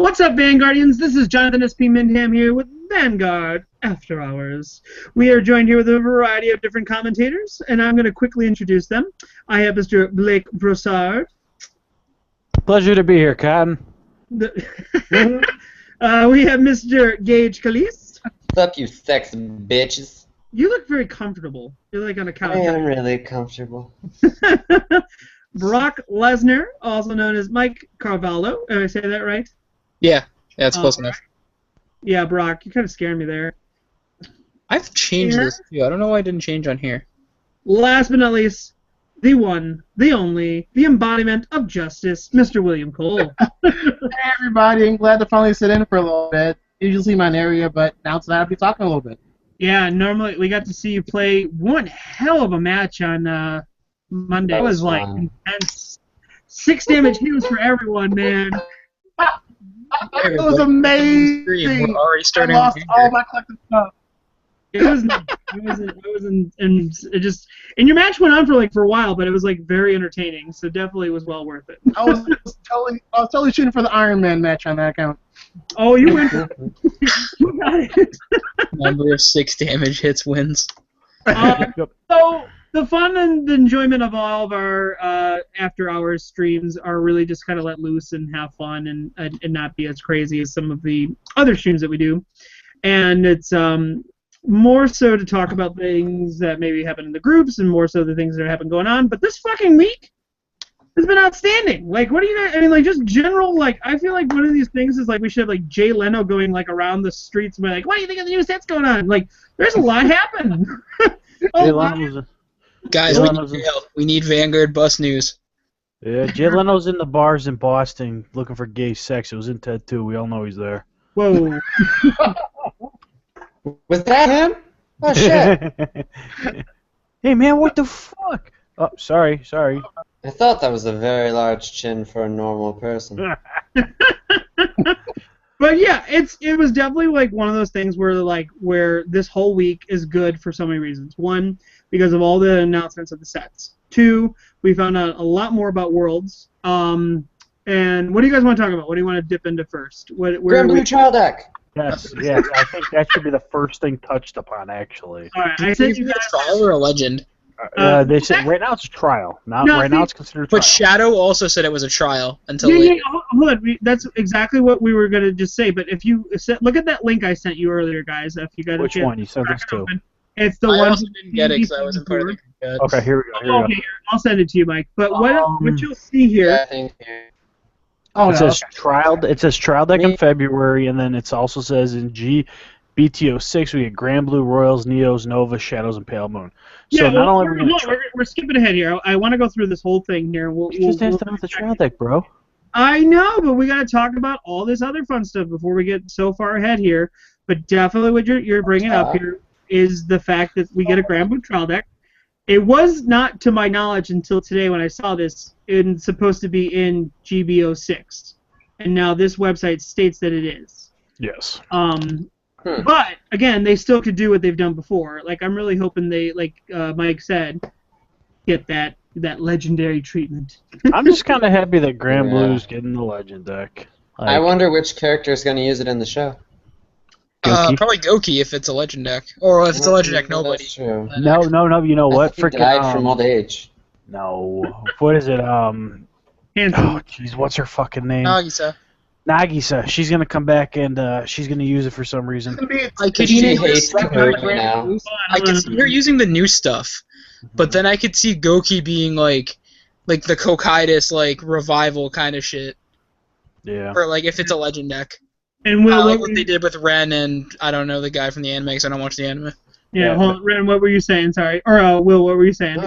What's up, Vanguardians? This is Jonathan S.P. Mindham here with Vanguard After Hours. We are joined here with a variety of different commentators, and I'm going to quickly introduce them. I have Mr. Blake Broussard. Pleasure to be here, Cotton. We have Mr. Gage Calise. What's up, you sex bitches? You look very comfortable. You're like on a couch. I am really comfortable. Brock Lesnar, also known as Mike Carvalho. Did I say that right? Yeah, that's close enough. Yeah, Brock, you're kind of scaring me there. I've changed this too. I don't know why I didn't change on here. Last but not least, the one, the only, the embodiment of justice, Mr. William Cole. Hey everybody, I'm glad to finally sit in for a little bit. Usually see my area, but now tonight I'll be talking a little bit. Yeah, normally we got to see you play one hell of a match on Monday. It was like intense. 6 damage heals for everyone, man. It was amazing. We're already starting. I lost all my collected stuff. It was and your match went on for a while, but it was like very entertaining. So definitely was well worth it. I was totally shooting for the Iron Man match on that account. Oh, you went. You got it. Number of 6 damage hits wins. So the fun and the enjoyment of all of our after hours streams are really just kind of let loose and have fun and not be as crazy as some of the other streams that we do. And it's more so to talk about things that maybe happen in the groups and more so the things that happen going on. But this fucking week has been outstanding. Like, what do you guys, I mean, like, just general, like, I feel like one of these things is, like, we should have, like, Jay Leno going, like, around the streets and be like, what do you think of the new sets going on? Like, there's a lot happening. Guys, we need Vanguard bus news. Yeah, Jay Leno's in the bars in Boston looking for gay sex. It was in Ted 2. We all know he's there. Whoa. Was that him? Oh, shit. Hey, man, what the fuck? Oh, sorry. I thought that was a very large chin for a normal person. But yeah, it was definitely like one of those things where this whole week is good for so many reasons. One, because of all the announcements of the sets. 2, we found out a lot more about Worlds. And what do you guys want to talk about? What do you want to dip into first? Grand Blue Trial Deck. Yes, I think that should be the first thing touched upon, actually. All right, I said you guys a trial or a legend. They said right now it's a trial. Now it's considered a trial. But Shadow also said it was a trial until later. Hold on. That's exactly what we were going to just say. But if you look at that link I sent you earlier, guys. If you got which one you sent this to? It's the I one. I also didn't get it because I wasn't part of the group. Okay, here we go. Okay, I'll send it to you, Mike. But what you'll see here. Yeah, thank you. It says trial. It says trial deck in February, and then it also says in BTO6 we get Grand Blue, Royals, Neos, Nova, Shadows, and Pale Moon. So yeah, not only we're skipping ahead here. I want to go through this whole thing here. We'll just asked about the trial deck, bro. I know, but we got to talk about all this other fun stuff before we get so far ahead here. But definitely what you're bringing up here is the fact that we get a Grand Blue trial deck. It was not, to my knowledge, until today when I saw this, it's supposed to be in GBO6. And now this website states that it is. Yes. But, again, they still could do what they've done before. Like, I'm really hoping they, like Mike said, get that legendary treatment. I'm just kind of happy that Grand Blue's getting the legend deck. I wonder which character is going to use it in the show. Probably Goki if it's a legend deck. Or if it's a legend deck, nobody. That's true. No, you know what? He died from old age. No. What is it? Oh, jeez, what's her fucking name? Nagisa. She's gonna come back and she's gonna use it for some reason. I could see her using the new stuff, but then I could see Goki being like the Kokaitis like revival kind of shit. Yeah. Or like if it's a legend deck. And Will, like what they did with Ren and I don't know the guy from the anime because I don't watch the anime. Yeah, hold on, Ren, what were you saying? Sorry, or Will, what were you saying?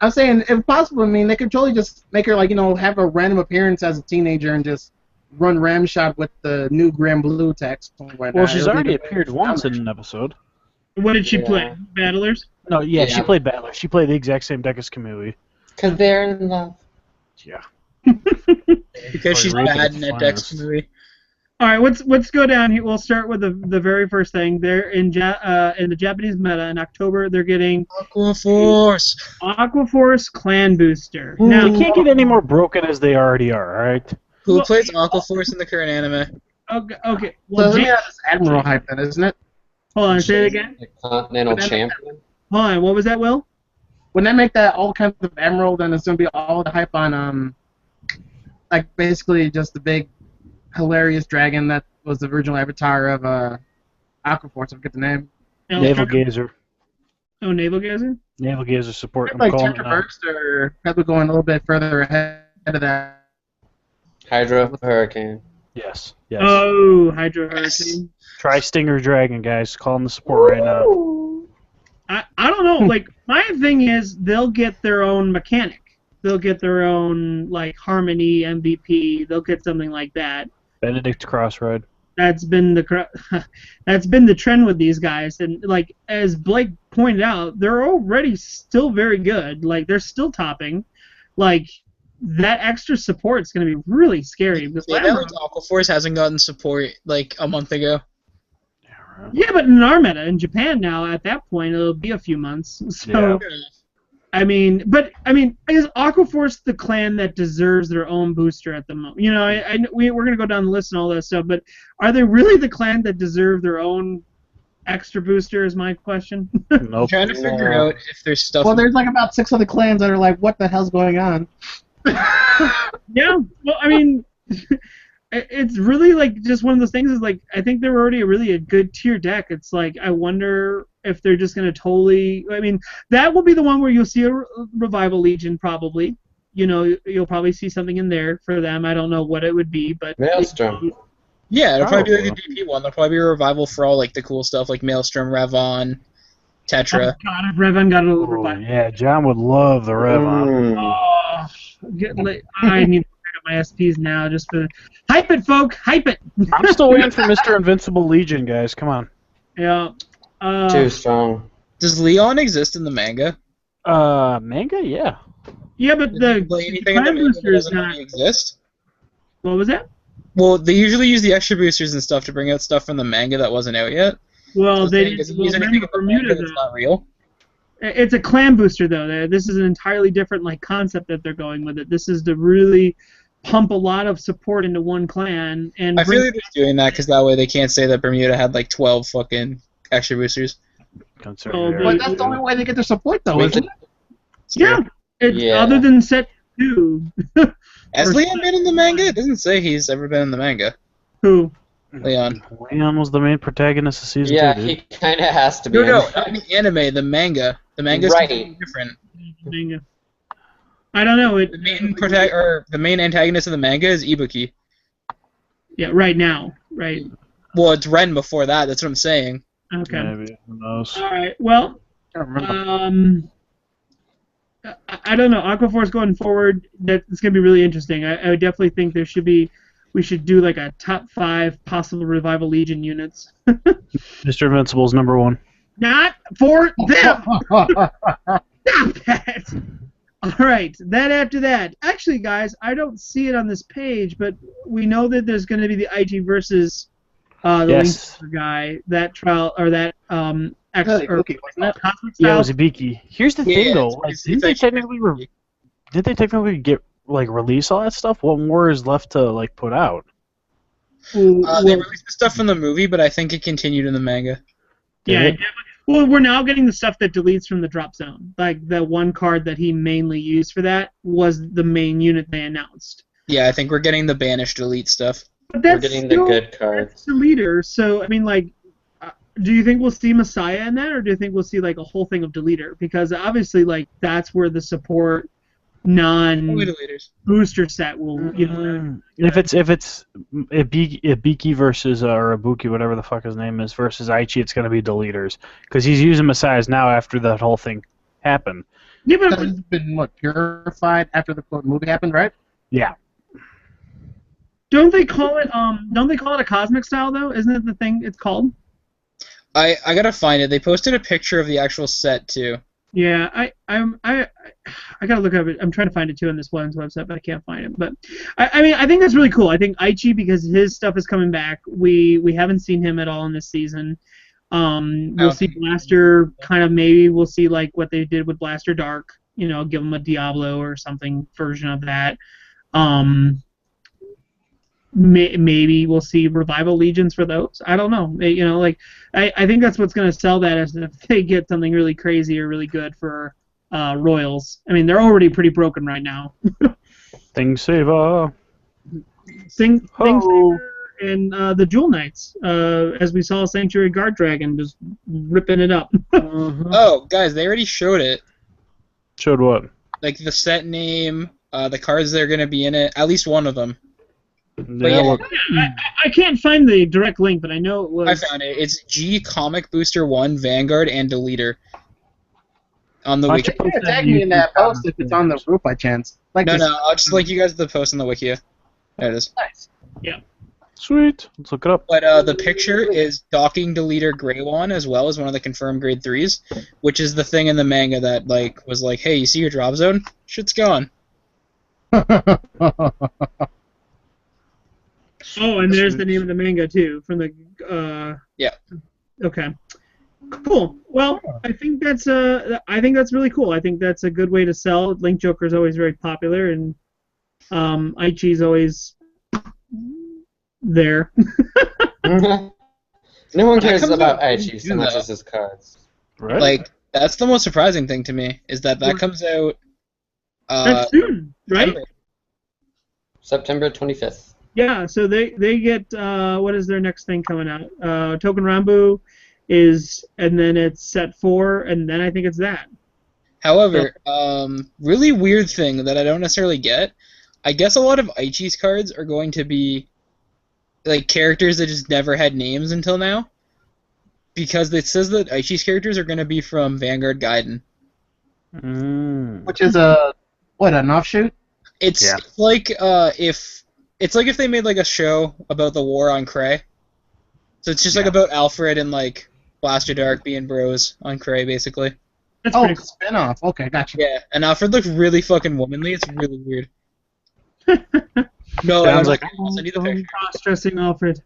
I'm saying, if possible, I mean, they could totally just make her, like, have a random appearance as a teenager and just run Ramshot with the new Grand Blue text. Well, she's already appeared once in an episode. What did she play? Battlers? No, yeah, she played Battlers. She played the exact same deck as Kamui. Because they're in love. Yeah. Because she's bad in that deck's Kamui. All right, let's go down here. We'll start with the very first thing. They're in the Japanese meta in October. They're getting Aqua Force Clan Booster. Now, they can't get any more broken as they already are. All right. Who Well, plays Aquaforce in the current anime? Okay. So Well, let me James, have this Admiral hype then, isn't it? hold on. Say it again. The Continental But then- Champion. Hold on. What was that, Will? When they make that all kinds of Admiral, then it's gonna be all the hype on like basically just the big hilarious dragon that was the original avatar of Aquaforce. I forget the name. Naval Gazer. Oh, Naval Gazer? Naval Gazer support. I'm Like calling it now. Tetraverse or probably going a little bit further ahead of that. Hydro Hurricane. Yes. Yes. Oh, Hydro Yes. Hurricane. Try Stinger Dragon, guys. Calling the support right now. I don't know. Like, my thing is they'll get their own mechanic. They'll get their own, like, Harmony MVP. They'll get something like that. Benedict Crossroad. That's been the trend with these guys, and like as Blake pointed out, they're already still very good. Like they're still topping. Like that extra support is going to be really scary. Because Yeah, that Aquaforce hasn't gotten support like a month ago. yeah, but in our meta in Japan now, at that point it'll be a few months. So Yeah. I mean, is Aquaforce the clan that deserves their own booster at the moment? You know, we're going to go down the list and all that stuff, but are they really the clan that deserve their own extra booster is my question. I'm Nope. trying to figure out if there's stuff. Well, there's like about 6 other clans that are like, what the hell's going on? Yeah, well, I mean, it's really like just one of those things is like, I think they're already a good tier deck. It's like, I wonder if they're just going to totally, I mean, that will be the one where you'll see a Revival Legion probably. You know, you'll probably see something in there for them. I don't know what it would be, but... Maelstrom. Yeah, it'll probably be like the DP one. There'll probably be a revival for all like the cool stuff like Maelstrom, Revon, Tetra. Oh, God, if Revon got a little Oh, revival. yeah, John would love the Revon. Mm. I need to pick up my SPs now just for... Hype it, folk! Hype it! I'm still waiting for Mr. Invincible Legion, guys. Come on. Yeah. Too strong. Does Leon exist in the manga? Manga? Yeah. Yeah, but the Play anything in the Prime manga that booster is doesn't not... already exist? What was that? Well, they usually use the extra boosters and stuff to bring out stuff from the manga that wasn't out yet. Well, So they saying, does didn't... it use Well, anything remember in the manga Bermuda, that's though. not real? It's a clan booster, though. This is an entirely different like concept that they're going with it. This is to really pump a lot of support into one clan and I feel like they're just doing that because that way they can't say that Bermuda had like 12 fucking extra boosters. Conservative. Oh, But that's the only way they get their support, though, isn't it? yeah. It's Yeah. other than set 2. Has Or- Leon been in the manga? It doesn't say he's ever been in the manga. Who? Leon. Leon was the main protagonist of season Yeah, 2, dude. he kind of has to be. No, in no, it. not in the anime, the manga. The manga's Right. completely different. Manga. I don't know. The main antagonist of the manga is Ibuki. Yeah, right now. Right. Well, it's Ren before that. That's what I'm saying. Okay. Maybe. Who knows? All right. Well, I don't remember. I don't know. Aquaforce going forward, it's going to be really interesting. I would definitely think we should do like a top 5 possible Revival Legion units. Mr. Invincible's number 1. Not for them! Stop that! Alright, then after that. Actually, guys, I don't see it on this page, but we know that there's going to be the IG versus the Yes. Link guy. That trial, or that, X, Really, or Cookie, wasn't it? Cosmic Yeah, it Style. was Ibiki. Here's the Yeah, thing, though. it's- Like, it's didn't they actually- technically get like release all that stuff? What more is left to like put out? They Well, released the stuff from the movie, but I think it continued in the manga. yeah, Did it? definitely. Well, we're now getting the stuff that deletes from the drop zone. Like, the one card that he mainly used for that was the main unit they announced. Yeah, I think we're getting the banished elite stuff. But We're that's getting still, the good cards. that's the leader, so, I mean, like, do you think we'll see Messiah in that, or do you think we'll see, like, a whole thing of Deleter? Because, obviously, like, that's where the support Only non-booster deleters. set will, you know... If it's Ibiki versus or Ibuki, whatever the fuck his name is, versus Aichi, it's gonna be deleters because he's using Messiahs now after that whole thing happened. Yeah, but It's been, what, purified after the quote movie happened, right? Yeah. don't they call it a Cosmic Style, though? Isn't it the thing it's called? I gotta find it. They posted a picture of the actual set too. Yeah, I gotta look up it. I'm trying to find it too on this one's website, but I can't find it. But I mean, I think that's really cool. I think Aichi, because his stuff is coming back. We haven't seen him at all in this season. We'll see Blaster. Kind of maybe we'll see like what they did with Blaster Dark. You know, give him a Diablo or something version of that. maybe we'll see revival legions for those. I don't know. You know, like I think that's what's going to sell that is if they get something really crazy or really good for Royals. I mean, they're already pretty broken right now. Thing Saver. Thing Oh. Saver and the Jewel Knights, as we saw Sanctuary Guard Dragon just ripping it up. Oh, guys, they already showed it. Showed what? Like the set name, the cards that are going to be in it, at least one of them. Yeah, look. I can't find the direct link, but I know it was. I found it. It's G Comic Booster 1, Vanguard, and Deleter. On the wiki. You can tag me in that post if it's on the group by chance. Like No, this. no, I'll just link you guys to the post on the wiki. There it is. Nice. Yeah. Sweet. Let's look it up. But the picture is Docking Deleter Greywon as well as one of the confirmed grade 3s, which is the thing in the manga that like was like, hey, you see your drop zone? Shit's gone. Oh, and there's the name of the manga too from the. Yeah. Okay. Cool. Well, I think that's really cool. I think that's a good way to sell. Link Joker is always very popular, and Aichi's always there. No one cares comes about out Aichi so June, much though. as his cards. Right? Like that's the most surprising thing to me is that comes out. That's soon, right? September. September 25th. Yeah. So they get what is their next thing coming out? Token Rambu is, and then it's set 4, and then I think it's that. However, really weird thing that I don't necessarily get. I guess a lot of Aichi's cards are going to be like characters that just never had names until now, because it says that Aichi's characters are going to be from Vanguard Gaiden. Which is an offshoot? It's like if they made like a show about the war on Cray. So it's just like about Alfred and like Blaster Dark being bros on Cray, basically. That's Oh, pretty cool. spin-off. Okay, gotcha. Yeah, and Alfred looks really fucking womanly. It's really weird. No, Sounds like I'll send you the picture. Cross-dressing Alfred.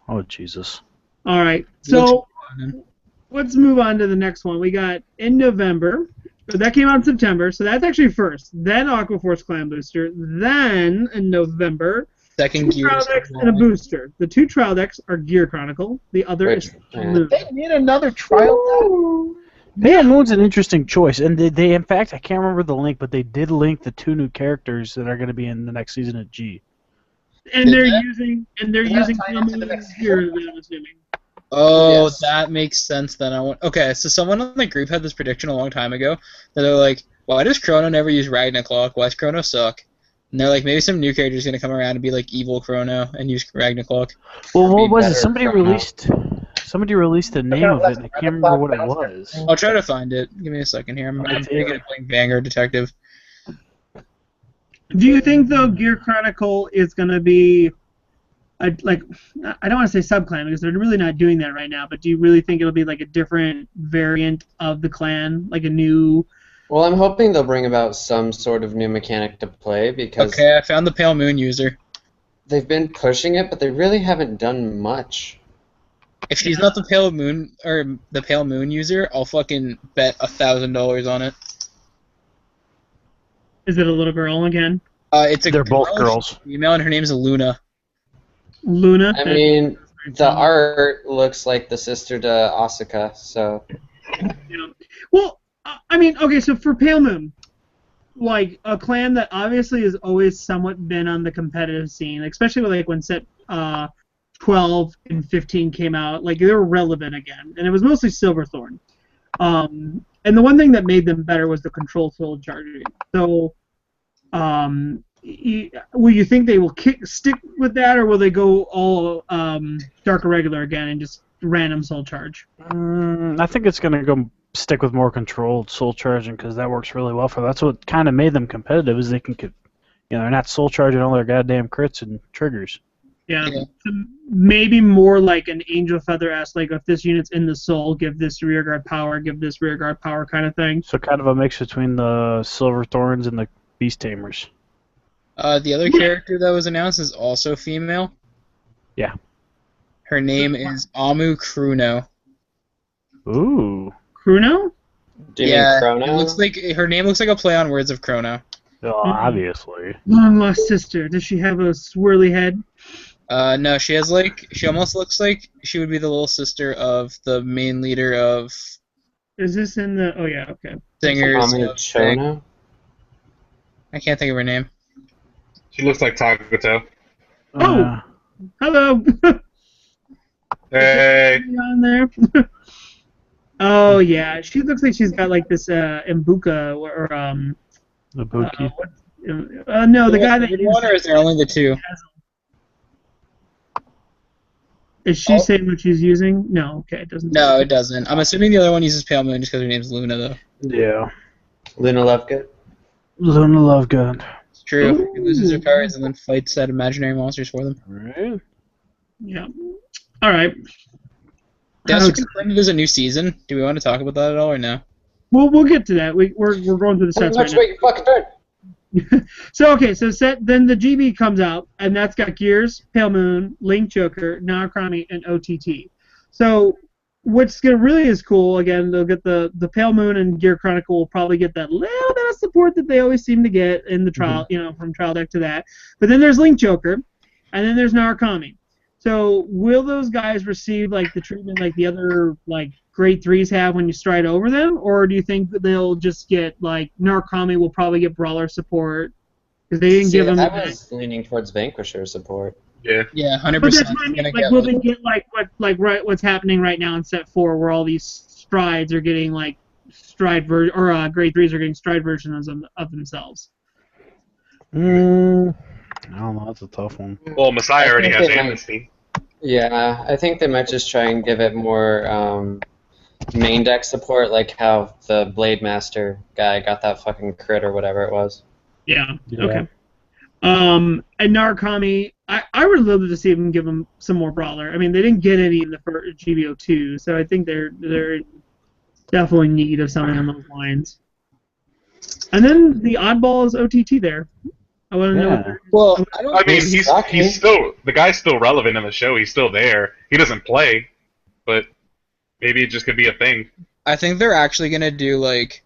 oh Jesus. All right. So let's move on to the next one. We got in November. That came out in September, so that's actually first. Then Aquaforce Clan Booster. Then in November, Second two gear. trial decks and a booster. The two trial decks are Gear Chronicle. The other is Moon. They need another trial Man, Moon's an interesting choice, and they in fact I can't remember the link, but they did link the 2 new characters that are going to be in the next season of G. And they're using tie into the Moon next here, I'm assuming. Oh, Yes. that makes sense then. Okay, so someone on the group had this prediction a long time ago that they're like, why does Chrono never use Ragnarok? Why does Chrono suck? And they're like, maybe some new character is going to come around and be like evil Chrono and use Ragnarok. Well, what Be was it? better Somebody released the name of it, and I can't remember what it was. I'll try to find it. Give me a second here. I'm pretty good at playing Vanguard Detective. Do you think though Gear Chronicle is going to be like I don't want to say subclan because they're really not doing that right now, but do you really think it'll be like a different variant of the clan, like a new? Well, I'm hoping they'll bring about some sort of new mechanic to play because Okay, I found the Pale Moon user. they've been pushing it, but they really haven't done much. If she's not the Pale Moon or the Pale Moon user, I'll fucking bet $1,000 on it. Is it a little girl again? It's a They're both girl, girls. female, and her name's Luna. Luna. I mean, the art looks like the sister to Asuka, so Yeah. Well, I mean, okay, so for Pale Moon, like a clan that obviously has always somewhat been on the competitive scene, like, especially like when set 12 and 15 came out, like they were relevant again, and it was mostly Silverthorn. And the one thing that made them better was the control soul charging. So, will you think they will stick with that, or will they go all Dark Irregular again and just random soul charge? I think it's going to go stick with more controlled soul charging because that works really well for them. That's what kind of made them competitive is they can, they're not soul charging all their goddamn crits and triggers. Yeah. So maybe more like an Angel Feather-esque, like if this unit's in the soul, give this rearguard power, give this rearguard power kind of thing. So kind of a mix between the Silver Thorns and the Beast Tamers. The other character that was announced is also female. Yeah. Her name is Amu Kruno. Ooh. Chrono? do you mean Chrono? it looks like her name looks like a play on words of Chrono. Well, obviously. Long lost sister. Does she have a swirly head? No, she almost looks like she would be the little sister of the main leader of Is this in the? Oh yeah, okay. Singers. Tommy of Chono? I can't think of her name. She looks like Tagato. Oh! Hello. Hey. On there. Oh yeah, she looks like she's got like this Mbuka or Ibuki. no, the guy that one, or is there only the two? Is she saying what she's using? No, okay, it doesn't. No, it doesn't. I'm assuming the other one uses Pale Moon just because her name's Luna, though. Yeah. Luna Lovegood? Luna Lovegood. It's true. Ooh. She loses her cards and then fights that imaginary monsters for them. Right. Yeah. All right. They also confirmed there's a new season. Do we want to talk about that at all, or no? We'll get to that. We're going through the sets right now. Wait, your fucking turn. So then the GB comes out, and that's got Gears, Pale Moon, Link Joker, Narukami, and OTT. So what's really is cool, again, they'll get the Pale Moon and Gear Chronicle will probably get that little bit of support that they always seem to get in the trial, from trial deck to that. But then there's Link Joker, and then there's Narukami. So will those guys receive like the treatment like the other like grade 3s have when you stride over them, or do you think that they'll just get like Narukami will probably get Brawler support because they didn't give them? I was leaning towards Vanquisher support. Yeah. Yeah, 100%. But that's what I mean. Like, will they get like what's happening right now in set 4, where all these strides are getting like stride version or grade 3s are getting stride versions of themselves? I don't know. That's a tough one. Well, Messiah already has they might- Amnesty. Yeah, I think they might just try and give it more main deck support, like how the Blade Master guy got that fucking crit or whatever it was. Yeah. Okay. And Narukami, I would love to see them give them some more Brawler. I mean, they didn't get any in the first GBO2, so I think they're definitely in need of something on those lines. And then the oddball is OTT there. I want to know. Yeah. Well, I mean, he's still the guy's still relevant in the show. He's still there. He doesn't play, but maybe it just could be a thing. I think they're actually going to do, like,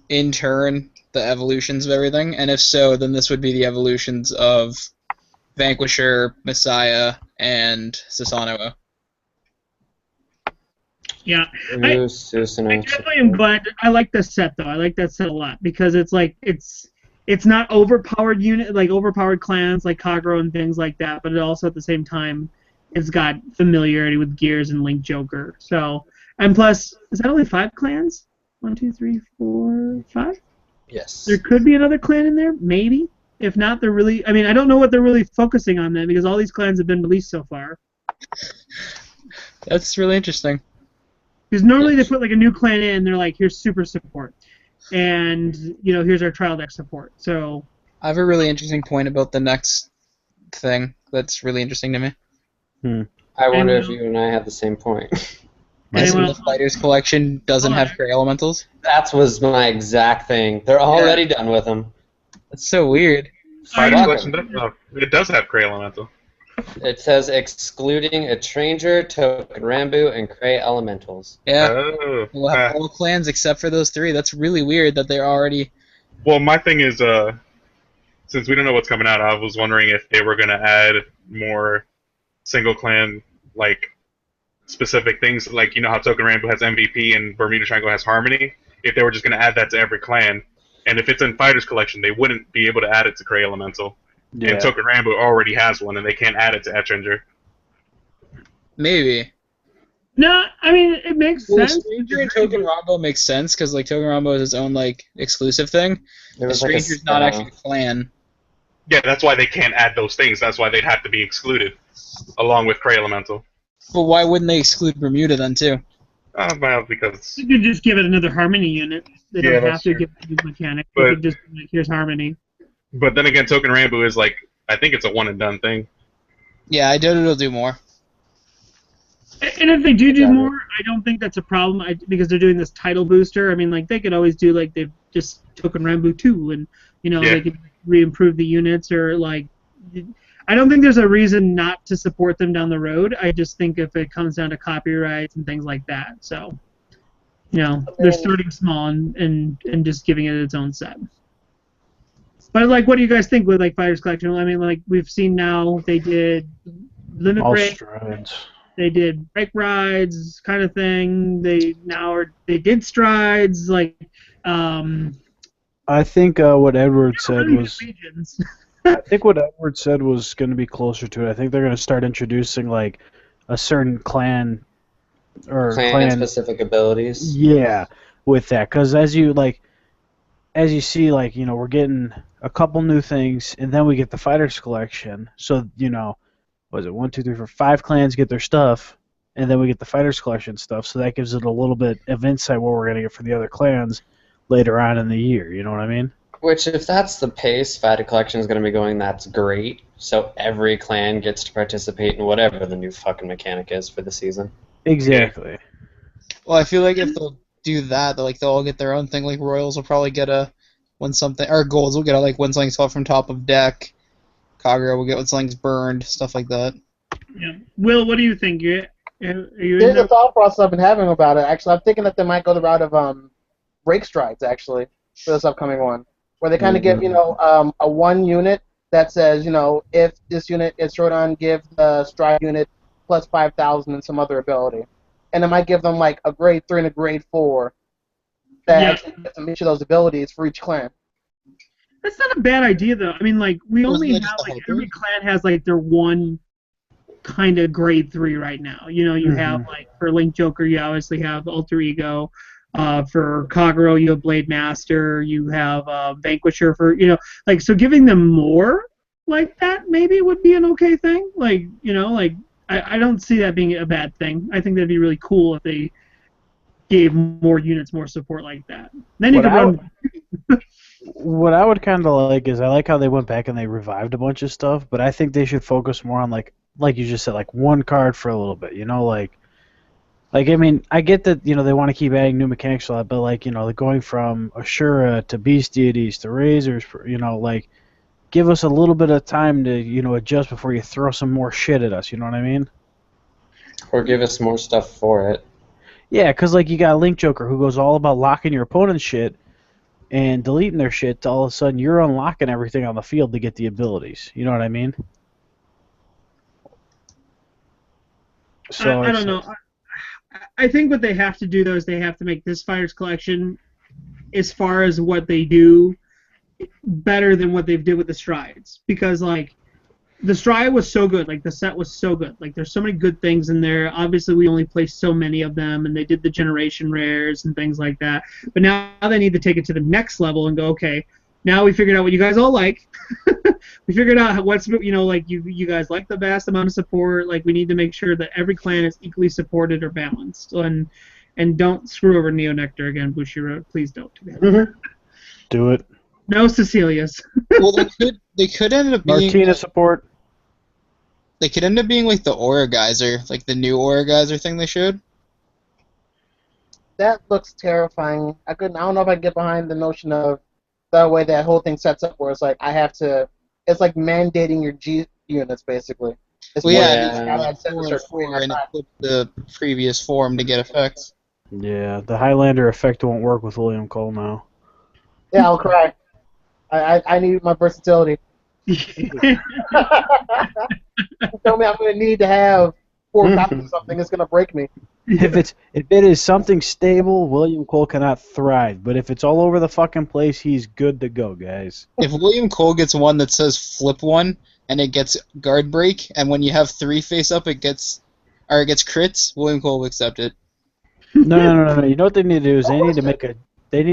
in turn, the evolutions of everything, and if so, then this would be the evolutions of Vanquisher, Messiah, and Susanoo. Yeah. I definitely am glad. I like this set, though. I like that set a lot, because it's like, it's not overpowered overpowered clans like Kagero and things like that, but it also at the same time it's got familiarity with Gears and Link Joker. So, and plus, is that only 5 clans? 1, 2, 3, 4, 5? Yes. There could be another clan in there, maybe. If not, they're really. I mean, I don't know what they're really focusing on then, because all these clans have been released so far. That's really interesting. Because normally they put like a new clan in, they're like, here's super support, and here's our trial deck support. So I have a really interesting point about the next thing that's really interesting to me. I wonder if you and I have the same point. The Fighters Collection doesn't have Cray Elementals? That was my exact thing. They're already done with them. That's so weird. Fighters Collection it does have Cray Elemental. It says excluding Etranger, Token Rambu, and Cray Elementals. Yeah. Oh. We'll have all clans except for those 3. That's really weird that they're already... Well, my thing is, since we don't know what's coming out, I was wondering if they were going to add more single clan, like, specific things, like, how Token Rambu has MVP and Bermuda Triangle has Harmony, if they were just going to add that to every clan. And if it's in Fighters Collection, they wouldn't be able to add it to Cray Elemental. Yeah. And Token Rambu already has one, and they can't add it to Etranger. Maybe. No, I mean, it makes sense. Stranger and Token Rambo makes sense, because like Token Rambo is its own like exclusive thing. Stranger's not actually a clan. Yeah, that's why they can't add those things. That's why they'd have to be excluded, along with Cray Elemental. But why wouldn't they exclude Bermuda then too? Well, because you could just give it another Harmony unit. They don't have to give it these mechanics. They could just like, here's Harmony. But then again, Token Rambu is like, I think it's a one and done thing. Yeah, I doubt it'll do more. And if they do more, I don't think that's a problem because they're doing this title booster. I mean, like, they could always do, like, they've just Token Rambu 2 and, they could re-improve the units or, like, I don't think there's a reason not to support them down the road. I just think if it comes down to copyrights and things like that. So, they're starting small and just giving it its own set. But like, what do you guys think with like Fighters Collection? I mean, like we've seen now they did limit All break, strides. they did break rides, kind of thing. They did strides. Like, I think what Edward said really was. regions. I think what Edward said was going to be closer to it. I think they're going to start introducing like a certain clan or Clan specific abilities. Yeah, with that, because as you see, like we're getting a couple new things, and then we get the Fighters Collection. So was it 1, 2, 3, 4, 5 clans get their stuff, and then we get the Fighters Collection stuff. So that gives it a little bit of insight what we're going to get for the other clans later on in the year. You know what I mean? Which, if that's the pace Fighter Collection is going to be going, that's great. So every clan gets to participate in whatever the new fucking mechanic is for the season. Exactly. Well, I feel like if they'll do that, they'll all get their own thing. Like Royals will probably get a when something, or Golds will get a when something's fell from top of deck. Kagura will get when something's burned, stuff like that. Yeah. Will, what do you think? Are you Here's the thought process I've been having about it. Actually, I'm thinking that they might go the route of break strides actually for this upcoming one, where they kind of give a one unit that says if this unit is short on, give the stride unit plus 5,000 and some other ability, and it might give them like a grade 3 and a grade 4 that actually gets them each of those abilities for each clan. That's not a bad idea though. I mean, like we only have every clan has like their one kind of grade 3 right now. You have like for Link Joker, you obviously have Alter Ego. For Kagura, you have Blade Master. You have Vanquisher. For so giving them more like that maybe would be an okay thing. I don't see that being a bad thing. I think that'd be really cool if they gave more units more support like that. Then you could run. What I would kind of like is I like how they went back and they revived a bunch of stuff, but I think they should focus more on like you just said, like one card for a little bit. I mean, I get that they want to keep adding new mechanics a lot, but like going from Ashura to Beast Deities to Razors, give us a little bit of time to adjust before you throw some more shit at us. You know what I mean? Or give us more stuff for it. Yeah, because you got Link Joker who goes all about locking your opponent's shit and deleting their shit. To all of a sudden you're unlocking everything on the field to get the abilities. You know what I mean? So I don't know. I think what they have to do though is they have to make this Fighters Collection, as far as what they do, better than what they've did with the strides, because the stride was so good, the set was so good, there's so many good things in there. Obviously we only placed so many of them, and they did the generation rares and things like that, but now they need to take it to the next level and go, okay, now we figured out what you guys all like. We figured out what's you guys like the vast amount of support. We need to make sure that every clan is equally supported or balanced, and don't screw over Neo Nectar again, Bushiroad. Please don't do that. Do it. No Cecilias. Well, they could end up being Martina support. They could end up being like the Aura Geyser, like the new Aura Geyser thing they showed. That looks terrifying. I don't know if I can get behind the notion of the way that whole thing sets up, where it's it's like mandating your G units basically. It's Well, yeah, it's 4 and 4, and it flipped the previous form to get effects. Yeah, the Highlander effect won't work with William Cole now. Yeah, I'll cry. I need my versatility. Tell me I'm going to need to have 4 copies of something. It's going to break me. If it is something stable, William Cole cannot thrive. But if it's all over the fucking place, he's good to go, guys. If William Cole gets one that says flip 1 and it gets guard break, and when you have 3 face up, it gets crits, William Cole will accept it. No. You know what they need to do is they need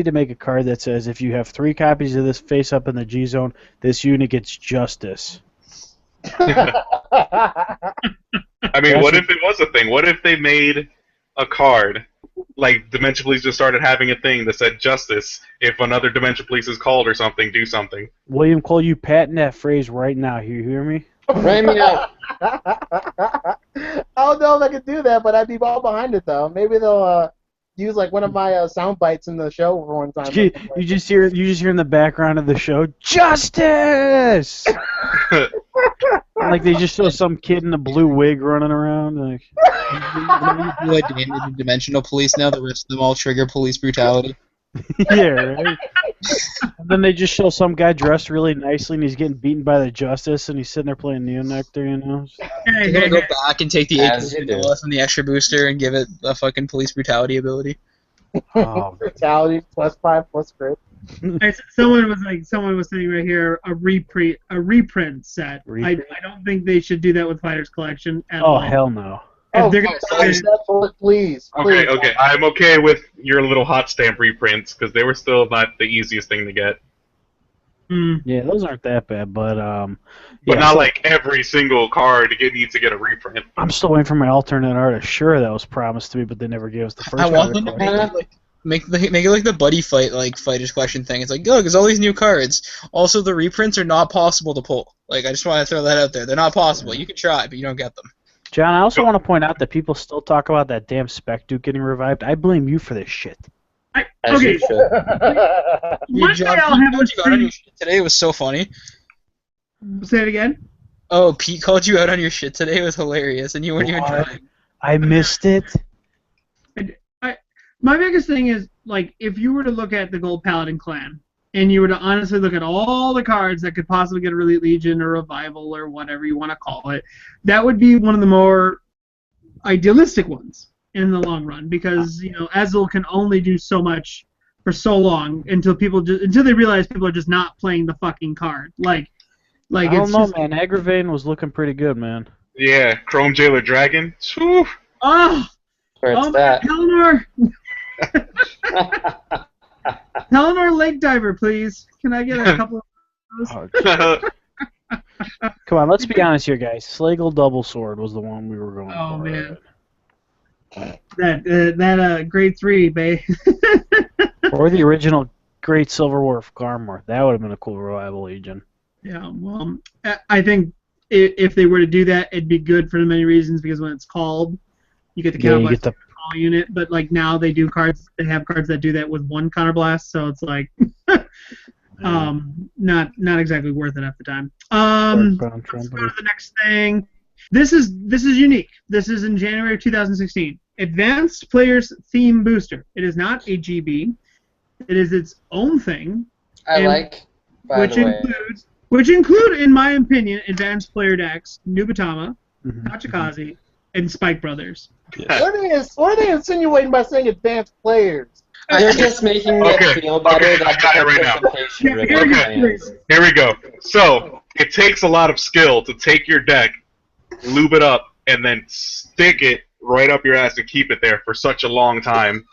to make a card that says if you have 3 copies of this face up in the G zone, this unit gets justice. I mean, what if it was a thing? What if they made a card, Dimension Police just started having a thing that said justice if another Dimension Police is called or something, do something? William Cole, you patent that phrase right now. You hear me? Write me out. I don't know if I could do that, but I'd be all behind it though. Maybe they'll use one of my sound bites in the show for one time. You just hear in the background of the show, justice. They just show some kid in a blue wig running around. Dimensional police now. The rest of them all trigger police brutality. Yeah, right. And then they just show some guy dressed really nicely, and he's getting beaten by the Justice, and he's sitting there playing Neonectar, you know? They're gonna go back and take the As AK you do. and the extra booster and give it a fucking police brutality ability. Oh, Brutality +5 +crit. Someone was saying right here a reprint set. I don't think they should do that with Fighters Collection at all. oh hell no. If they're gonna please, please. Okay. I'm okay with your little hot stamp reprints because they were still not the easiest thing to get. Yeah, those aren't that bad, but But yeah, not so like every single card needs to get a reprint. I'm still waiting for my alternate art. Sure, that was promised to me, but they never gave us the first I want one. them to make it like the buddy fight like Fighters Collection thing. It's like, look, there's all these new cards. Also, the reprints are not possible to pull. Like, I just want to throw that out there. They're not possible. You can try, but you don't get them. John, I also want to point out that people still talk about that damn Spec Duke getting revived. I blame you for this shit. As you should. One day I'll have Pete called you out on your shit today. It was so funny. Say it again. Oh, Pete called you out on your shit today. It was hilarious, and you weren't even What? trying. I missed it. My biggest thing is, like, if you were to look at the Gold Paladin clan, and you were to honestly look at all the cards that could possibly get a Elite Legion or Revival or whatever you want to call it, that would be one of the more idealistic ones in the long run, because, you know, Ezreal can only do so much for so long until they realize people are just not playing the fucking card. Like I don't it's know, just, man. Agravain was looking pretty good, man. Yeah, Chrome Jailer Dragon. Whew. Where it's oh that. Pelennor! Pelennor Lake Diver, please. Can I get a couple of those? Oh, come on, let's be honest here, guys. Slagle Double Sword was the one we were going for. Oh, man. That grade 3, babe. Or the original Great Silver Wolf Garmor. That would have been a cool revival legion. Yeah, well, I think if they were to do that, it'd be good for many reasons, because when it's called, you get the counterblast call unit, but like now they have cards that do that with one counterblast, so it's like not exactly worth it at the time. Let's go to the next thing. This is unique. This is in January of 2016. Advanced Players Theme Booster. It is not a GB. It is its own thing. Which include, in my opinion, advanced player decks, Nubatama, Tachikaze, and Spike Brothers. What are they insinuating by saying advanced players? They're just making it feel better I that got it right now. participation really lands. Here we go. So, it takes a lot of skill to take your deck, lube it up, and then stick it right up your ass and keep it there for such a long time.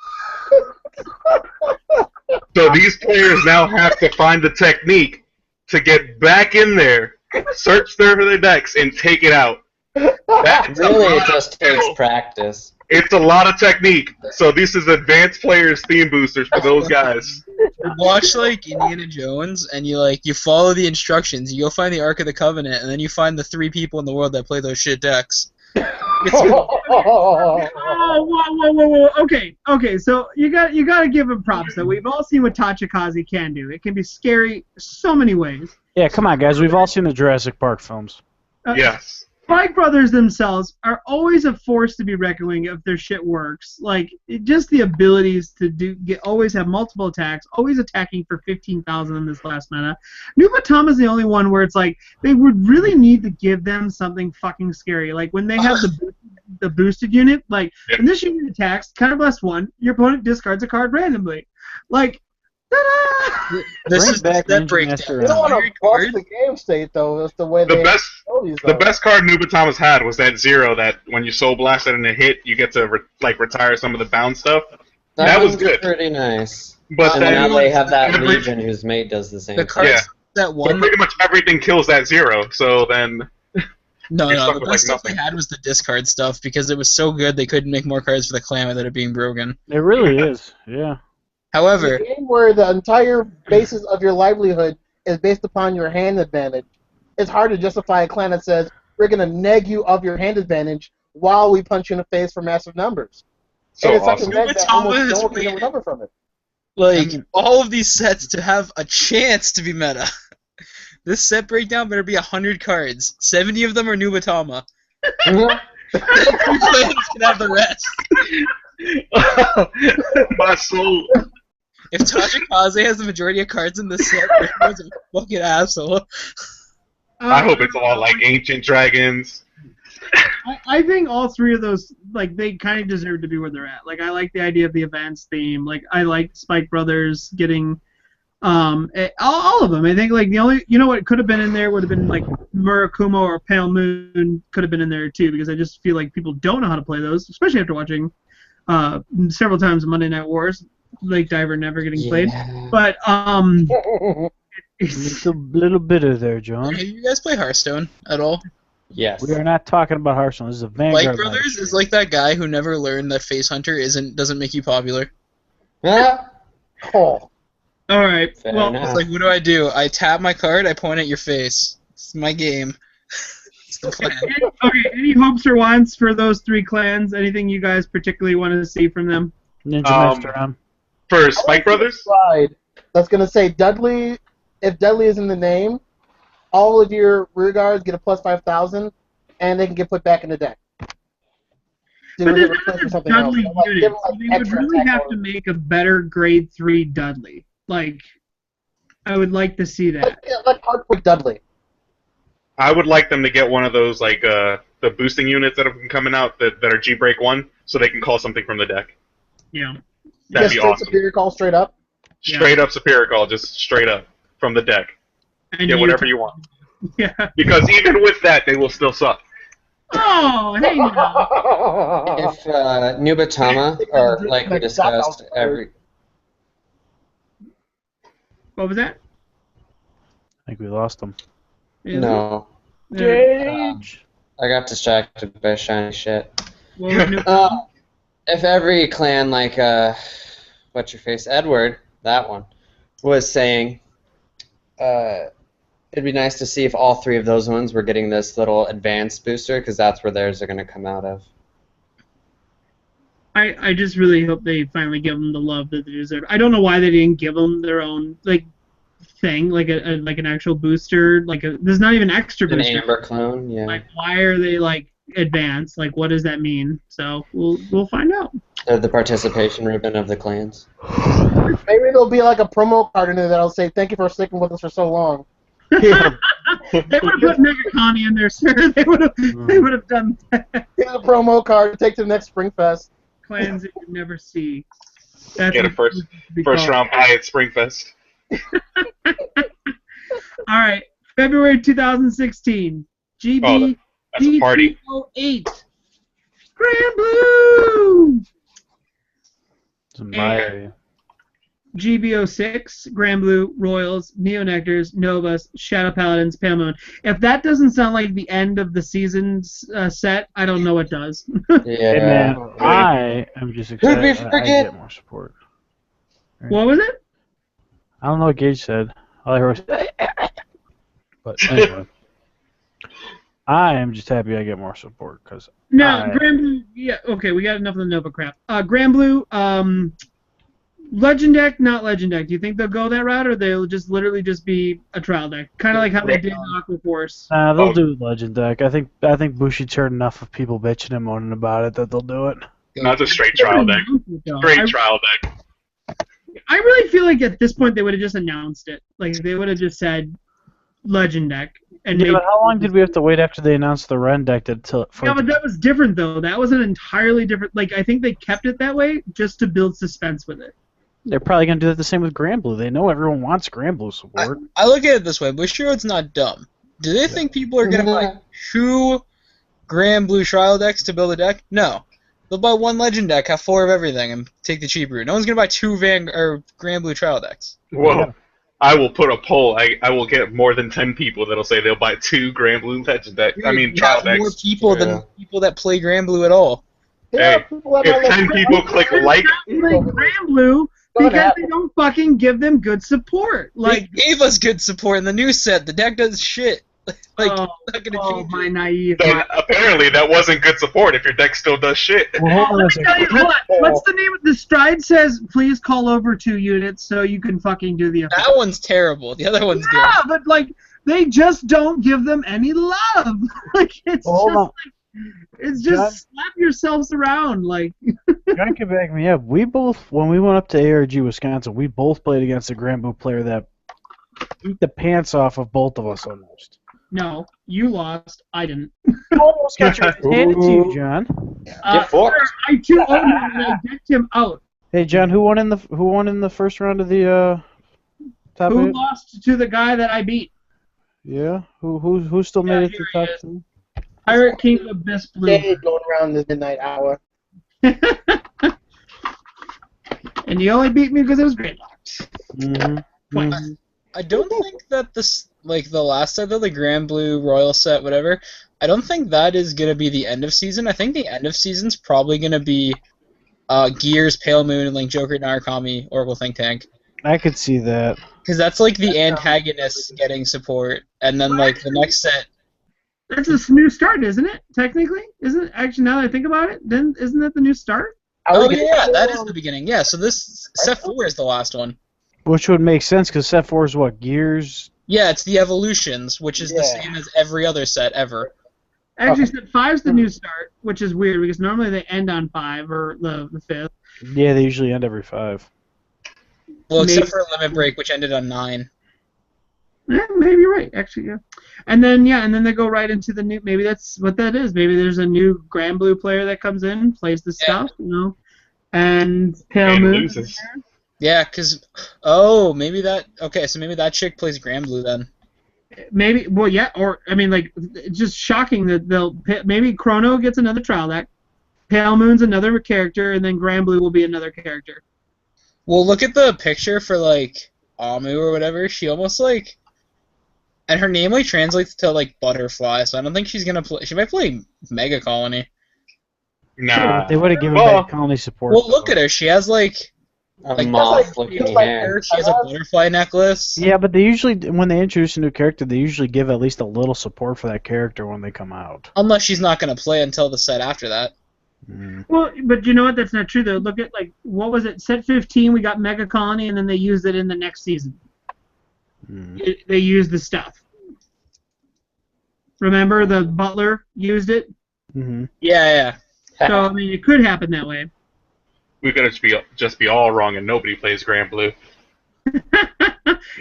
So these players now have to find the technique to get back in there, search their decks, and take it out. Really, it just takes practice. It's a lot of technique. So this is advanced players theme boosters for those guys. Watch like Indiana Jones, and you follow the instructions. You go find the Ark of the Covenant, and then you find the 3 people in the world that play those shit decks. Whoa. Okay. So you got to give him props. Though we've all seen what Tachikaze can do. It can be scary so many ways. Yeah, come on, guys. We've all seen the Jurassic Park films. Yes. Spike Brothers themselves are always a force to be reckoned with if their shit works. Like, just the abilities to always have multiple attacks, always attacking for 15,000 in this last meta. Nubatama is the only one where it's like they would really need to give them something fucking scary. Like when they have the boosted unit, like when this unit attacks, counterblast 1, your opponent discards a card randomly. Like, ta-da! This is that breakdown. You don't want to bust the game state, though. That's the way The best card Nubatama's had was that 0 that when you soul blast it in a hit, you get to retire some of the bound stuff. That was good. Pretty nice. But and then now they have that Legion whose mate does the same. The cards that But one. pretty much everything kills that 0. So then. No, stuck the with, best like, stuff they nothing. had was the discard stuff because it was so good they couldn't make more cards for the clan without it being broken. It really is, yeah. However, a game where the entire basis of your livelihood is based upon your hand advantage, it's hard to justify a clan that says we're going to neg you of your hand advantage while we punch you in the face for massive numbers. So and it's awesome. such a neg that almost no one can recover from it. all of these sets to have a chance to be meta. This set breakdown better be 100 cards. 70 of them are Nubatama. The 3 clans can have the rest. My soul. If Tachikaze has the majority of cards in the set, Bushro's a fucking asshole. I hope it's all like ancient dragons. I think all three of those, like, they kind of deserve to be where they're at. Like, I like the idea of the events theme. Like, I like Spike Brothers getting all of them. I think, like, the only, you know what could have been in there would have been, like, Murakumo or Pale Moon could have been in there, too, because I just feel like people don't know how to play those, especially after watching several times Monday Night Wars, Lake Diver never getting played. But, It's a little bitter there, John. Hey, you guys play Hearthstone at all? Yes. We are not talking about Hearthstone. This is a Vanguard. Spike Brothers is like that guy who never learned that Face Hunter doesn't make you popular. Ah, Oh. all right. fair Well, enough. It's like, what do? I tap my card, I point at your face. It's my game. It's the plan. okay, any hopes or wants for those three clans? Anything you guys particularly want to see from them? Ninja Master Arm. For Spike Brothers, Slide that's going to say Dudley. If Dudley is in the name, all of your rear guards get a plus 5,000, and they can get put back in the deck. So But they there's get replaced not with a something else. Dudley So, like, unit, give them, so like, they would extra really attack have to bonus. make a better grade 3 Dudley. Like, I would like to see that. Like Hardpoint Dudley. I would like them to get one of those like the boosting units that have been coming out that are G-Break 1, so they can call something from the deck. Yeah. That'd Just be straight awesome. Superior Call straight up. Straight up Superior Call, just straight up from the deck. And Get whatever you want. Yeah. Because even with that, they will still suck. Oh, hey now. If Nubatama, or like we discussed, What was that? I think we lost him. no, Gage! I got distracted by shiny shit. What was new? If every clan, like what's your face, Edward, that one, was saying, it'd be nice to see if all three of those ones were getting this little advanced booster, because that's where theirs are going to come out of. I just really hope they finally give them the love that they deserve. I don't know why they didn't give them their own like thing, like like an actual booster. Like there's not even extra An booster. Amber clone, yeah. Like why are they like advanced? Like what does that mean? So we'll find out. They're the participation ribbon of the clans. Maybe there'll be like a promo card in there that'll say, "Thank you for sticking with us for so long." Yeah. They would have put Mega Connie in there, sir. They would have done that. Here's a promo card. Take to the next Springfest. Clans that you never see. That's Get a what first it should be first called. round buy at Springfest. All right, February 2016. GB That's a party. GT08. Grand Blue. It's in my area. GB06, Grand Blue, Royals, Neonectars, Novas, Shadow Paladins, Pale Moon. If that doesn't sound like the end of the season's set, I don't know what does. Hey man, Yeah. I am just Who'd excited we that I forget? get more support. What was it? I don't know what Gage said. All I heard was but anyway. I am just happy I get more support, because No, Grand Blue, yeah, okay, we got enough of the Nova crap. Grand Blue, Legend deck, not Legend deck. Do you think they'll go that route, or they'll just literally just be a trial deck? Kind of like how they did in Aqua Force. they'll do Legend deck. I think Bushi's heard enough of people bitching and moaning about it that they'll do it. Not a straight trial deck. Straight trial deck. I really feel like at this point they would have just announced it. Like they would have just said Legend deck. And Yeah, made- but how long did we have to wait after they announced the Ren deck for Yeah, but that was different though. That was an entirely different. Like I think they kept it that way just to build suspense with it. They're probably gonna do that the same with Grand Blue. They know everyone wants Grand Blue support. I look at it this way. Bushiroad's not dumb. Do they think people are going to buy 2 Grand Blue trial decks to build a deck? No. They'll buy 1 Legend deck, have 4 of everything, and take the cheap route. No one's going to buy 2 Grand Blue trial decks. Whoa. I will put a poll. I will get more than 10 people that'll say they'll buy 2 Grand Blue Legend decks. I mean, You trial have more decks. people than Yeah. people that play Grand Blue at all. Yeah, Hey, people that if don't 10 like- people click like, Like Grand Blue Don't because happen. they don't fucking give them good support. Like They gave us good support in the new set. The deck does shit. Like, oh, not gonna oh, change my it. naive. then apparently that wasn't good support if your deck still does shit. Well, hold on a Let me tell you second. what. What's the name of the stride says? Please call over 2 units so you can fucking do the effect. That one's terrible. The other one's good. Yeah, but like they just don't give them any love. Like it's Well, hold just on. It's just John? slap yourselves around like. John can back me up. We both, when we went up to ARG Wisconsin, we both played against a Grand Blue player that beat the pants off of both of us almost. No, you lost. I didn't. Almost got your ass handed to you, John. Get fucked. I too owned him and I decked him out. Hey, John, who won in the first round of the top Who eight? lost to the guy that I beat? Yeah, who still made it to here the he top is. two? Pirate King Abyss Blue. Day going around this midnight hour. And you only beat me because it was Gridlocks. Mm-hmm. Twice. I don't think that this, like the last set of the Grand Blue Royal set, whatever, I don't think that is going to be the end of season. I think the end of season's probably going to be Gears, Pale Moon, and like Joker, Narukami, Oracle Think Tank. I could see that. Because that's like the antagonist getting support, and then like the next set. That's a new start, isn't it? Technically, isn't it? Actually, now that I think about it, then isn't that the new start? Oh yeah, that is the beginning. Yeah, so this set 4 is the last one. Which would make sense because set 4 is what, Gears? Yeah, it's the Evolutions, which is the Yeah. same as every other set ever. Actually, set 5's the new start, which is weird because normally they end on 5 or the 5th. Yeah, they usually end every 5. Well, except Maybe- for Limit Break, which ended on 9. Yeah, maybe you're right. Actually, yeah. And then they go right into the new. Maybe that's what that is. Maybe there's a new Grand Blue player that comes in, plays the stuff, and Pale And Moon. loses. Yeah, because maybe that. Okay, so maybe that chick plays Grand Blue then. Maybe, well, yeah, or I mean, like, it's just shocking that maybe Chrono gets another trial deck, Pale Moon's another character, and then Grand Blue will be another character. Well, look at the picture for like Amu or whatever. She almost like, and her name like translates to like butterfly. So I don't think she's gonna play. She might play Mega Colony. Nah. They would have given Well- back colony support. Well, look at her. She has like A Like, moth-looking feels like hair. she has a butterfly necklace. Yeah, but they usually, when they introduce a new character, they usually give at least a little support for that character when they come out. Unless she's not gonna play until the set after that. Mm. Well, but you know what? That's not true, though. Look at, like, what was it? Set 15, we got Mega Colony, and then they used it in the next season. Mm. They used the stuff. Remember, the butler used it? Mm-hmm. Yeah. So, I mean, it could happen that way. We could just be all wrong and nobody plays Grand Blue.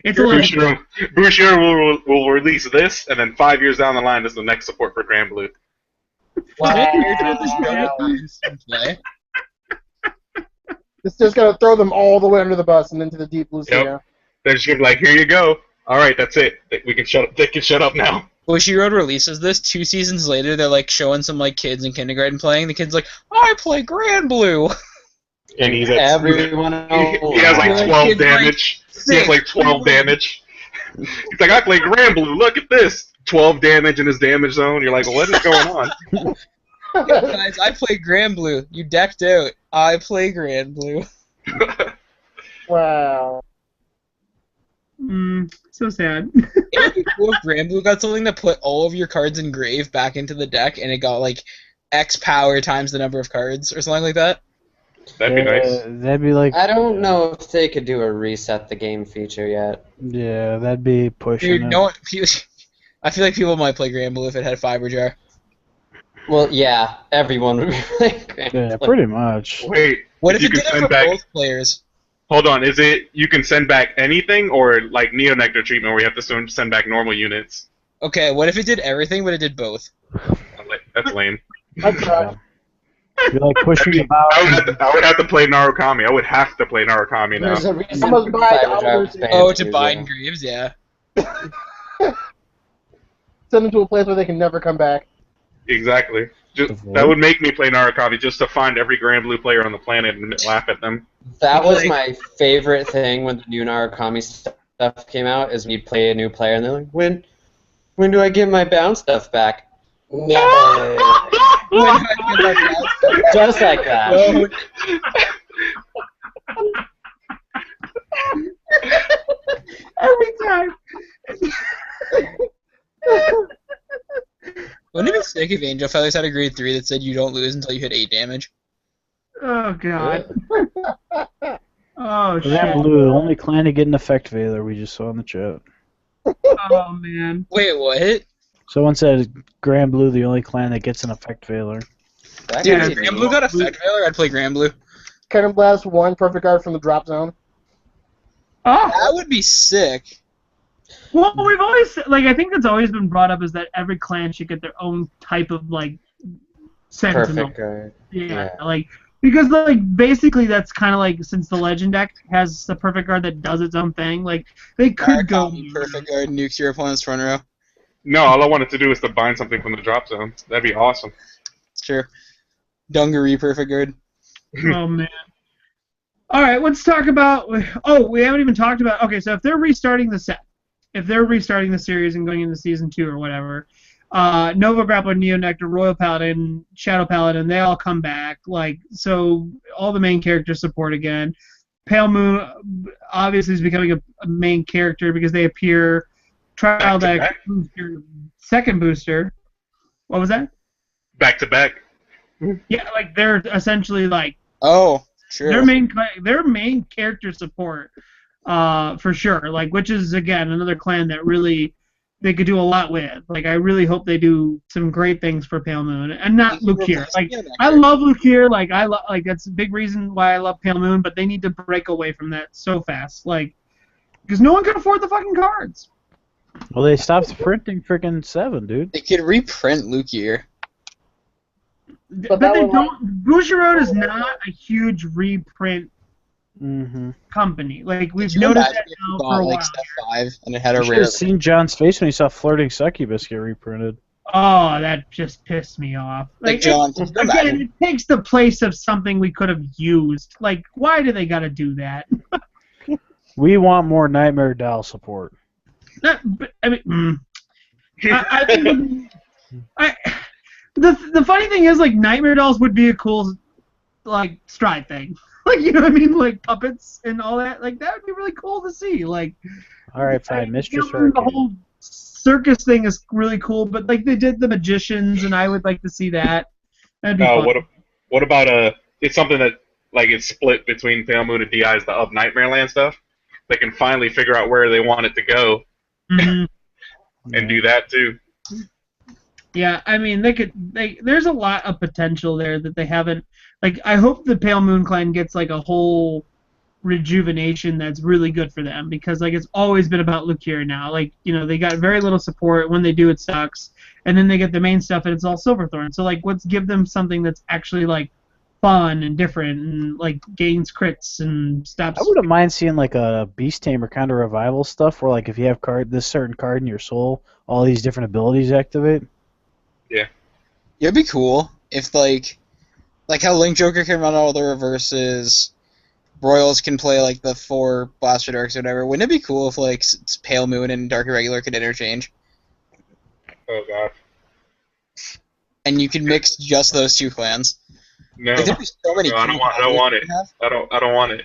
It's a little... Boucher will release this, and then 5 years down the line is the next support for Grand Blue. Play. It's just gonna throw them all the way under the bus and into the deep blue sea. Yep. They're just gonna be like, here you go. All right, that's it. We can shut up. They can shut up now. Bushy Road releases this 2 seasons later. They're like showing some like kids in kindergarten playing. The kid's like, I play Grand Blue. And he's at Everyone he has like Like, 12 it's like damage. He has like 12 damage. He's like, I play Grand Blue. Look at this. 12 damage in his damage zone. You're like, what is going on? Guys, I play Grand Blue. You decked out. I play Grand Blue. Wow. So sad. It would be cool if Grand Blue got something to put all of your cards engraved back into the deck, and it got like X power times the number of cards or something like that. That'd be nice. That'd be like, I don't know if they could do a reset the game feature yet. yeah, that'd be pushing Dude, it. no one. I feel like people might play Grand Blue if it had Fiber Jar. Well, yeah, everyone would be playing Grand Yeah, Blue. pretty much. Wait, What if you it can did it send for back. both players? Hold on, is it you can send back anything or like Neo Nectar treatment where you have to send back normal units? Okay, what if it did everything, but it did both? That's lame. That's right. You're like pushing the bow. I would have to play Narukami. I would have to play Narukami now. There's a reason Someone's buying Fiber Jar others. was banned Oh, to too, bind yeah. Greaves, yeah. Send them to a place where they can never come back. Exactly. That would make me play Narukami just to find every Grand Blue player on the planet and laugh at them. That was Like- my favorite thing when the new Narukami stuff came out, is when you'd play a new player and they're like, when do I get my bounce stuff back? Never. Just like that. Oh, Every time. wouldn't it be sick if Angel Feathers had a grade 3 that said you don't lose until you hit 8 damage? Oh, God. Oh, That shit. blue, the only clan to get an effect Veiler we just saw in the chat. Oh, man. Wait, what? Someone said Grand Blue the only clan that gets an effect veiler. That Dude, could if be Grand neat. Blue got Effect Veiler, I'd play Grand Blue. Cannon Blast 1, perfect guard from the drop zone. Oh, That would be sick. well, we've always like I think that's always been brought up is that every clan should get their own type of like sentinel. Perfect guard. Yeah, Yeah. like because like basically that's kind of like since the legend deck has the perfect guard that does its own thing. Like they could go Murakami, Perfect Guard, nukes your opponent's front row. No, all I wanted to do was to bind something from the drop zone. That'd be awesome. It's true. Dungaree, Perfect Guard. Oh man. All right, let's talk about. Oh, we haven't even talked about. Okay, so if they're restarting the set, if they're restarting the series and going into season 2 or whatever, Nova Grappler, Neo Nectar, Royal Paladin, Shadow Paladin, they all come back. Like so, all the main characters support again. Pale Moon obviously is becoming a main character because they appear. Trial Back to deck back? booster, second booster. What was that? Back to back. Yeah, like they're essentially like Oh, true. their main character support, for sure. Like, which is again another clan that really they could do a lot with. Like, I really hope they do some great things for Pale Moon and not Lukier. Like, I love Lukier. Like, that's a big reason why I love Pale Moon. But they need to break away from that so fast. Like, because no one can afford the fucking cards. Well, they stopped printing freaking 7, dude. They could reprint Lukier. But that they would don't. Bushiroad is not a huge reprint Mm-hmm. company. Like we've Could you noticed imagine that if you now bought, for a like, while. Step 5 and it had You a should rare. have seen John's face when he saw Flirting Succubus get reprinted. Oh, that just pissed me off. Like, John, can you again, imagine? it takes the place of something we could have used. Like, why do they got to do that? We want more Nightmare Doll support. Not, but, I mean, I think the funny thing is, like, Nightmare Dolls would be a cool, like, stride thing. Like, you know what I mean? Like, puppets and all that. Like, that would be really cool to see. Like, All right, fine. Mistress the Hurricane. whole circus thing is really cool, but, like, they did the magicians, and I would like to see that. That'd be fun. What about it's something that like it's split between Pale Moon and DI's the Up Nightmare Land stuff. They can finally figure out where they want it to go Mhm. and do that too. Yeah, I mean, there's a lot of potential there that they haven't. Like, I hope the Pale Moon Clan gets like a whole rejuvenation that's really good for them because like it's always been about Lukier now. Like, you know, they got very little support. When they do, it sucks. And then they get the main stuff and it's all Silverthorn. So like, let's give them something that's actually like fun and different and like gains crits and stops. I wouldn't mind seeing like a Beast Tamer kind of revival stuff where like if you have this certain card in your soul, all these different abilities activate. Yeah. It'd be cool if like how Link Joker can run all the reverses, Royals can play like the 4 Blaster Darks or whatever. Wouldn't it be cool if like Pale Moon and Dark Irregular could interchange? Oh god. And you could mix just those 2 clans. No. Like, there'd be so many No, I cool don't want combos you it. could have. I don't want it.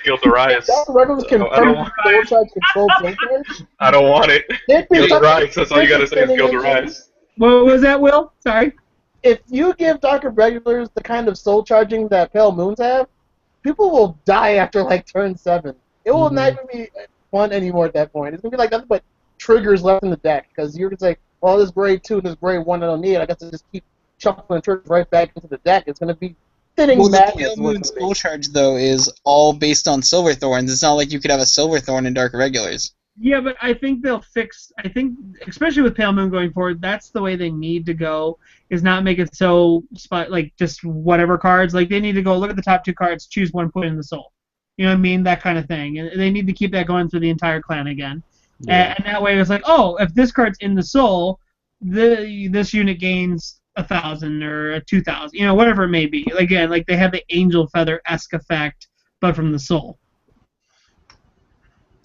Gildarius. Dr. Regulars can I don't want soul charge control Blinkers. I don't want it. Gildarius, that's all you gotta say is Gildarius. What was that, Will? Sorry. If you give Dark Regulars the kind of soul charging that Pale Moons have, people will die after like turn 7. It will not even be fun anymore at that point. It's gonna be like nothing but triggers left in the deck because you're gonna say, well, this grade 2 and this grade 1 I don't need. I got to just keep shuffling triggers right back into the deck. It's gonna be thinning Well, the madness. Pale is what Moon it's gonna Soul Charge, though, is all based on Silverthorns. It's not like you could have a Silverthorn in Dark Irregulars. Yeah, but I think they'll fix. I think, especially with Pale Moon going forward, that's the way they need to go. Is not make it so like just whatever cards. Like they need to go look at the top 2 cards, choose one, put in the soul. You know what I mean? That kind of thing. And they need to keep that going through the entire clan again. Yeah. And that way it's like, oh, if this card's in the soul, this unit gains 1,000 or 2,000. You know, whatever it may be. Again, like they have the Angel Feather-esque effect, but from the soul.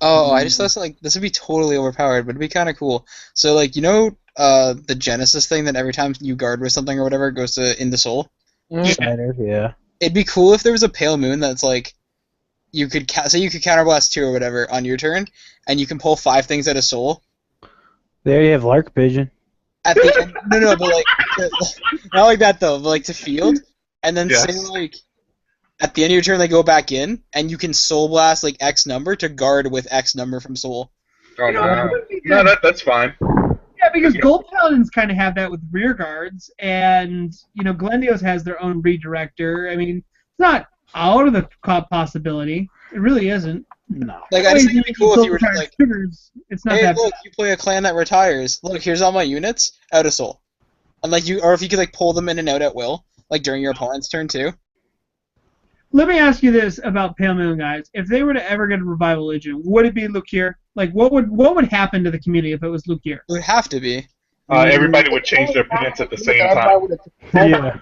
Oh, I just thought like this would be totally overpowered, but it'd be kind of cool. So like the Genesis thing that every time you guard with something or whatever it goes to in the soul. Cider, yeah. It'd be cool if there was a Pale Moon that's like you could say you could counterblast 2 or whatever on your turn, and you can pull 5 things out of soul. There you have Lark Pigeon. At the end, no, but like not like that though, but like to field, and then Yes. say like at the end of your turn they go back in, and you can soul blast like X number to guard with X number from soul. Oh You know, no. that would be No, good. that's fine. Yeah, because Gold Paladins kind of have that with rear guards, and Glendios has their own redirector. I mean, it's not out of the possibility. It really isn't. No. Like, I just think it'd be cool if you were just like, It's not hey, that look, bad. you play a clan that retires. Look, here's all my units, out of soul. And like or if you could like pull them in and out at will, like during your opponent's turn too. Let me ask you this about Pale Moon guys: if they were to ever get a revival legion, would it be Lukier? Like, what would happen to the community if it was Lukier? It would have to be. Everybody would change their pants at the same time. Yeah.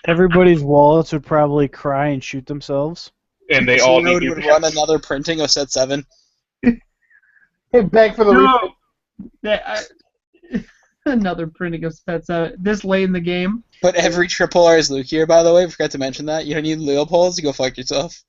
Everybody's wallets would probably cry and shoot themselves. And they all need Node new would run pants. another printing of set 7. Beg for the refund. Another printing of sets this late in the game. But every triple R is Luke here, by the way. Forgot to mention that. You don't need Leopolds, you go fuck yourself.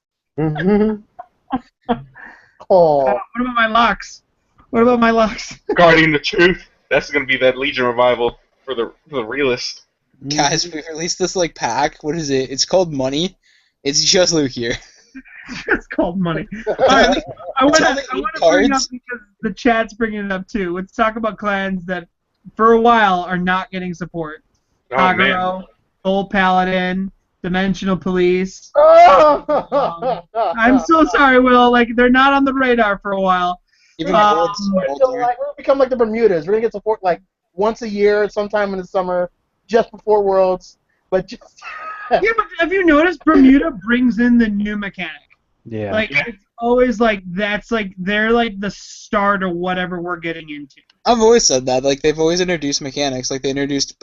Oh. What about my locks? What about my locks? Guarding the truth. That's gonna be that Legion revival for the realist. Guys, we released this like pack. What is it? It's called Money. It's just Luke here. It's called money. I want It's to only 8 bring up cards. because the chat's bringing it up too. Let's talk about clans that, for a while, are not getting support. Oh man. Kagero, Gold Paladin, Dimensional Police. Oh. I'm so sorry, Will. Like, they're not on the radar for a while. Even Um, Gold's So, like, we're gonna become like the Bermudas. We're gonna get support like once a year, sometime in the summer, just before Worlds. But just Yeah, but have you noticed Bermuda brings in the new mechanic? Yeah. Like, it's always like they're like the start of whatever we're getting into. I've always said that. Like they've always introduced mechanics. Like they introduced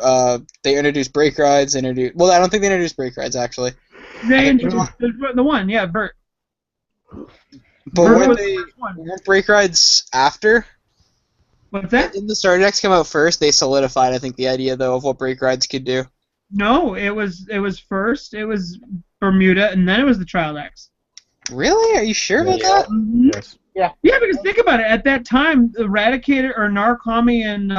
brake rides. Well, I don't think they introduced brake rides actually. They introduced the one, yeah, Vert. But Vert weren't was they the first one. weren't brake rides after? What's that? Didn't the starter decks come out first? They solidified, I think, the idea though of what brake rides could do. No, it was first. It was Bermuda, and then it was the trial decks. Really? Are you sure about that? Mhm. Yes. Yeah, because think about it. At that time, Eradicator or Narcomi and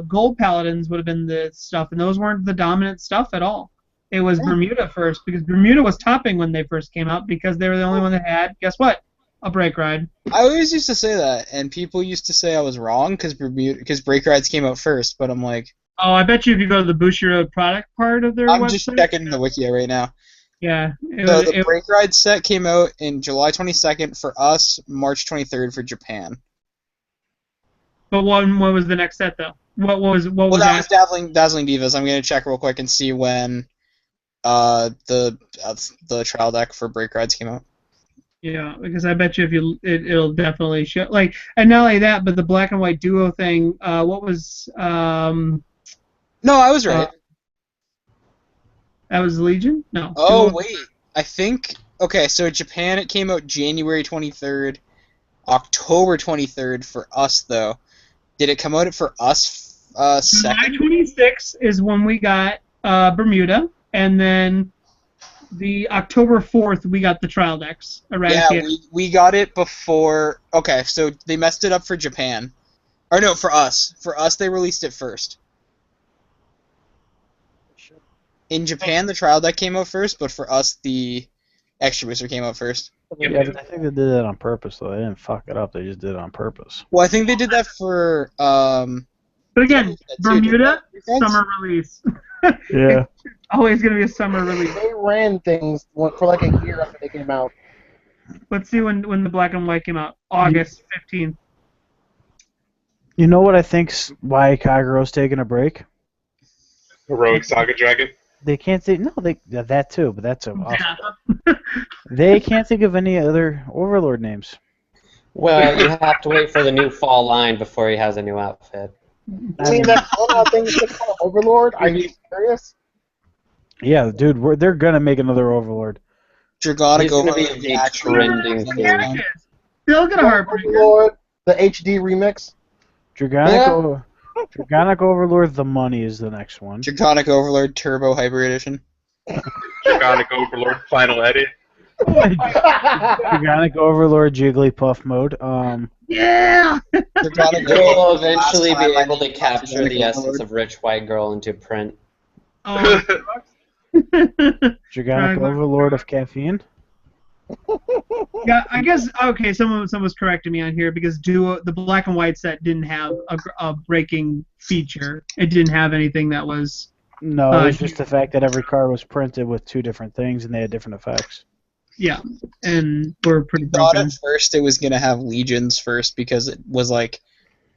Gold Paladins would have been the stuff, and those weren't the dominant stuff at all. It was Bermuda first, because Bermuda was topping when they first came out, because they were the only one that had, guess what? A brake ride. I always used to say that, and people used to say I was wrong because brake rides came out first. But I'm like, Oh, I bet you if you go to the Bushiroad product part of their I'm website. just checking the wiki right now. Yeah. So the brake ride set came out in July 22nd for us, March 23rd for Japan. But what was the next set though? What was Well, that was that? Dazzling Divas. I'm gonna check real quick and see when the trial deck for brake rides came out. Yeah, because I bet you if it'll definitely show. Like, and not only that, but the black and white duo thing. What was No, I was right. that was Legion? No. Oh Duo- wait, I think okay. So Japan, it came out January 23rd, October 23rd for us though. Did it come out for us July second? 26th is when we got Bermuda, and then the October 4th we got the trial decks. Yeah, Eradicator. we got it before. Okay, so they messed it up for Japan, or no, for us. For us, they released it first. In Japan, the trial deck came out first, but for us, the extra booster came out first. Yeah, but I think they did that on purpose, though. They didn't fuck it up. They just did it on purpose. Well, I think they did that for But again, Bermuda, Defense? summer release. Yeah. Always going to be a summer release. They ran things for like a year after they came out. Let's see when the black and white came out. August 15th. You know what I think's why Kagero's taking a break? Heroic Saga Dragon. They can't think. No, that too, but that's off. Yeah. They can't think of any other Overlord names. Well, you have to wait for the new fall line before he has a new outfit. I mean, that's one of the things that's called Overlord. Are you serious? Yeah, dude, they're gonna make another Overlord. Dragonic He's gonna Overlord. be a trending thing. Still gonna heartbreak. Overlord, the HD remix. Dragonic Overlord, the money is the next one. Dragonic Overlord Turbo Hyper Edition. Dragonic Overlord Final Edit. Dragonic Overlord Jigglypuff mode. Yeah! Dragonic You'll eventually be Last able to time I capture did the Dragonic essence Overlord. of Rich White Girl into print. Oh, Dragonic Overlord of caffeine. Yeah, I guess okay. Someone was correcting me on here because the black and white set didn't have a breaking feature. It didn't have anything that was. No, it was just the fact that every card was printed with two different things and they had different effects. Yeah, and we're pretty Thought broken. at first it was gonna have legions first because it was like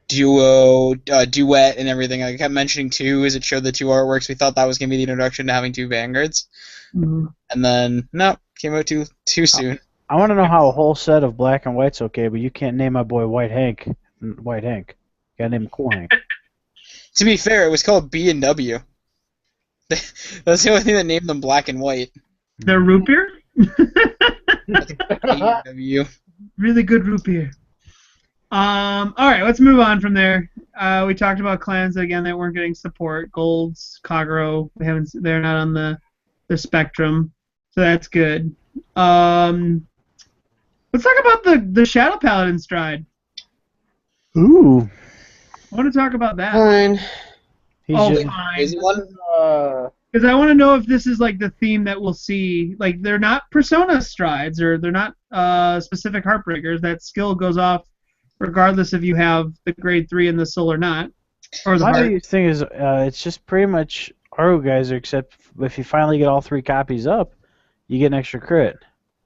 duo, duet, and everything. I kept mentioning two as it showed the two artworks. We thought that was gonna be the introduction to having two Vanguards, Mm-hmm. and then no, came out too soon. I want to know how a whole set of black and white's okay, but you can't name my boy White Hank. White Hank. You gotta name him Cool Hank. To be fair, it was called B and W. That's the only thing that named them black and white. The root beer. A&W. Really good root beer. All right, let's move on from there. We talked about clans again that weren't getting support. Golds, Kagero, they're not on the spectrum, so that's good. Let's talk about the Shadow Paladin stride. Ooh. I want to talk about that. Fine. He's Oh, just, fine. Is one? Because I want to know if this is like the theme that we'll see. Like they're not Persona strides or they're not specific Heartbreakers. That skill goes off regardless if you have the grade 3 in the soul or not. Or the my heart. biggest thing is it's just pretty much Geyser, except if you finally get all 3 copies up, you get an extra crit.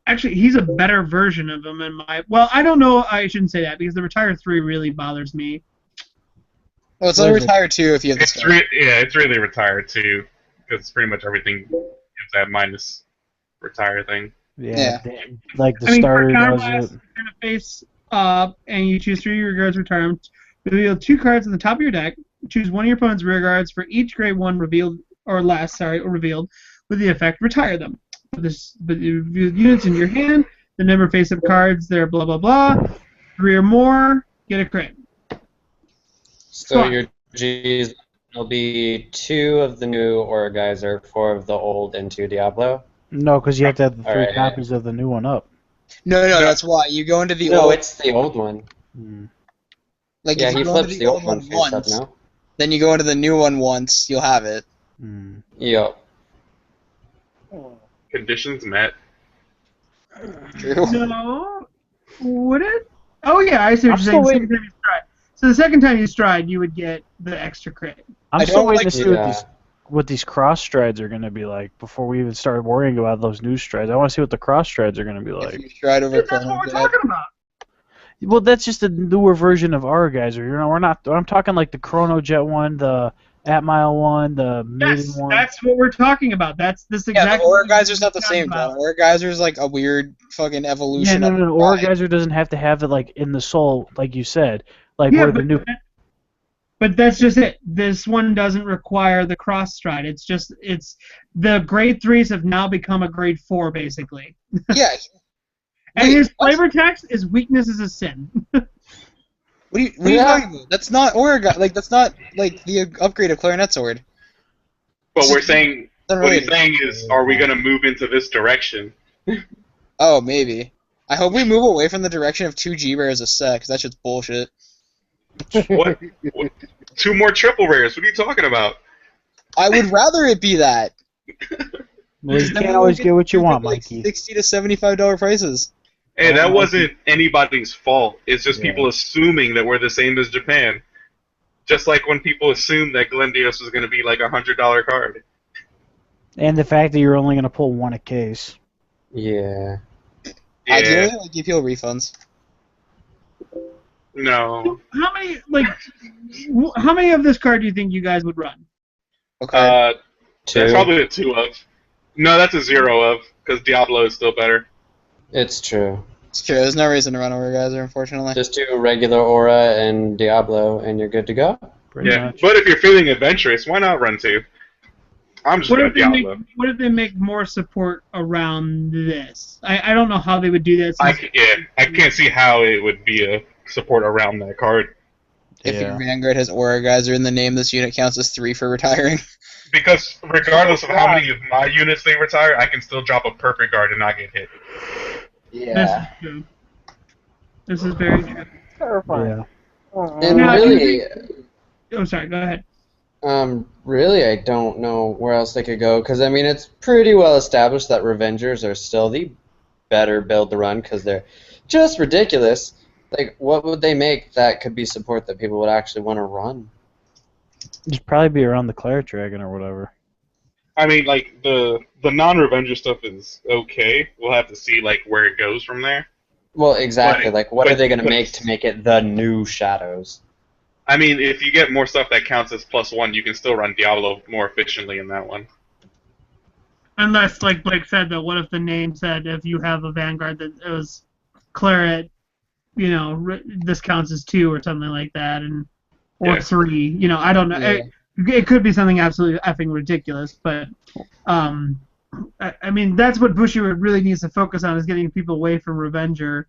Actually, he's a better version of him in my. Well, I don't know. I shouldn't say that because the Retire 3 really bothers me. Well, it's only retired two if you have the It's star. it's really retired too, because pretty much everything gives that minus retire thing. Yeah. Like the I mean, starter for does counterblast, it. you're gonna face up, and you choose 3 of your guards' retirement. Reveal 2 cards on the top of your deck. Choose one of your opponent's rear guards for each grade 1 revealed or less, or revealed, with the effect retire them. But you reveal units in your hand. The number face-up cards, they're blah blah blah. 3 or more, get a crit. So Fine. your G's will be 2 of the new Aura Geyser, 4 of the old, and 2 Diablo. No, because you have to have the 3 Alright. copies of the new one up. No, that's why you go into the No, old. it's the old one. Like Yeah, if you he go into flips the the old one face up, once, no? then you go into the new one once, you'll have it. Yup. Conditions met. True. No, would it? Oh yeah, I see what I'm you're saying. still The waiting. second time you stride. So the second time you stride, you would get the extra crit. I'm I still don't waiting like to see the- what these cross strides are going to be like before we even start worrying about those new strides. I want to see what the cross strides are going to be If like. you stride over That's what Chrono we're Jet. talking about. Well, that's just a newer version of our Geyser. You know, we're not. I'm talking like the Chrono Jet one, the At Mile one, the Maiden Yes, one. that's what we're talking about. That's this Yeah, exact. the Aura Geyser's not the same, about. John. Aura Geyser's like a weird fucking Yeah, evolution no, of no, no. Aura Stride. Geyser doesn't have to have it like in the soul, like you said. Like Yeah, where the new. but that's just it. This one doesn't require the cross stride. It's the grade 3s have now become a grade 4 basically. Yeah. And Wait, his what? flavor text is weakness is a sin. What are you talking about? That's not Aura Like that's not like the upgrade of Clarinet Sword. But we're saying They're what he's related. saying is, are we going to move into this direction? Oh, maybe. I hope we move away from the direction of 2 G-Rares a set, because that shit's bullshit. What? 2 more triple rares? What are you talking about? I would rather it be that. Well, you Then can't we always would get what you want, like Mikey. $60 to $75 prices. Hey, that Oh, wasn't anybody's fault. It's just Yeah. people assuming that we're the same as Japan. Just like when people assumed that Glendios was going to be like $100 card. And the fact that you're only going to pull one a case. Yeah. Ideally, Yeah. like EPL refunds. No. How many of this card do you think you guys would run? Okay. That's 2. probably a 2 of. No, that's a 0 of, because Diablo is still better. It's true. It's true. There's no reason to run over Geyser, unfortunately. Just do regular Aura and Diablo, and you're good to go. Pretty Yeah, much. but if you're feeling adventurous, why not run 2? I'm just What going if to Diablo. what if they make more support around this? I don't know how they would do that. I can't see how it would be a support around that card. If Yeah. your Vanguard has Aura Geyser in the name, this unit counts as 3 for retiring. Because regardless of how many of my units they retire, I can still drop a perfect guard and not get hit. This is true. This is very true. Yeah. And Now, really, Oh, sorry. Go ahead. really, I don't know where else they could go, because, I mean, it's pretty well established that Revengers are still the better build to run because they're just ridiculous. Like, what would they make that could be support that people would actually want to run? It'd probably be around the Claret Dragon or whatever. I mean, like the non-Revenger stuff is okay. We'll have to see like where it goes from there. Well, exactly. But- Like, what are but- they going to but- make to make it the new Shadows? I mean, if you get more stuff that counts as +1, you can still run Diablo more efficiently in that one. Unless, like Blake said, though, what if the name said if you have a Vanguard that it was Claret, this counts as 2 or something like that, or Yeah. 3. I don't know. Yeah. It could be something absolutely effing ridiculous, but I mean that's what Bushy really needs to focus on is getting people away from Revenger.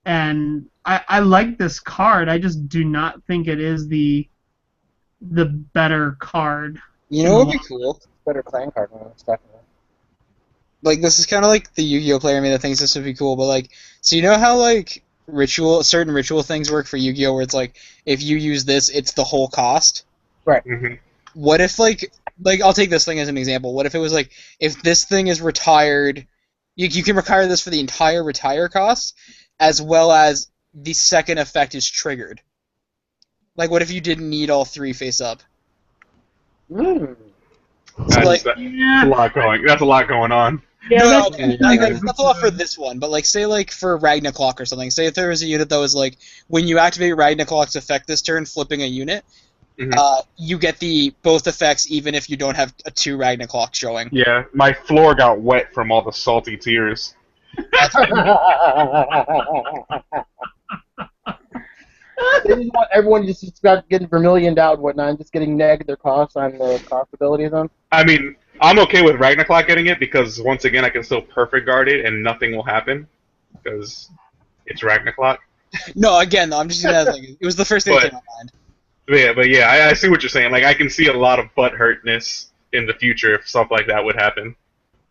And I like this card. I just do not think it is the better card. You know what would be cool? Better clan card than this, definitely. Like, this is kind of like the Yu-Gi-Oh player in me that thinks this would be cool, but like, so you know how like certain ritual things work for Yu-Gi-Oh, where it's like if you use this, it's the whole cost. Mm-hmm. What if like I'll take this thing as an example. What if it was like if this thing is retired, you can retire this for the entire retire cost, as well as the second effect is triggered. Like, what if you didn't need all 3 face up? So, like, Yeah. That's a lot going on. Yeah, no, that's, okay. Like, that's a lot for this one, but like, say like for Ragnarok or something. Say if there was a unit that was like, when you activate Ragnarok's effect this turn, flipping a unit, Mhm. you get both effects even if you don't have a 2 Ragnarok showing. Yeah, my floor got wet from all the salty tears. They just want everyone to just start getting vermilioned out and whatnot, and just getting negged their costs on the cost abilities on. I mean, I'm okay with Ragnarok getting it because once again I can still perfect guard it and nothing will happen because it's Ragnarok. No, again, though, I'm just gonna like, it was the first thing that came to my mind. But yeah, I see what you're saying. Like I can see a lot of butthurtness in the future if stuff like that would happen.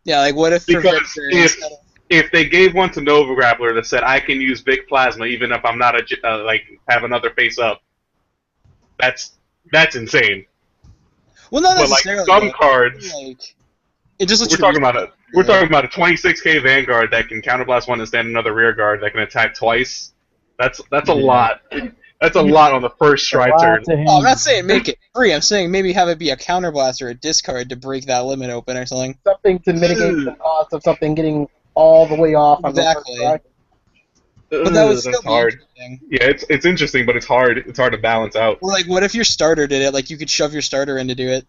Yeah, like what if for Because Victor, if instead of, if they gave one to Nova Grappler that said I can use big plasma even if I'm not have another face up, that's insane. well, not But like necessarily. some but, cards, like, it just looks. we're talking about a 26k Vanguard that can counterblast one and stand another rear guard that can attack twice. That's a lot. That's a lot on the first stride turn. Oh, I'm not saying make it free. I'm saying maybe have it be a counterblast or a discard to break that limit open or something. Something to mitigate the cost of something getting all the way off on Exactly. the first try. But that would That's still be hard. interesting. Yeah, it's interesting, but it's hard. It's hard to balance out. Or like, what if your starter did it? Like, you could shove your starter in to do it.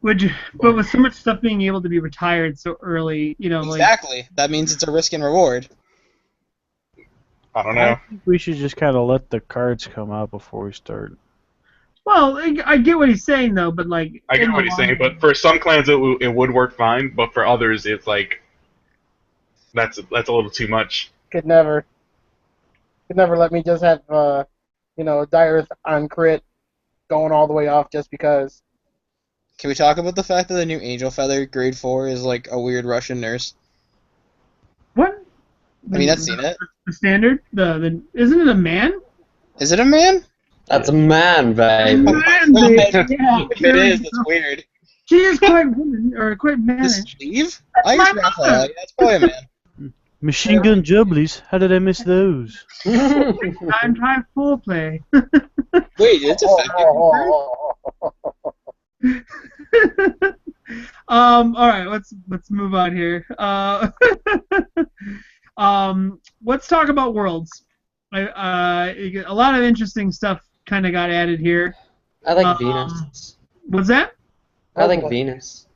but with so much stuff being able to be retired so early, Exactly. That means it's a risk and reward. I don't I know. think we should just kind of let the cards come out before we start. well, I get what he's saying though, but like I get in what the he's long saying, run- but for some clans it would work fine, but for others it's like that's a little too much. Could never let me just have Direth on crit going all the way off just because. Can we talk about the fact that the new Angel Feather grade 4 is like a weird Russian nurse? What? I mean, I've seen it. The standard? The isn't it a man? Is it a man? That's a man, babe. Man, babe. Yeah. If it is, that's weird. She is quite woman or quite The mannish. sleeve? That's I my guess Raphael. mother. Yeah, that's probably a man. Machine gun jubblies. How did I miss those? Time try full play. Wait, it's effective. All right, let's move on here. Let's talk about worlds. A lot of interesting stuff kind of got added here. I like Venus. What's that? I like Venus.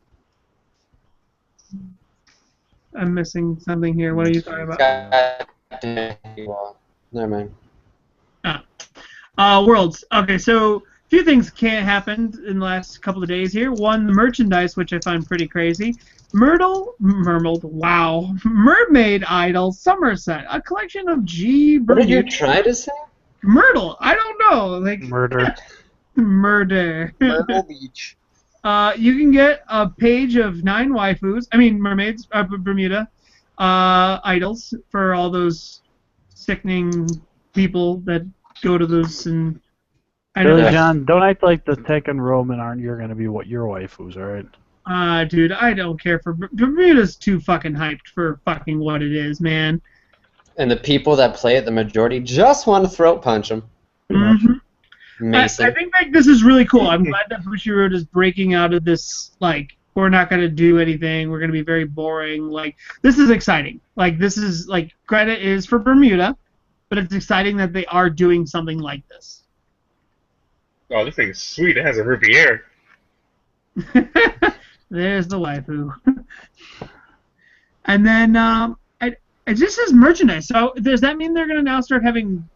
I'm missing something here. What are you talking about? Never mind. Worlds. Okay, so a few things can't happen in the last couple of days here. One, the merchandise, which I find pretty crazy. Mermaid Idol Somerset, a collection of What did you try to say? Myrtle. I don't know, like Murder. murder. Myrtle Beach. You can get a page of 9 waifus. I mean mermaids, Bermuda idols for all those sickening people that go to those and. I know Billy that- John, don't act like the Tekken Roman aren't you're gonna be what your waifus, alright? Dude, I don't care for Bermuda's too fucking hyped for fucking what it is, man. And the people that play it, the majority, just want to throat punch them. Mm-hmm. Mason. I think like this is really cool. I'm glad that Bushiroad is breaking out of this like we're not gonna do anything. We're gonna be very boring. Like this is exciting. Like this is like credit is for Bermuda, but it's exciting that they are doing something like this. Oh, this thing is sweet. It has a Riviera. There's the waifu. And then it just says merchandise. So does that mean they're gonna now start having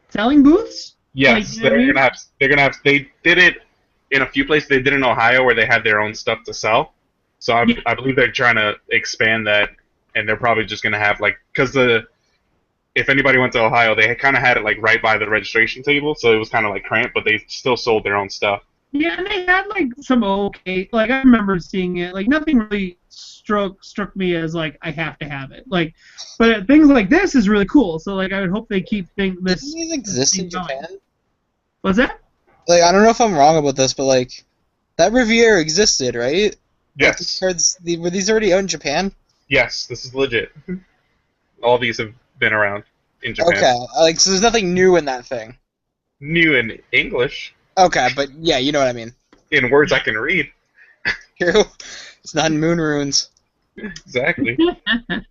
selling booths? Yes, Like, you know what I mean? they're gonna have. They did it in a few places. They did it in Ohio where they had their own stuff to sell. So I believe they're trying to expand that, and they're probably just gonna have like because if anybody went to Ohio, they kind of had it like right by the registration table, so it was kind of like cramped, but they still sold their own stuff. Yeah, and they had like some okay, like I remember seeing it. Like nothing really struck me as like I have to have it. Like, but things like this is really cool. So like I would hope they keep this. Didn't these exist in going. Japan? What's that? Like, I don't know if I'm wrong about this, but like, that Riviera existed, right? Like, these Yes, cards, were these already out in Japan? yes, this is legit. All these have been around in Japan. Okay, like, so there's nothing new in that thing. New in English, Okay, but yeah, you know what I mean. in words I can read. True. It's not in moon runes. Exactly. I think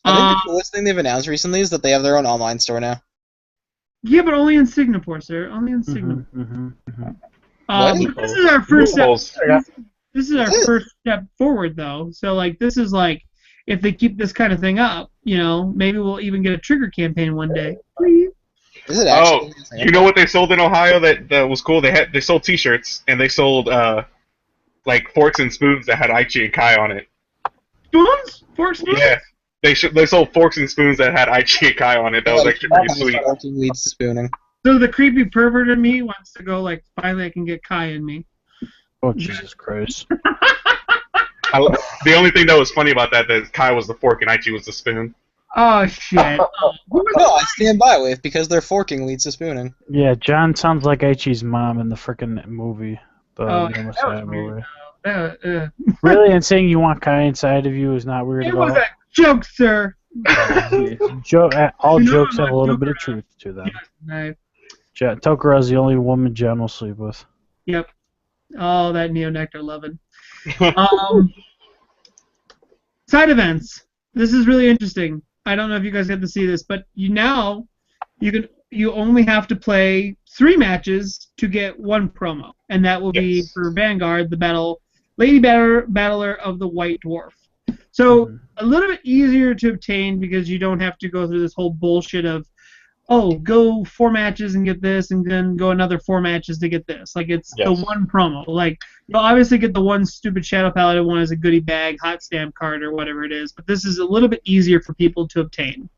the coolest thing they've announced recently is that they have their own online store now. Yeah, but only in Singapore, sir. Only in Singapore. What? This is our first step. Loopholes. This is our first step forward, though. So like this is like if they keep this kind of thing up, you know, maybe we'll even get a trigger campaign one day. Please. Is it Oh, actually? you know what they sold in Ohio that was cool? They sold T-shirts and they sold like forks and spoons that had Aichi and Kai on it. Spoons? Fork spoons? Yeah, they sold forks and spoons that had Aichi and Kai on it. That was actually pretty sweet. Forking leads to spooning. So the creepy pervert in me wants to go like, finally I can get Kai in me. Oh, Jesus Christ. The only thing that was funny about that is Kai was the fork and Aichi was the spoon. Oh shit. No, I stand by with because their forking leads to spooning. Yeah, John sounds like Aichi's mom in the frickin' movie. The Oh, Neil that was Messiah weird. movie. Really? And saying you want Kai inside of you is not weird It at all? was a joke, sir. All You know jokes I'm have a a little bit of joker. truth to them. Right. Tokara's the only woman John will sleep with. Yep. Oh, that Neo Nectar loving. Side events. This is really interesting. I don't know if you guys get to see this, but you only have to play 3 matches to get 1 promo, and that will be for Vanguard, the Lady Battler of the White Dwarf. So a little bit easier to obtain because you don't have to go through this whole bullshit of, oh, go 4 matches and get this, and then go another 4 matches to get this. Like, it's the 1 promo. Like, you'll obviously get the 1 stupid Shadow Paladin one as a goodie bag, hot stamp card, or whatever it is, but this is a little bit easier for people to obtain.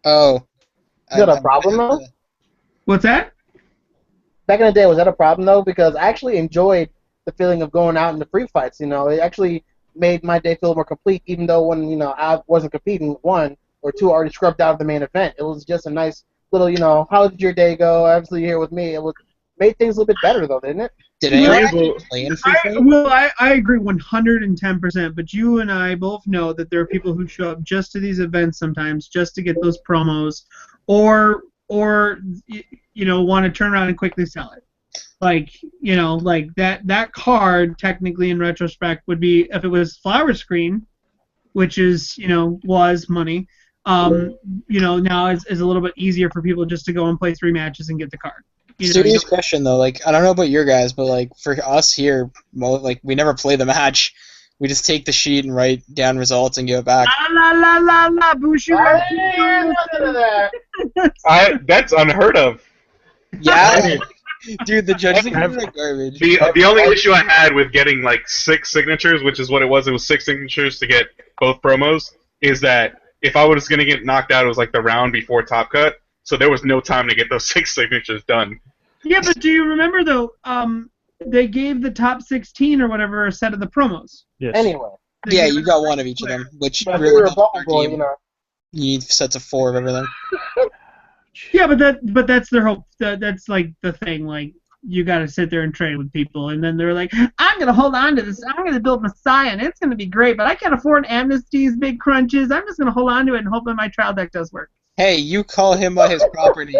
Oh. Is that a problem, though? What's that? Back in the day, was that a problem, though? Because I actually enjoyed the feeling of going out in the free fights, you know. It actually made my day feel more complete, even though when, you know, I wasn't competing, 1 or 2 already scrubbed out of the main event. It was just a nice little, you know, how did your day go? Obviously, you're here with me. It made things a little bit better, though, didn't it? Did anyone actually play in free fight? I agree 110%, but you and I both know that there are people who show up just to these events sometimes, just to get those promos, or you know, want to turn around and quickly sell it. Like, you know, like that card, technically, in retrospect, would be, if it was Flower Screen, which is, you know, was money, you know, now is a little bit easier for people just to go and play 3 matches and get the card. Serious question, though. Like, I don't know about your guys, but, like, for us here, like, we never play the match. We just take the sheet and write down results and give it back. La la la la, Bushi. That's unheard of. Yeah? Dude, the judges are garbage. The only issue I had with getting like 6 signatures, which is what it was 6 signatures to get both promos, is that if I was gonna get knocked out, it was like the round before Top Cut, so there was no time to get those 6 signatures done. Yeah, but do you remember though? They gave the top 16 or whatever a set of the promos. Yes. Anyway. Yeah, you got 1 of each of them, which But really we were helped our vulnerable, team. you know. You need sets of 4 of everything. Yeah, but that's their hope. That's like the thing. Like, you got to sit there and trade with people, and then they're like, I'm gonna hold on to this. I'm gonna build Messiah, and it's gonna be great, but I can't afford Amnesty's big crunches. I'm just gonna hold on to it and hope that my trial deck does work. Hey, you call him by his property.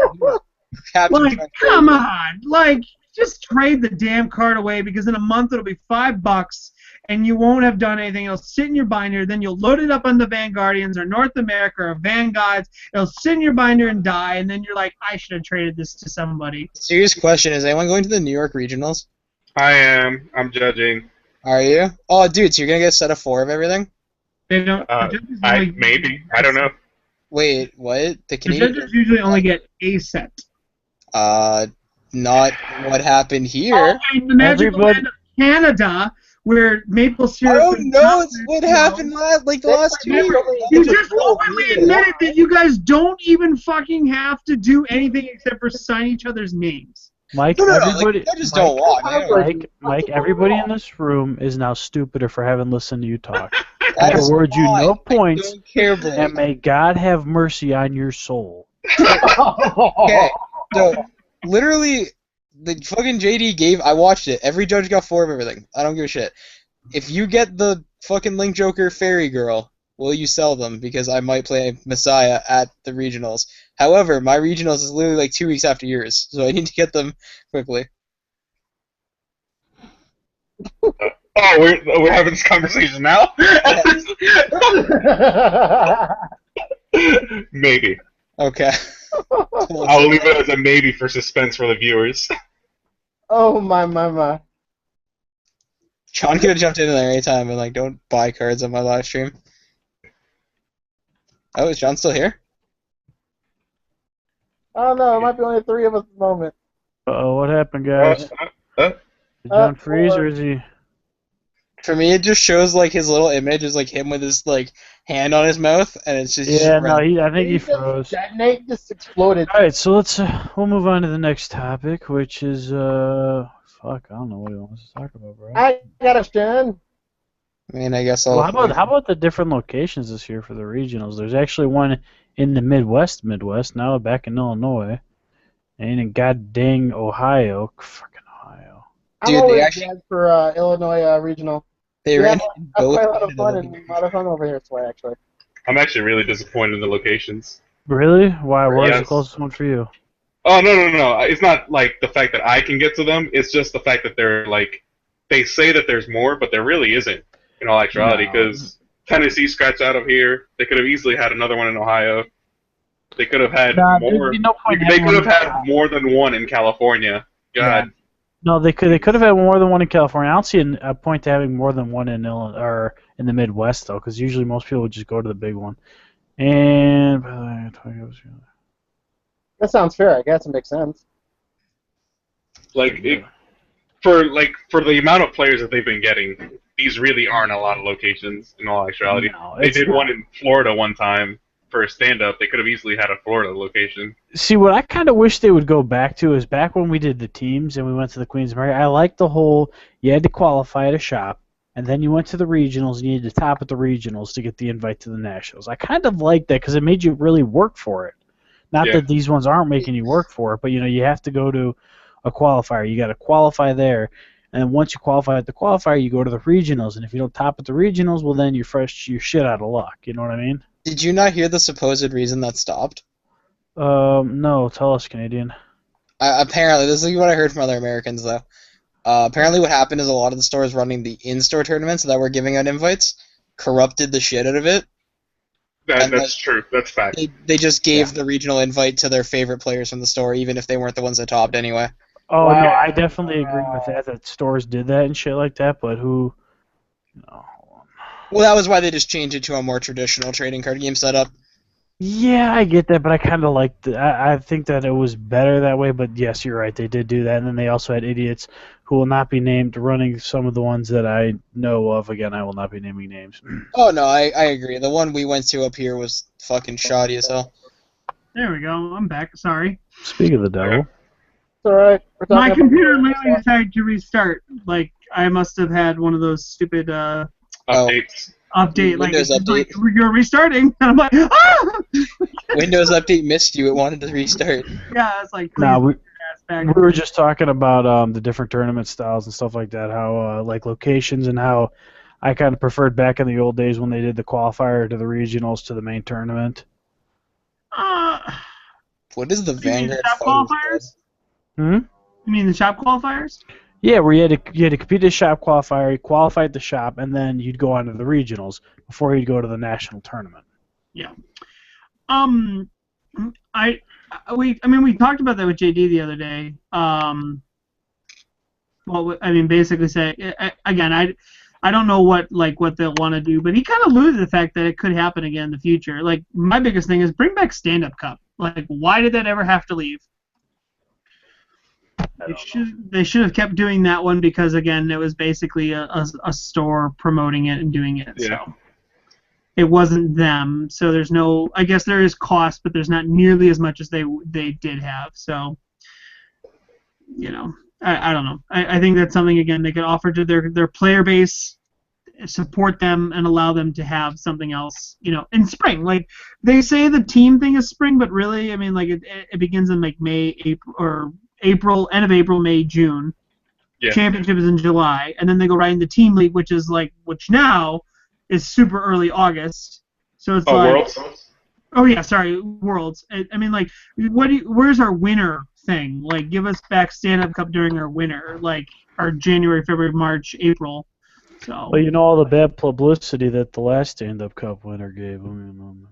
Captain Like, Trent come Fraser. on, like, just trade the damn card away because in a month it'll be $5 and you won't have done anything. It'll sit in your binder, then you'll load it up on the Vanguardians or North America or Vanguards. It'll sit in your binder and die, and then you're like, I should have traded this to somebody. Serious question: is anyone going to the New York regionals? I am. I'm judging. Are you? Oh, dude, so you're gonna get a set of 4 of everything? They don't. The judges only- Maybe. I don't know. Wait, what? The The Canadian? judges usually only get a set. Not what happened here. Oh, in the magical Everybody- land of Canada, where maple syrup. Oh and no, it's chocolate, what you know, happened the last 2 years. You just openly admitted that you guys don't even fucking have to do anything except for sign each other's names. Mike, No, everybody, like, I just don't want. Mike, everybody in this room is now stupider for having listened to you talk. I That is award you fine. no I points, don't care, Blake. and may God have mercy on your soul. Okay, so literally, the fucking JD gave. I watched it. Every judge got 4 of everything. I don't give a shit. If you get the fucking Link Joker Fairy Girl, will you sell them? Because I might play Messiah at the regionals. However, my regionals is literally like 2 weeks after yours, so I need to get them quickly. Oh, we're having this conversation now? Maybe. Okay. I'll leave it as a maybe for suspense for the viewers. Oh my. John could have jumped in there anytime and like, don't buy cards on my live stream. Oh, is John still here? I don't know. It might be only 3 of us at the moment. Uh-oh, what happened, guys? Did John freeze, or is he... For me, it just shows like his little image is like him with his like hand on his mouth, and it's just Yeah, no, red. I think he froze. That Nate just exploded. All right, so we'll move on to the next topic, which is fuck, I don't know what he wants to talk about, bro. I got a Shen. I mean, I guess I'll. Well, how about the different locations this year for the regionals? There's actually one in the Midwest, now back in Illinois, and in god dang Ohio, fucking Ohio. Dude, I'm they always actually- glad for Illinois regional. They Yeah, ran I both. play a lot of into fun the- and a lot of fun over here, Sway, actually. I'm actually really disappointed in the locations. Really? Why? What is the Yes. closest one for you? Oh, no. It's not like the fact that I can get to them. It's just the fact that they're like, they say that there's more, but there really isn't in all actuality. No. Because Tennessee scratched out of here. They could have easily had another one in Ohio. They could have had Nah, more. there'd be no point in They having could have one in had more than one in California. God. No, they could have had more than one in California. I don't see a point to having more than one in Illinois or in the Midwest though, because usually most people would just go to the big one. And That sounds fair. I guess it makes sense. For the amount of players that they've been getting, these really aren't a lot of locations in all actuality. No, They it's did not. one in Florida one time for a stand-up. They could have easily had a Florida location. See, what I kind of wish they would go back to is back when we did the teams and we went to the Queens America. I liked the whole you had to qualify at a shop, and then you went to the regionals and you had to top at the regionals to get the invite to the nationals. I kind of liked that because it made you really work for it. Not Yeah. that these ones aren't making you work for it, but you have to go to a qualifier. You got to qualify there, and once you qualify at the qualifier, you go to the regionals. And if you don't top at the regionals, well, then you're shit out of luck. You know what I mean? Did you not hear the supposed reason that stopped? No, tell us, Canadian. Apparently, this is what I heard from other Americans, though. Apparently, what happened is a lot of the stores running the in-store tournaments that were giving out invites corrupted the shit out of it. That's true. That's fact. They just gave the regional invite to their favorite players from the store, even if they weren't the ones that topped anyway. Oh Wow. no, I definitely agree with that stores did that and shit like that. But who? No. Well, that was why they just changed it to a more traditional trading card game setup. Yeah, I get that, but I kind of liked it. I think that it was better that way. But yes, you're right. They did do that, and then they also had idiots who will not be named running some of the ones that I know of. Again, I will not be naming names. Oh, no, I agree. The one we went to up here was fucking shoddy as hell. There we go. I'm back. Sorry. Speak of the devil. It's alright. We're talking My about- computer literally decided to restart. Like, I must have had one of those stupid Updates. update. Like, Windows it's like, update. you're restarting. And I'm like, ah! Windows Update missed you. It wanted to restart. Yeah, it's like, please, Nah, we we were just talking about the different tournament styles and stuff like that. How like locations and how I kind of preferred back in the old days when they did the qualifier to the regionals to the main tournament. What is the You mean the Vanguard shop Fighters? qualifiers? You mean the shop qualifiers? Yeah, where you had to compete at the shop qualifier, you qualified the shop, and then you'd go on to the regionals before you'd go to the national tournament. Yeah. We talked about that with JD the other day. Well, I mean, basically say again, I don't know what they'll want to do, but he kind of alluded to the fact that it could happen again in the future. Like, my biggest thing is bring back Stand-Up Cup. Like, why did that ever have to leave? They should have kept doing that one because, again, it was basically a store promoting it and doing it. Yeah. So it wasn't them. So there's no. I guess there is cost, but there's not nearly as much as they did have. So, you know, I don't know. I think that's something, again, they could offer to their player base, support them, and allow them to have something else, you know, in spring. Like, they say the team thing is spring, but really, I mean, like, it begins in, like, April, end of April, May, June. Yeah. Championship is in July, and then they go right into Team League, which now is super early August. So it's Worlds? Oh, yeah, sorry, Worlds. I mean, like, where's our winter thing? Like, give us back Stand-Up Cup during our winter, like, our January, February, March, April. So. Well, you know all the bad publicity that the last Stand-Up Cup winner gave. I mean,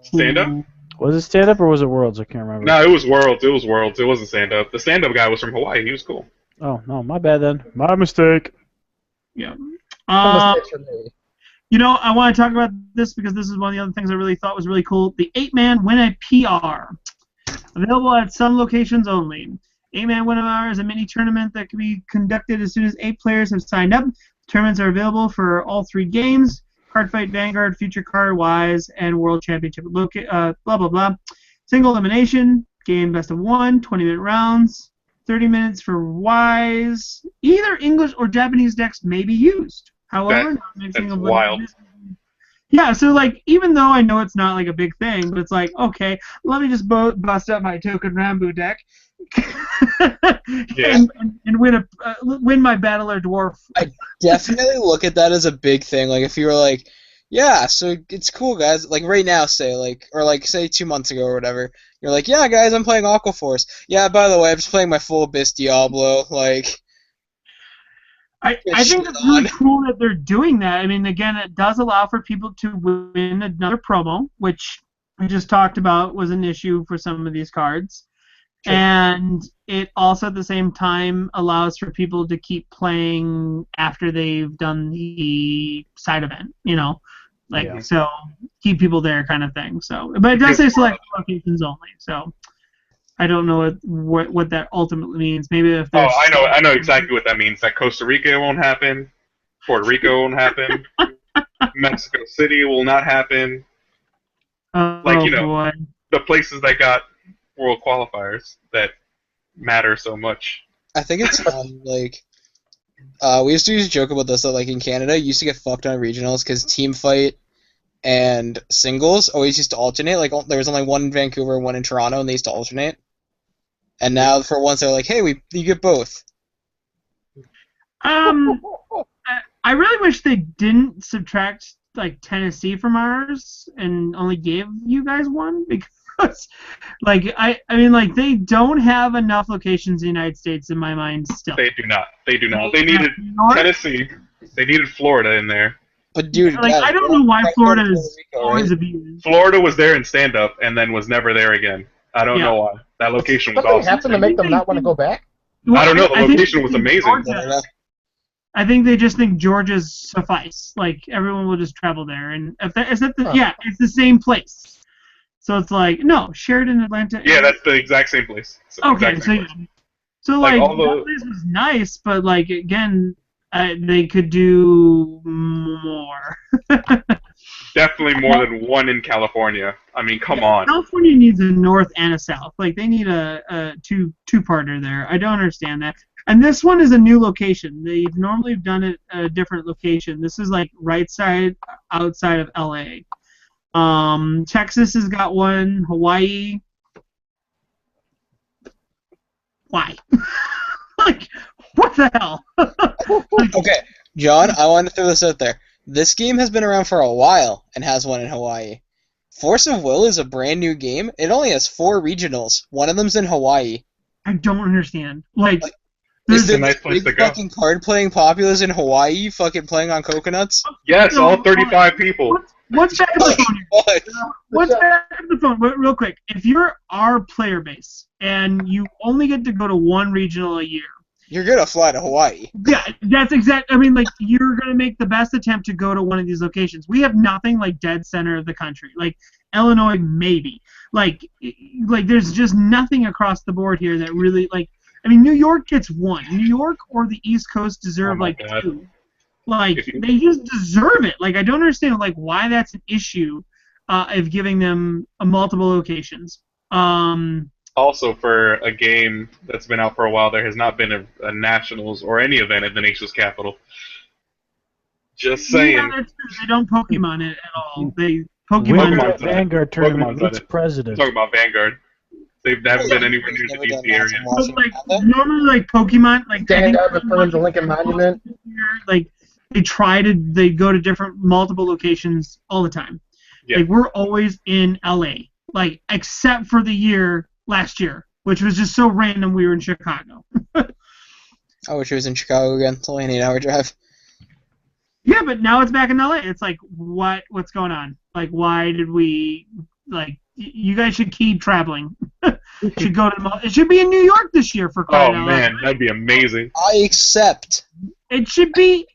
Stand-Up? was it Stand-Up or was it Worlds? I can't remember. No, it was Worlds. It was Worlds. It wasn't stand-up. The stand-up guy was from Hawaii. He was cool. Oh, no, my bad then. My mistake. Yeah. Mistakes for me. You know, I want to talk about this because this is one of the other things I really thought was really cool. The 8-man Win a PR. Available at some locations only. 8-man Win a PR is a mini tournament that can be conducted as soon as 8 players have signed up. Tournaments are available for all 3 games. Cardfight, Vanguard, Future Card, Wise, and World Championship. Blah, blah, blah. Single elimination. Game best of 1. 20-minute rounds. 30 minutes for Wise. Either English or Japanese decks may be used. However, not mixing That's of wild. Yeah, so, like, even though I know it's not, like, a big thing, but it's like, okay, let me just bust up my Token Rambu deck and win my Battler Dwarf. I definitely look at that as a big thing. Like, if you were like, yeah, so it's cool, guys. Like, right now, say, like, or, like, say 2 months ago or whatever, you're like, yeah, guys, I'm playing Aqua Force. Yeah, by the way, I'm just playing my full Abyss Diablo. Like, I think it's really cool that they're doing that. I mean, again, it does allow for people to win another promo, which we just talked about was an issue for some of these cards. Sure. And it also, at the same time, allows for people to keep playing after they've done the side event, you know? Like, yeah. So keep people there kind of thing. So, but it does say select locations only, so I don't know what that ultimately means. Maybe if there's... Oh, I know exactly what that means. That Costa Rica won't happen. Puerto Rico won't happen. Mexico City will not happen. Boy. The places that got world qualifiers that matter so much. I think it's fun. Like, we used to use a joke about this, that, like, in Canada, you used to get fucked on regionals because team fight and singles always used to alternate. Like, there was only one in Vancouver and one in Toronto, and they used to alternate. And now, for once, they're like, hey, you get both. I really wish they didn't subtract, like, Tennessee from ours and only gave you guys one, because, like, I mean, like, they don't have enough locations in the United States in my mind still. They do not. They needed Tennessee. They needed Florida in there. But dude, like, I don't know why Florida is always abused. Florida was there in stand-up and then was never there again. I don't know why. That location was awesome. Something happened to make them not want to go back? Well, I don't know. The location was amazing. I think they just think Georgia's suffice. Like, everyone will just travel there, and it's the same place. So it's like, no, Sheridan, Atlanta. Yeah, that's the exact same place. Okay, so like that place was nice, but, like, again, they could do more. Definitely more than one in California. I mean, come on. California needs a north and a south. Like, they need a two-parter there. I don't understand that. And this one is a new location. They've normally done it at a different location. This is, like, right side outside of LA. Texas has got one. Hawaii. why? Like, what the hell? Okay, John, I want to throw this out there. This game has been around for a while and has one in Hawaii. Force of Will is a brand new game. It only has 4 regionals. One of them's in Hawaii. I don't understand. Like Is It's a there nice place big to go. fucking card playing populace in Hawaii fucking playing on coconuts? Yes, all 35 people. What's back on the phone here? What? What's back on the phone? Real quick. If you're our player base and you only get to go to one regional a year, You're gonna fly to Hawaii. yeah, that's exact. I mean, like, you're gonna make the best attempt to go to one of these locations. We have nothing like dead center of the country. Like Illinois, maybe. Like there's just nothing across the board here that really like. I mean, New York gets one. New York or the East Coast deserve Oh my like God. 2. Like If you- they just deserve it. Like I don't understand like why that's an issue of giving them multiple locations. Also, for a game that's been out for a while, there has not been a Nationals or any event at the nation's capital. Just Yeah, saying. that's true. They don't Pokemon it at all. They Winner Pokemon. Pokemon's of Vanguard tournament Pokemon's meets on it. president. Talking about Vanguard. They haven't been anywhere near the Never done DC that area. in But Washington, like have they? normally, like Pokemon, like I Stand think up in front of the Lincoln Monument. like they go to different multiple locations all the time. Yeah. Like we're always in LA, like except for the year last year, which was just so random. We were in Chicago. I wish it was in Chicago again. It's only an 8-hour drive. Yeah, but now it's back in LA. It's like what's going on? Like why did we like? You guys should keep traveling. Should go to it should be in New York this year for Oh crying out loud. man, that'd be amazing. I accept. It should be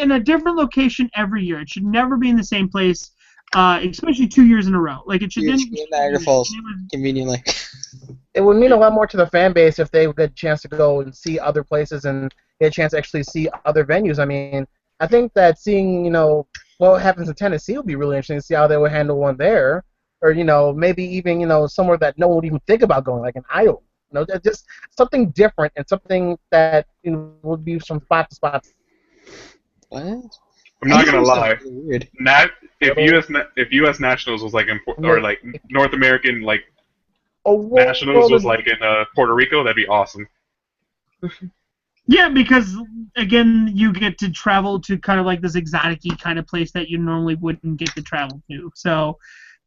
in a different location every year. It should never be in the same place, especially 2 years in a row. Like it should. It should be in Niagara Falls. it was- Conveniently. It would mean a lot more to the fan base if they get a chance to go and see other places and get a chance to actually see other venues. I mean, I think that seeing, what happens in Tennessee would be really interesting to see how they would handle one there. Or, maybe even, somewhere that no one would even think about going, like an Iowa. Just something different and something that would be from spot to spot. What? I'm not gonna lie. Really weird. If U.S. Nationals was like or like North American like Oh, Nationals was like in Puerto Rico, that'd be awesome. Yeah, because again, you get to travel to kind of like this exotic-y kind of place that you normally wouldn't get to travel to. So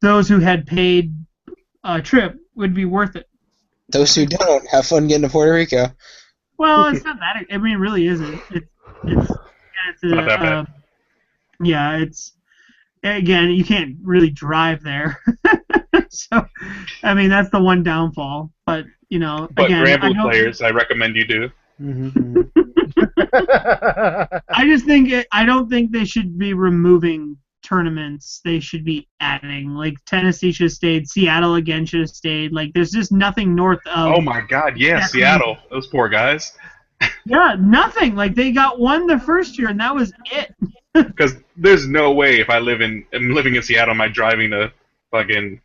those who had paid a trip would be worth it. Those who don't, have fun getting to Puerto Rico. Well, it's not that. I mean, it really isn't. It's Not that bad. yeah, it's again, you can't really drive there. So, I mean, that's the one downfall. But But again, Granblue players, I recommend you do. Mm-hmm. I don't think they should be removing tournaments. They should be adding. Like Tennessee should have stayed. Seattle again should have stayed. Like there's just nothing north of. Oh my God, yeah, Seattle. Those poor guys. Yeah, nothing. Like they got one the first year and that was it. Because there's no way if I'm living in Seattle, am I driving to fucking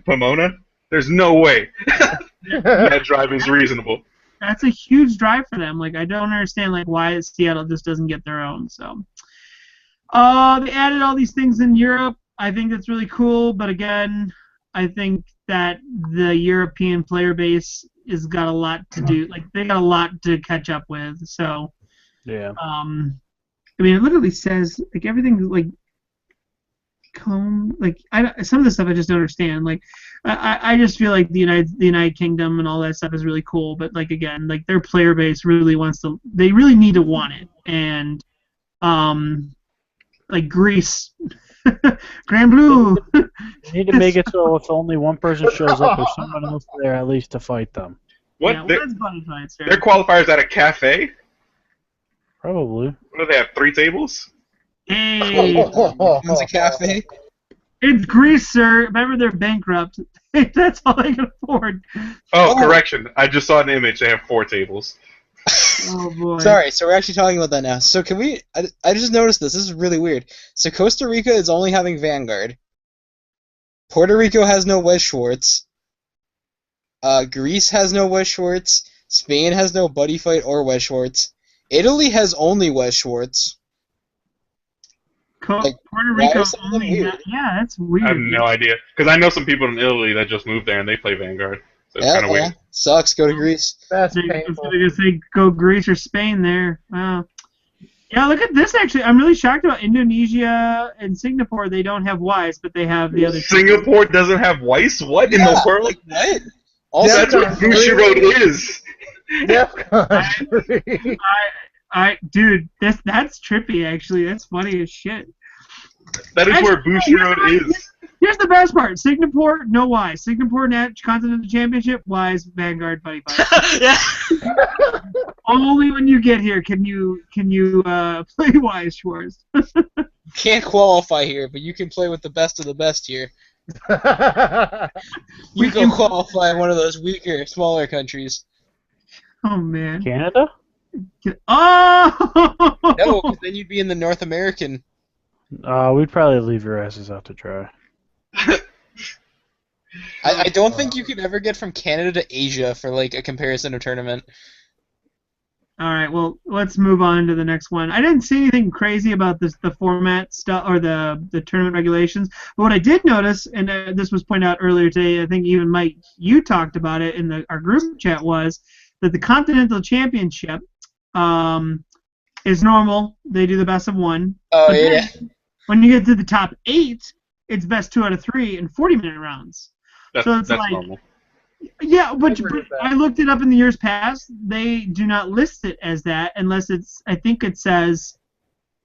Pomona? There's no way that drive is reasonable. That's a huge drive for them. Like I don't understand like why Seattle just doesn't get their own. So, they added all these things in Europe. I think that's really cool. But again, I think that the European player base has got a lot to do. Like they got a lot to catch up with. So, Yeah. I mean, it literally says like everything like some of the stuff I just don't understand. Like I just feel like the United Kingdom and all that stuff is really cool, but like again, like their player base really they really need to want it, and like Greece, Grand Blue. You need to make it so if only one person shows up, there's someone else there at least to fight them. What? Yeah, Their where's Bunny Fights, sir? qualifiers at a cafe? Probably. What do they have? 3 tables? Hey, It's a cafe. it's Greece, sir. Remember they're bankrupt. That's all they can afford. Oh, Oh. correction. I just saw an image. They have 4 tables. Oh boy. Sorry, so we're actually talking about that now. So can we... I just noticed this. This is really weird. So Costa Rica is only having Vanguard. Puerto Rico has no Wes Schwartz. Greece has no Wes Schwartz. Spain has no Buddy Fight or Wes Schwartz. Italy has only Wes Schwartz. Like, Puerto why Rico is something only. weird? Yeah, that's weird. I have no idea. Because I know some people in Italy that just moved there and they play Vanguard. So it's kind of weird. Sucks. Go to Greece. That's I was painful. going to say go Greece or Spain there. Wow. Yeah, look at this, actually. I'm really shocked about Indonesia and Singapore. They don't have Wise, but they have the other two. Singapore doesn't have Weiss? What in the world? Like, what? Also, that's what Defcon Bushiroad is. DEFCON 3. Dude, that's trippy, actually. That's funny as shit. That is where Bushiroad is. Here's the best part. Singapore, no Wise. Singapore Continental Championship, Wise, Vanguard, Buddy Buddy. Yeah. Only when you get here can you play Wise, Schwartz. Can't qualify here, but you can play with the best of the best here. You can qualify in one of those weaker, smaller countries. Oh, man. Canada? Oh! No, because then you'd be in the North American. We'd probably leave your asses out to dry. I don't think you could ever get from Canada to Asia for like a comparison of tournament. All right, well, let's move on to the next one. I didn't see anything crazy about the format stuff or the tournament regulations, but what I did notice, and this was pointed out earlier today, I think even Mike, you talked about it in our group chat, was that the Continental Championship is normal. They do the best of one. Oh, But yeah. then when you get to the top 8, it's best 2 out of 3 in 40-minute rounds. So it's That's like, normal. yeah, but agree with that. I looked it up in the years past. They do not list it as that unless I think it says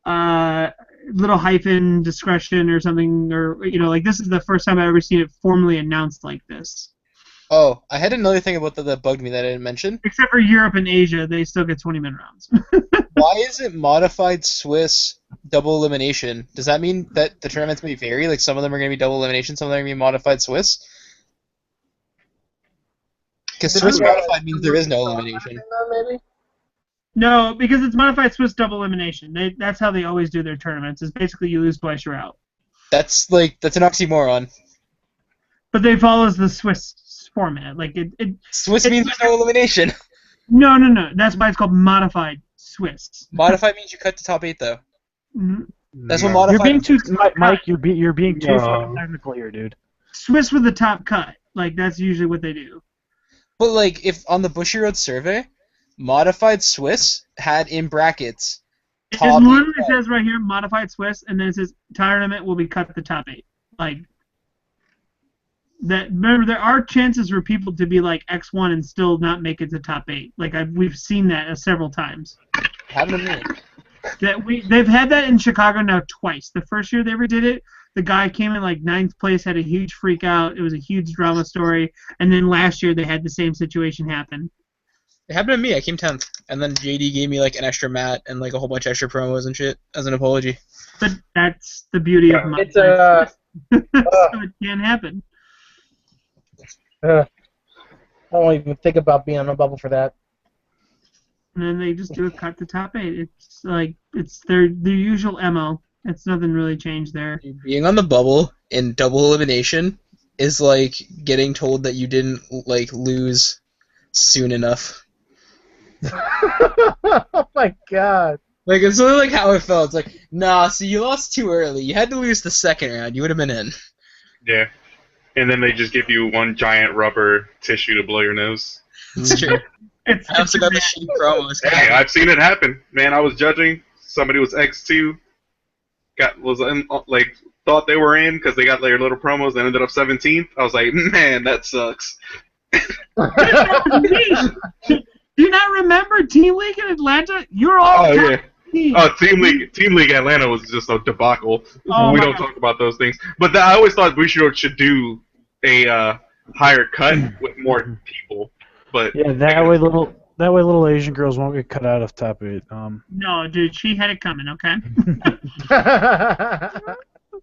little hyphen discretion or something, or like this is the first time I've ever seen it formally announced like this. Oh, I had another thing about that bugged me that I didn't mention. Except for Europe and Asia, they still get 20-minute rounds. Why is it modified Swiss double elimination? Does that mean that the tournaments may vary? Like some of them are going to be double elimination, some of them are going to be modified Swiss? Because Swiss modified means there is no elimination. Maybe? No, because it's modified Swiss double elimination. That's how they always do their tournaments. Is basically you lose twice, you're out. That's an oxymoron. But they follows the Swiss format. Like it Swiss means there's no elimination. No. That's why it's called modified Swiss. Modified means you cut the top 8 though. Mhm. That's what You're modified. being too, Mike. You're being too No. fucking technical here, dude. Swiss with the top cut. Like that's usually what they do. But like, if on the Bushiroad survey, modified Swiss had in brackets. It Top literally 8. says right here modified Swiss, and then it says tournament will be cut to top 8. Like that. Remember, there are chances for people to be like X1 and still not make it to top 8. Like we've seen that several times. Happened to me. They've had that in Chicago now twice. The first year they ever did it, the guy came in like 9th place, had a huge freak out. It was a huge drama story. And then last year they had the same situation happen. It happened to me. I came 10th, and then JD gave me like an extra mat and like a whole bunch of extra promos and shit as an apology. But that's the beauty of my It's a. so it can happen. I don't even think about being on a bubble for that. And then they just do a cut to top 8. It's like it's their usual MO. It's nothing really changed there. Being on the bubble in double elimination is like getting told that you didn't like lose soon enough. Oh my god. Like it's really like how it felt. It's like, nah, so you lost too early. You had to lose the second round. You would have been in. Yeah. And then they just give you one giant rubber tissue to blow your nose. It's true. It's I also got the shitty promos. Hey, I've seen it happen. Man, I was judging. Somebody was X2. Thought they were in because they got their little promos and ended up 17th. I was like, man, that sucks. Do you not remember Team League in Atlanta? You're all Oh, top yeah. team. Oh, Team League Atlanta was just a debacle. Oh, We my don't God. talk about those things. But I always thought Bushiroad should do a higher cut with more people. But Yeah, that way little Asian girls won't get cut out of top 8. No, dude, she had it coming, okay?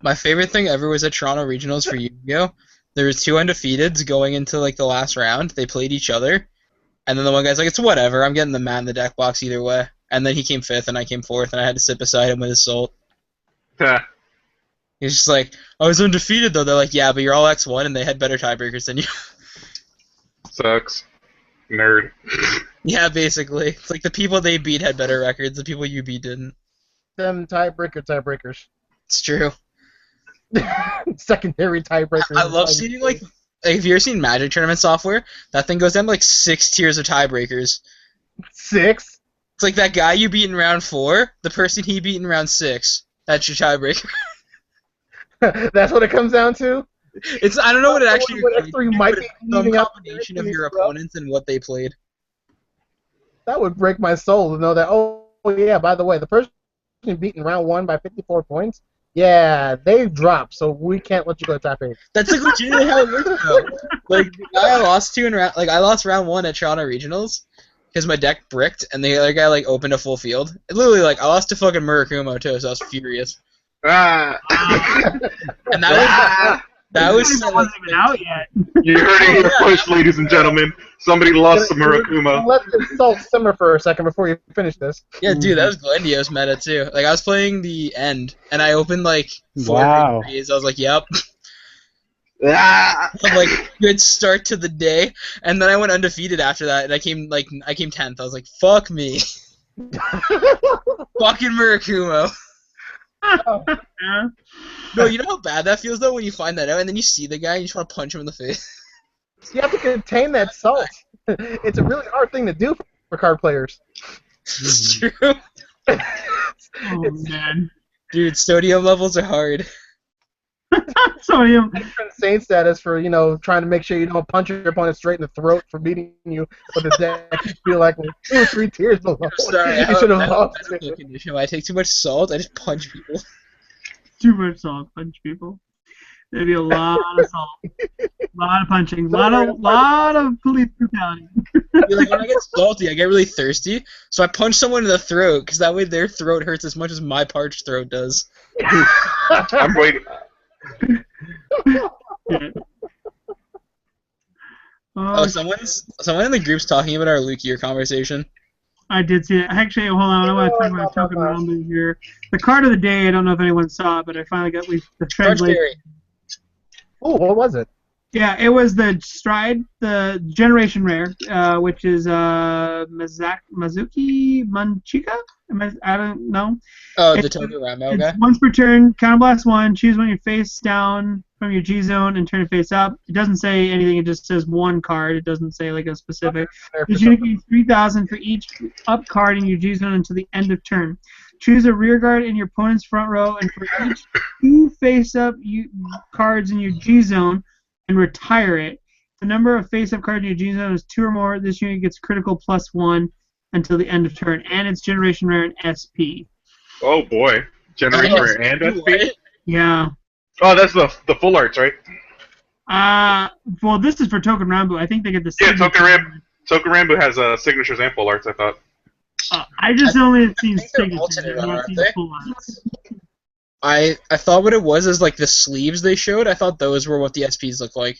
My favorite thing ever was at Toronto Regionals for Yu-Gi-Oh! There was 2 undefeateds going into like the last round. They played each other, and then the one guy's like, "It's whatever. I'm getting the mat in the deck box either way." And then he came 5th, and I came 4th, and I had to sit beside him with his soul. He's just like, "I was undefeated though." They're like, "Yeah, but you're all X1, and they had better tiebreakers than you." sucks. Nerd. Yeah, basically, it's like the people they beat had better records. The people you beat didn't. Them tiebreakers. It's true. Secondary tiebreakers. I love seeing like like, if you've ever seen Magic tournament software, that thing goes down to like 6 tiers of tiebreakers. 6? It's like that guy you beat in round 4, the person he beat in round 6. That's your tiebreaker. That's what it comes down to? It's I don't know what it actually What equates X3 to, might but be it's some leaving out combination of the your bro. opponents and what they played. That would break my soul to know that, oh, yeah, by the way, the person you beat in round 1 by 54 points, yeah, they dropped, so we can't let you go to top 8. That's like legitimately how it works, though. Like, the guy I lost to in I lost round 1 at Toronto Regionals because my deck bricked, and the other guy, like, opened a full field. Literally, like, I lost to fucking Murakumo, too, so I was furious. Ah. And that was It wasn't even out yet. You heard it here first, ladies and gentlemen. Somebody lost to Murakumo. Let the salt simmer for a second before you finish this. Yeah, dude, that was Glendios meta, too. Like, I was playing the end, and I opened, like, 4 Wow. threes. I was like, yep. Ah. I'm like, good start to the day. And then I went undefeated after that, and I came 10th. I was like, fuck me. Fucking Murakumo. Yeah. No, you know how bad that feels, though, when you find that out, and then you see the guy, and you just want to punch him in the face? You have to contain that salt. It's a really hard thing to do for card players. It's true. Oh, man. Dude, sodium levels are hard. Sodium. Insane status for, trying to make sure you don't punch your opponent straight in the throat for beating you, but the deck you feel like 2 or 3 tiers below. Sorry, You should have lost. medical condition. When I take too much salt, I just punch people. Too much salt, punch people. There'd be a lot of salt, a lot of punching, lot of police brutality. Like, when I get salty, I get really thirsty, so I punch someone in the throat, because that way their throat hurts as much as my parched throat does. I'm waiting. Yeah. Oh, someone in the group's talking about our Luke Year conversation. I did see it. Actually, hold on. I want to talk about Token Rumble here. The card of the day, I don't know if anyone saw it, but I finally got the translation. Oh, what was it? Yeah, it was the Stride, the Generation Rare, which is Mizuki Manchika? I don't know. Oh, the Token Ramo guy? It's once per turn, counterblast 1, choose when you're face down from your G zone and turn it face up. It doesn't say anything, it just says one card. It doesn't say like a specific. This unit gains 3,000 for each up card in your G zone until the end of turn. Choose a rear guard in your opponent's front row, and for each 2 face-up cards in your G zone, and retire it. The number of face-up cards in your G zone is 2 or more. This unit gets critical +1 until the end of turn, and it's Generation Rare and SP. Oh boy, Generation Rare and SP. Yeah. Oh, that's the full arts, right? Well, this is for Token Rambo. I think they get the. Yeah, Token Rambo has signatures and full arts. I thought. I just only seen think they're signatures. alternate, I've not aren't seen they? full arts. I thought what it was is like the sleeves they showed. I thought those were what the SPs look like.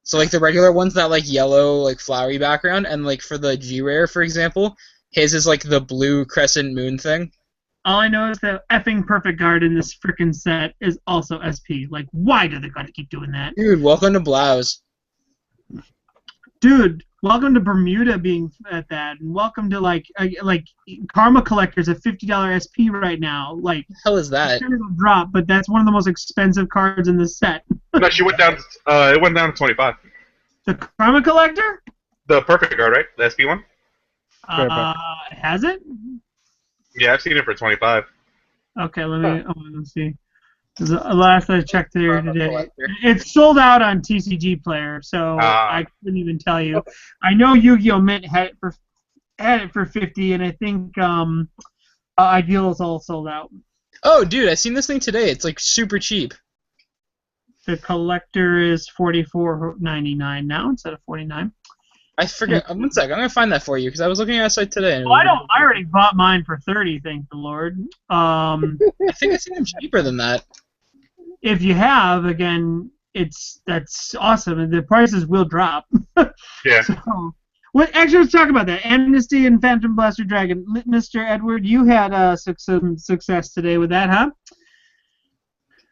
So like the regular one's that like yellow like flowery background, and like for the G Rare, for example, his is like the blue crescent moon thing. All I know is that effing perfect guard in this frickin' set is also SP. Like, why do they gotta keep doing that? Dude, welcome to Blouse. Dude, welcome to Bermuda being at that, and welcome to like Karma Collector's a $50 SP right now. Like, What the hell is that? it's gonna go drop, but that's one of the most expensive cards in this set. No, she went down. It went down to 25. The Karma Collector? The perfect guard, right? The SP one. Has it? Yeah, I've seen it for 25. Okay, let's see. The last I checked there Karma today, Collector. it's sold out on TCG Player, so I couldn't even tell you. I know Yu-Gi-Oh! Mint had it for 50, and I think Ideal is all sold out. Oh, dude, I seen this thing today. It's like super cheap. The collector is $44.99 now instead of $49. I forget. One sec, I'm gonna find that for you because I was looking at a site today. And I already bought mine for $30. Thank the Lord. I think I seen them cheaper than that. If you have, again, that's awesome, and the prices will drop. Yeah. So, actually, let's talk about that. Amnesty and Phantom Blaster Dragon. Mr. Edward, you had some success today with that, huh?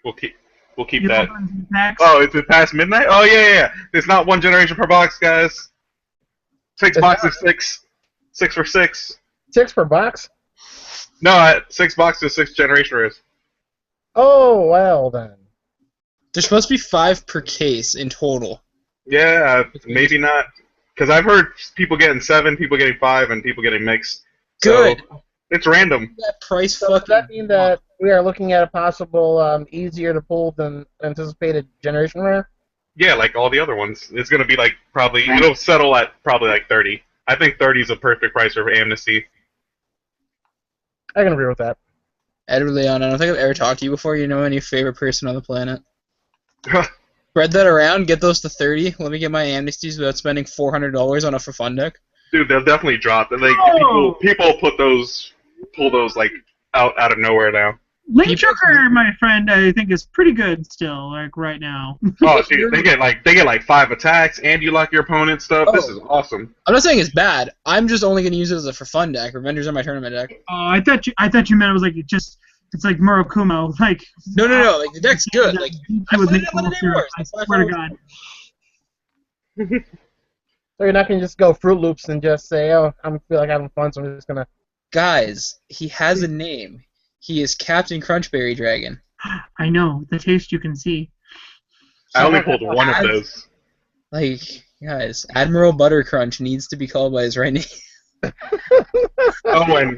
We'll keep You that. opened some packs? Oh, is it past midnight? Oh yeah. There's not one generation per box, guys. 6 boxes, 6 for 6. 6 per box? No, 6 boxes, 6 generation rares. Oh, well then. There's supposed to be 5 per case in total. Yeah, maybe not. Because I've heard people getting 7, people getting 5, and people getting mixed. Good. So it's random. That price So does fucking. that mean that we are looking at a possible easier to pull than anticipated generation rare? Yeah, like all the other ones. It's going to be like probably, it'll settle at probably like 30. I think 30 is a perfect price for Amnesty. I can agree with that. Edward Leon, I don't think I've ever talked to you before. You know any favorite person on the planet? Spread that around, get those to 30. Let me get my amnesties without spending $400 on a for fun deck. Dude, they'll definitely drop. Like Oh! people pull those like out of nowhere now. Link Joker, my friend, I think is pretty good still, like right now. Oh, dude, they get like 5 attacks, and you lock your opponent's stuff. This is awesome. I'm not saying it's bad. I'm just only going to use it as a for fun deck. Revengers are my tournament deck. Oh, I thought you meant it was like it's like Murakumo, like. No. Like the deck's good. Like I played it on the Day Wars. I swear to God. So you're not gonna just go Fruit Loops and just say, "Oh, I feel like having fun, so I'm just gonna." Guys, he has a name. He is Captain Crunchberry Dragon. I know the taste you can see. I only pulled one of those. Like, guys, Admiral Buttercrunch needs to be called by his right name. Oh,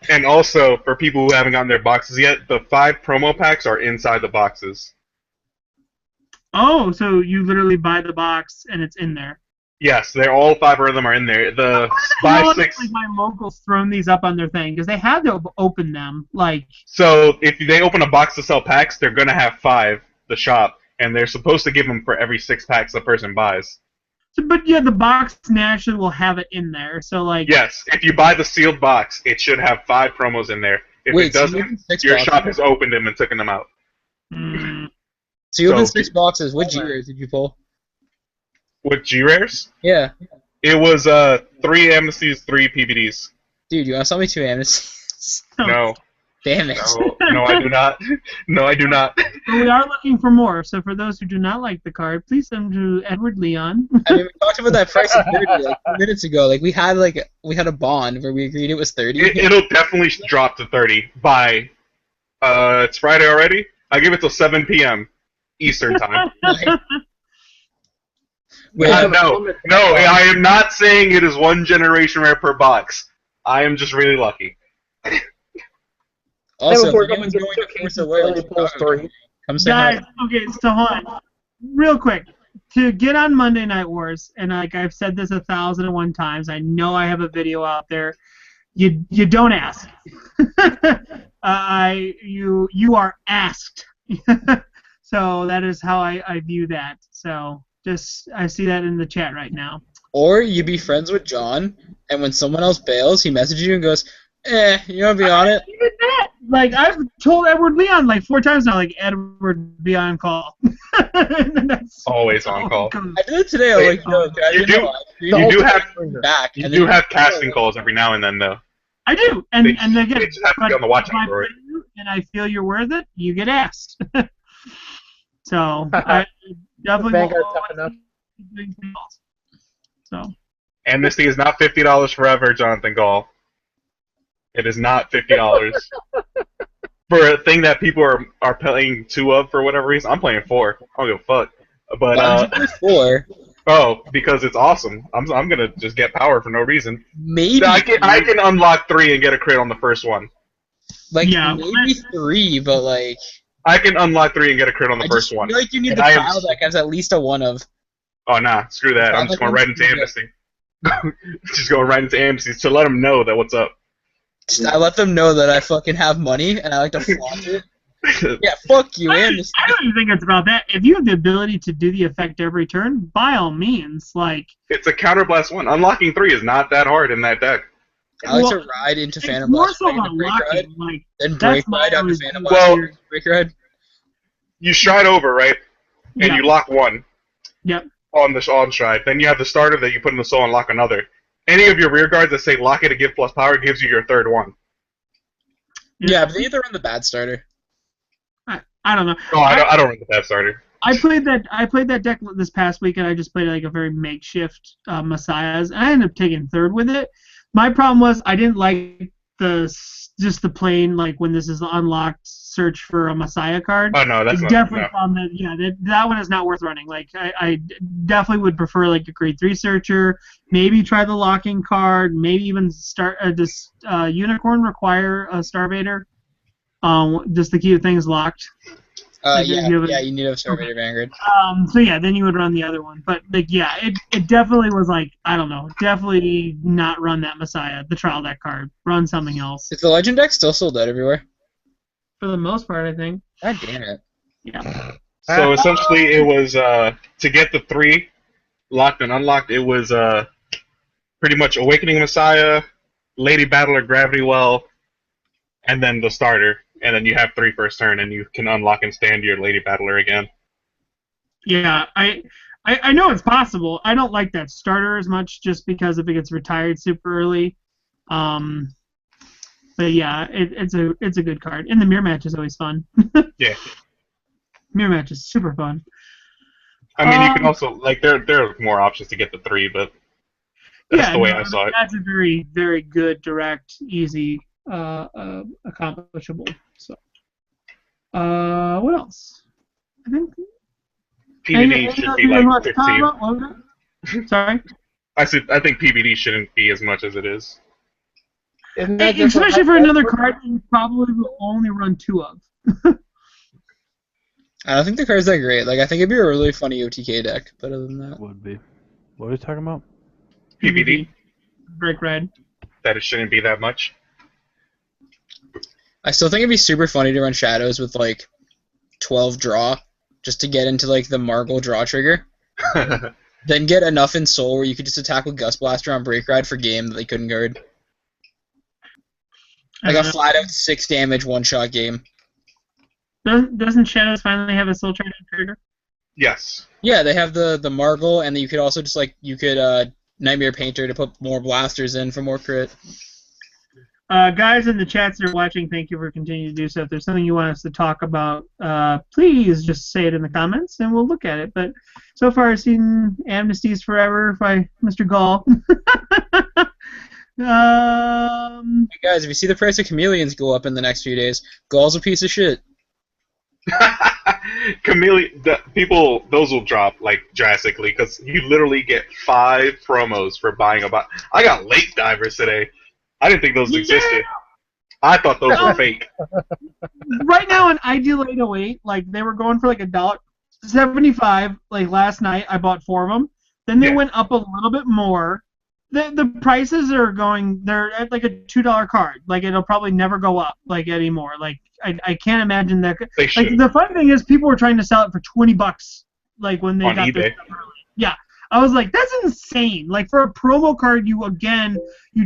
and also for people who haven't gotten their boxes yet, the 5 promo packs are inside the boxes. Oh, so you literally buy the box and it's in there. Yes, they're all 5 of them are in there. The I 5, 6. like my locals thrown these up on their thing because they had to open them. Like. So if they open a box to sell packs, they're gonna have 5. The shop, and they're supposed to give them for every 6 packs the person buys. But yeah, the box naturally will have it in there. So like. Yes, if you buy the sealed box, it should have 5 promos in there. If Wait, it so you doesn't, opened 6 your boxes? shop has opened them and taken them out. Mm, So you opened So- 6 boxes. What G-Rares did you pull? With G-Rares, Yeah. it was 3 amnesties, 3 PBDs. Dude, you want to sell me 2 amnesties? No, Damn it. no, I do not. No, I do not. but we are looking for more. So for those who do not like the card, please send them to Edward Leon. I mean, we talked about that price of 30 like 2 minutes ago. Like we had a bond where we agreed it was 30. It'll definitely drop to 30 by. It's Friday already. I give it till 7 p.m. Eastern time. Wait, No, I am not saying it is 1 generation rare per box. I am just really lucky. also, before if anyone's going going to to Force cases, Away, only pull 3. come say hi. Guys, okay, so hold on. Real quick. To get on Monday Night Wars, and like I've said this 1,001 times, I know I have a video out there. You don't ask. You are asked. So that is how I view that. So just I see that in the chat right now. Or you be friends with John, and when someone else bails, he messages you and goes, you want to be on it? Even that, like I've told Edward Leon like 4 times now, like Edward, be on call. And that's Always on call. I did it today. I'm like, yo, guys, You do- you you do have back. You and do then- have casting calls every now and then, though. I do, and They- and again, they just have to be on the watch out for it. and I feel you're worth it, you get asked. So I definitely Vanguard will tough enough. keep doing calls. So Amnesty is not $50 forever, Jonathan Gall. It is not $50 for a thing that people are paying 2 of for whatever reason. I'm playing 4. I don't give a fuck. But Why would you play 4? because it's awesome. I'm gonna just get power for no reason. Maybe. I can unlock 3 and get a crit on the first one. Like, Yeah. maybe 3, but like. I can unlock 3 and get a crit on the I first just one. feel like you need And the I am- trial deck has at least a 1 of. Oh nah, screw that. I'm just going right into Amnesty. Just going right into Amnesty to let them know that what's up. Just, I let them know that I fucking have money and I like to flaunt it. Yeah, fuck you, I Amnesty. don't even think it's about that. If you have the ability to do the effect every turn, by all means, like. It's a counterblast 1. Unlocking 3 is not that hard in that deck. I like Well, to ride into It's Phantom more Blast, so into about Break Ride, locking, like. then That's Break my Ride onto always- Phantom Blast, Well- Break Ride. You stride over, right? And Yeah. you lock 1 Yep. on the on stride. Then you have the starter that you put in the soul and lock another. Any of your rear guards that say lock it to give plus power gives you your 3rd one. Yeah, but they either run the bad starter. I don't know. No, I don't run the bad starter. I played that deck this past week, and I just played like a very makeshift Messiahs, and I ended up taking 3rd with it. My problem was I didn't like the just the plain, like when this is unlocked, search for a Messiah card. Oh no, that's I not. definitely No. found that. Yeah, that one is not worth running. Like I definitely would prefer like a grade 3 searcher. Maybe try the locking card. Maybe even start does Unicorn require a Starvader? Just to keep things locked. Like, Yeah, you have a- yeah, you need a Starvader Vanguard. So yeah, then you would run the other one. But like yeah, it definitely was like I don't know, definitely not run that Messiah, the trial deck card. Run something else. Is the Legend deck still sold out everywhere? For the most part, I think. God damn it. Yeah. So essentially, it was to get the 3 locked and unlocked. It was pretty much Awakening Messiah, Lady Battler, Gravity Well, and then the starter. And then you have 3 first turn, and you can unlock and stand your Lady Battler again. Yeah, I know it's possible. I don't like that starter as much just because if it gets retired super early. But yeah, it's a good card. And the mirror match is always fun. Yeah. Mirror match is super fun. I mean, you can also like there are more options to get the 3, but that's the way I saw it. That's a very, very good, direct, easy, accomplishable. So, what else? I think. PBD should be like 15. Sorry. I think PBD shouldn't be as much as it is. Isn't that just Especially what for high another deck card that you probably will only run 2 of. I don't think the card's that great. Like, I think it'd be a really funny OTK deck, but other than that. Would be. What are we talking about? PBD, Break red. that it shouldn't be that much. I still think it'd be super funny to run Shadows with, like, 12 draw, just to get into, like, the Margle draw trigger. Then get enough in Soul where you could just attack with Gust Blaster on Break Ride for game that they couldn't guard. Like a flat-out 6 damage one-shot game. Doesn't Shadows finally have a soul charge trigger? Yes. Yeah, they have the Margle, and then you could also just, like, Nightmare Painter to put more blasters in for more crit. Guys in the chats that are watching, thank you for continuing to do so. If there's something you want us to talk about, please just say it in the comments, and we'll look at it. But so far, I've seen Amnesty's Forever by Mr. Gall. Hey guys, if you see the price of chameleons go up in the next few days, Gall's a piece of shit. Chameleon, those will drop like drastically because you literally get 5 promos for buying a box. I got late divers today. I didn't think those existed. I thought those were fake. Right now in Ideal 808, like they were going for like $1.75. Like last night, I bought 4 of them. Then they went up a little bit more. The prices are going. They're at like a $2 card. Like it'll probably never go up like anymore. Like I can't imagine that. They should. Like the fun thing is people were trying to sell it for $20. Like when they on got eBay. their stuff early. Yeah. I was like, that's insane. Like for a promo card, you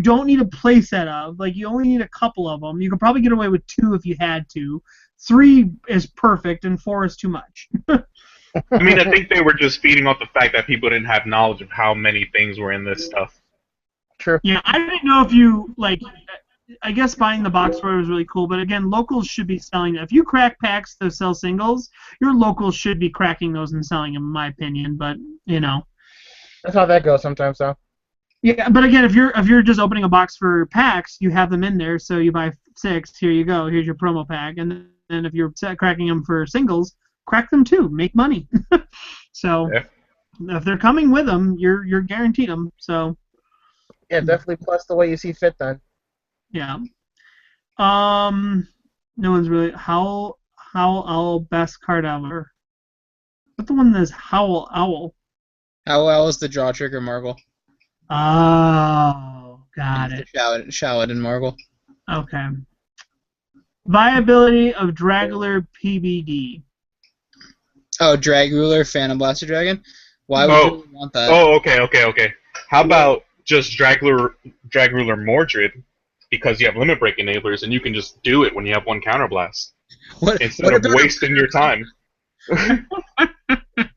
don't need a playset of. Like you only need a couple of them. You could probably get away with 2 if you had to. 3 is perfect, and 4 is too much. I mean, I think they were just feeding off the fact that people didn't have knowledge of how many things were in this stuff. True. Yeah, I didn't know if you like. I guess buying the box for it was really cool, but again, locals should be selling that. If you crack packs to sell singles, your locals should be cracking those and selling them, in my opinion. But you know. That's how that goes sometimes, though. Yeah, but again, if you're just opening a box for packs, you have them in there. So you buy 6. Here you go. Here's your promo pack. And then if you're cracking them for singles, crack them too. Make money. So if they're coming with them, you're guaranteed them. So Yeah, definitely plus the way you see fit then. yeah. No one's really Howl Owl best card ever. What the one that is Howl Owl? How well is the draw trigger Margle? Oh, got it. Shallot and Margle. Okay. Viability of Dragular PBD. Oh, Drag Ruler, Phantom Blaster Dragon? Why would you want that? Oh, okay. How about just Drag Ruler Mordred, because you have Limit Break enablers, and you can just do it when you have 1 counterblast. Instead of wasting your time.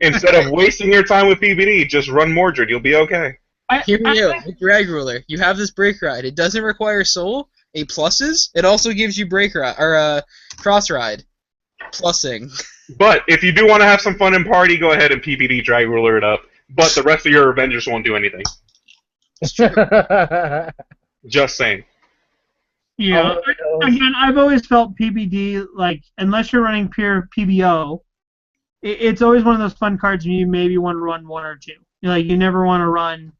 Instead of wasting your time with PBD, just run Mordred. You'll be okay. Hear me out. With Drag Ruler, you have this Break Ride. It doesn't require Soul. A pluses. It also gives you Break Ride or Cross Ride. Plussing. But if you do want to have some fun and party, go ahead and PBD Drag Ruler it up. But the rest of your Avengers won't do anything. Just saying. Yeah. Again, I've always felt PBD, like, unless you're running pure PBO, it's always one of those fun cards you maybe want to run one or two. Like, you never want to run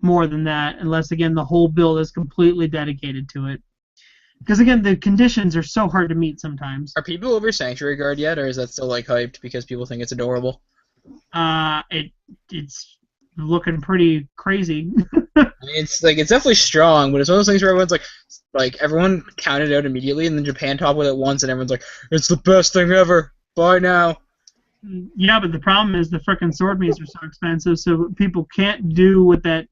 more than that unless, again, the whole build is completely dedicated to it. Because, again, the conditions are so hard to meet sometimes. Are people over Sanctuary Guard yet, or is that still like hyped because people think it's adorable? It's looking pretty crazy. I mean, it's definitely strong, but it's one of those things where everyone's like everyone counted out immediately, and then Japan topped with it once, and everyone's like, it's the best thing ever. Buy now. Yeah, but the problem is the frickin' sword meats are so expensive, so people can't do what that,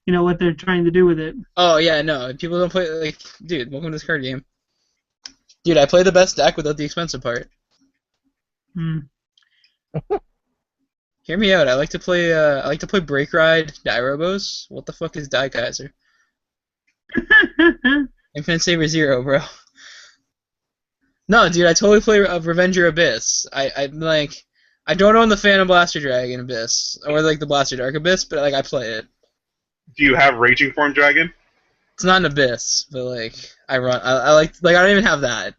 what they're trying to do with it. Oh yeah, no, people don't play like, dude. Welcome to this card game. Dude, I play the best deck without the expensive part. Hear me out. I like to play Break Ride Dairobos. What the fuck is Dai Kaiser? Infinite Saber 0, bro. No, dude, I totally play Revenger Abyss. I don't own the Phantom Blaster Dragon Abyss or like the Blaster Dark Abyss, but like I play it. Do you have Raging Form Dragon? It's not an Abyss, but like I don't even have that.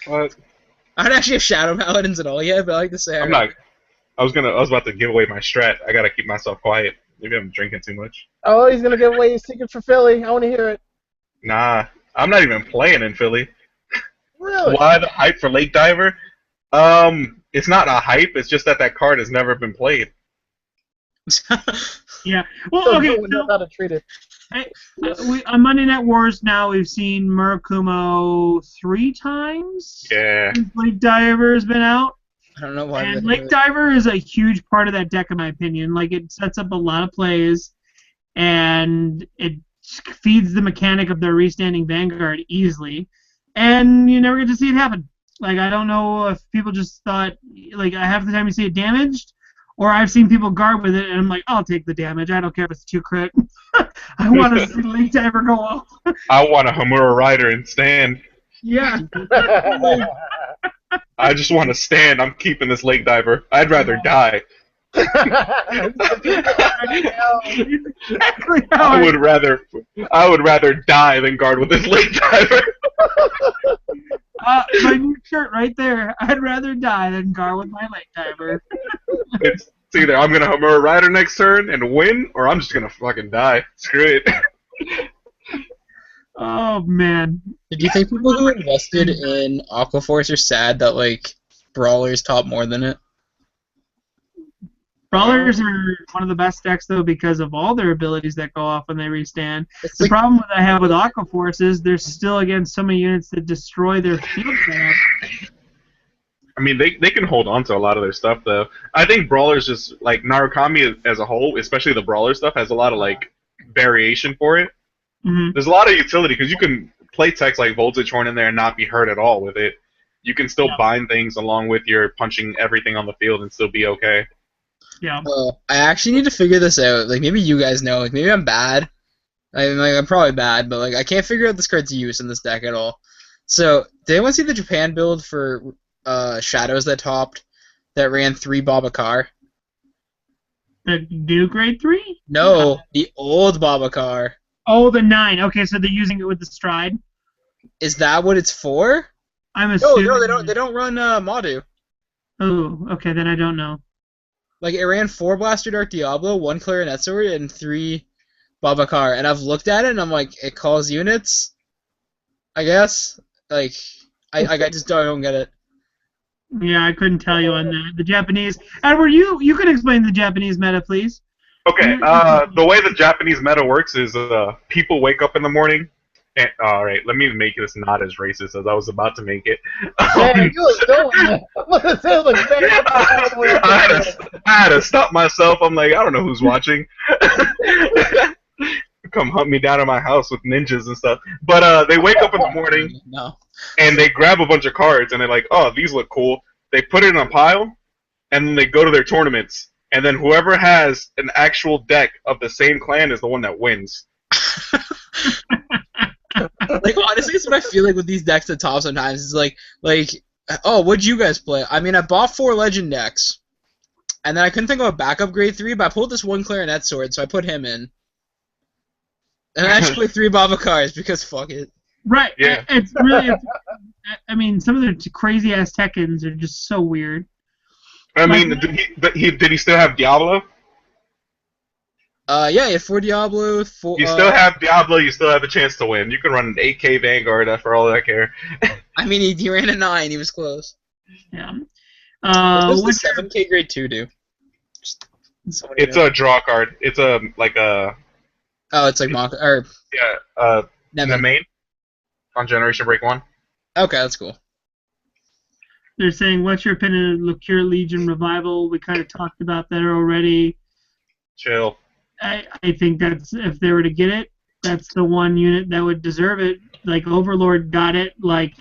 What? I don't actually have Shadow Paladins at all yet, but I like to say I'm not. I was about to give away my strat. I gotta keep myself quiet. Maybe I'm drinking too much. Oh, he's gonna give away his secret for Philly. I want to hear it. Nah, I'm not even playing in Philly. Really? Why the hype for Lake Diver? It's not a hype. It's just that card has never been played. Yeah. Well, So okay. no one knows how to treat it. On Monday Night Wars now we've seen Murakumo 3 times. Yeah. Since Lake Diver has been out. I don't know why. And Lake Diver is a huge part of that deck, in my opinion. Like, it sets up a lot of plays, and it feeds the mechanic of their restanding Vanguard easily, and you never get to see it happen. Like, I don't know if people just thought, like, half the time you see it damaged, or I've seen people guard with it, and I'm like, I'll take the damage. I don't care if it's 2 crit. I want to see Lake Diver go off. I want a Hamura Rider and stand. Yeah. I just want to stand. I'm keeping this Lake Diver. I'd rather die. Exactly how I would rather die than guard with this Lake Diver. My new shirt right there. I'd rather die than guard with my Lake Diver. It's either I'm gonna Hamura Rider next turn and win, or I'm just gonna fucking die. Screw it. Oh man. Do you think people who invested in Aquaforce are sad that like Brawlers top more than it? Brawlers are one of the best decks though because of all their abilities that go off when they restand. It's The like, problem that I have with Aquaforce is there's still again so many units that destroy their field setup. I mean, they can hold on to a lot of their stuff though. I think Brawlers just like Narukami as a whole, especially the Brawler stuff, has a lot of like variation for it. Mm-hmm. There's a lot of utility because you can play text like Voltage Horn in there and not be hurt at all with it. You can still bind things along with your punching everything on the field and still be okay. Yeah. I actually need to figure this out. Like maybe you guys know. Like maybe I'm bad. I'm probably bad, but like I can't figure out this card's use in this deck at all. So did anyone see the Japan build for Shadows that topped that ran 3 Babacar? The new grade 3? No, the old Babacar. Oh, the 9. Okay, so they're using it with the stride. Is that what it's for? I'm assuming. No, they don't run Madu. Oh, okay, then I don't know. Like it ran 4 Blaster Dark Diablo, 1 Clarinet Sword, and 3 Babacar. And I've looked at it and I'm like, it calls units. I guess. Like I just don't get it. Yeah, I couldn't tell you on that. The Japanese. Edward, you can explain the Japanese meta, please. Okay, the way the Japanese meta works is people wake up in the morning. And, all right, let me make this not as racist as I was about to make it. Man, you was doing it. I had to stop myself. I'm like, I don't know who's watching. Come hunt me down at my house with ninjas and stuff. But they wake up in the morning and they grab a bunch of cards and they're like, oh, these look cool. They put it in a pile and then they go to their tournaments. And then whoever has an actual deck of the same clan is the one that wins. Like honestly, it's what I feel like with these decks at top sometimes. It's like, oh, what'd you guys play? I mean, I bought 4 Legend decks, and then I couldn't think of a backup grade 3, but I pulled this 1 Clarinet Sword, so I put him in. And I actually played 3 Babacars because fuck it. Right. Yeah. It's really. I mean, some of the crazy ass Tekkens are just so weird. I mean, Like- did he still have Diablo? Yeah, for Diablo, You still have Diablo. You still have a chance to win. You can run an 8K Vanguard for all I care. I mean, he ran a 9. He was close. Yeah. What does the What's your 7K grade 2 do? Somebody It's knows. a draw card. It's a Oh, it's like mock or in the Nevin. main on Generation Break 1. Okay, that's cool. They're saying, what's your opinion of Lucure Legion Revival? We kind of talked about that already. Chill. I think that's, if they were to get it, that's the one unit that would deserve it. Like, Overlord got it. Like,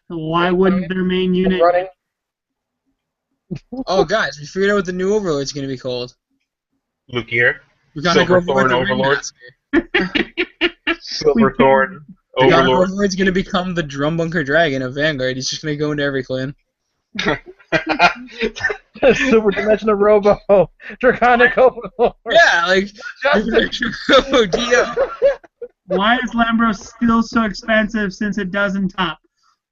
why wouldn't their main unit? Running. Oh, guys, we figured out what the new Overlord's gonna be called. Lukier. We gotta go for Silverthorn the Overlord. Ringmaster. Silverthorn The Dark Overlord. Overlord's gonna become the Drum Bunker Dragon of Vanguard. He's just gonna go into every clan. Super Dimensional Robo. Draconic Overlord. Yeah, like Justice. oh, Dio. Why is Lambros still so expensive since it doesn't top?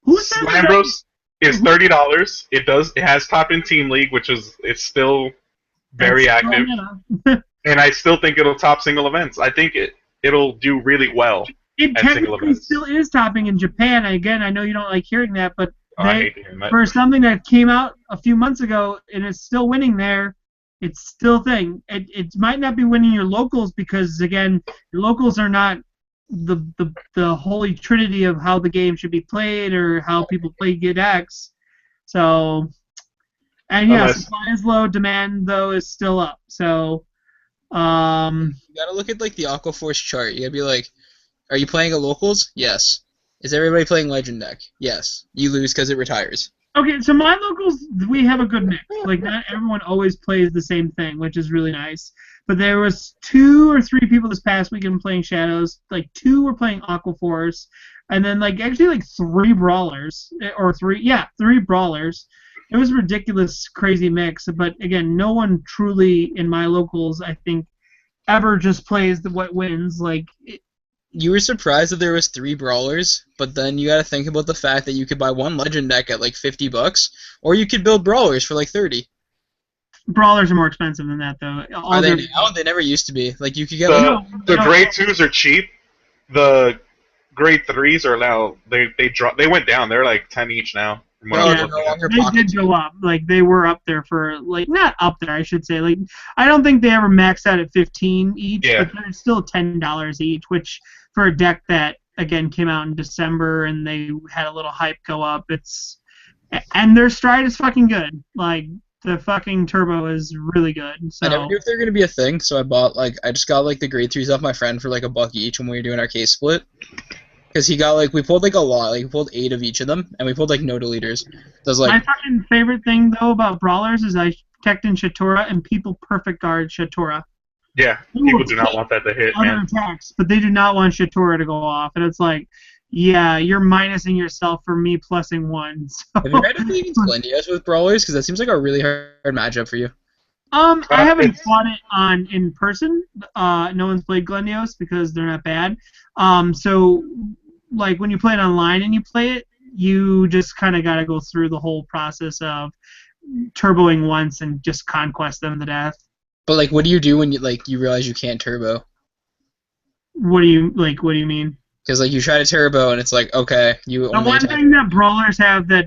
Who said that? Lambros is $30. It has top in Team League, it's still very That's active, enough. and I still think it'll top single events. I think it'll do really well. It At single technically events. still is topping in Japan. Again, I know you don't like hearing that, but I they, hate hearing that. for something that came out a few months ago and is still winning there, it's still a thing. It might not be winning your locals because, again, your locals are not the holy trinity of how the game should be played or how people play Get X. So, and yeah, Unless- supply is low, demand, though, is still up. So, You gotta look at like the Aquaforce chart. You gotta be like, are you playing a locals? Yes. Is everybody playing Legend deck? Yes. You lose because it retires. okay, so my locals, we have a good mix. Like, not everyone always plays the same thing, which is really nice. But there was 2 or 3 people this past weekend playing Shadows. Like, 2 were playing Aquaforce, and then actually 3 brawlers, or 3 brawlers. It was a ridiculous, crazy mix. But again, no one truly in my locals, I think, ever just plays what wins. You were surprised that there was 3 brawlers, but then you gotta think about the fact that you could buy one Legend deck at like $50, or you could build brawlers for like 30. Brawlers are more expensive than that, though. Are they now? They never used to be. Like you could get The, like the no. grade 2s are cheap. The grade 3s are now they went down. They're like 10 each now. From what I no, was they're looking no at. longer They pocket. did go up. They were up there for not up there, I should say. I don't think they ever maxed out at 15 each, Yeah. but they're still $10 each, which for a deck that again came out in December and they had a little hype go up, and their stride is fucking good. The fucking turbo is really good. So I never knew if they were gonna be a thing, so I just got like the grade 3s off my friend for like $1 each when we were doing our case split. Because he got we pulled a lot, we pulled 8 of each of them, and we pulled no deleters. So I was my like, fucking favorite thing though about brawlers is I checked in Shatora and people perfect guard Shatora. Yeah, people do not want that to hit, Other man. attacks, but they do not want Shatora to go off, and it's yeah, you're minusing yourself for me plussing 1. So. have you tried to play against Glendios with brawlers? Because that seems like a really hard matchup for you. I haven't it's- fought it in person. No one's played Glendios because they're not bad. So when you play it online and you play it, you just kind of got to go through the whole process of turboing once and just conquest them to death. But what do you do when you realize you can't turbo? What do you mean? Because you try to turbo and it's okay, you The only one attack. thing that brawlers have that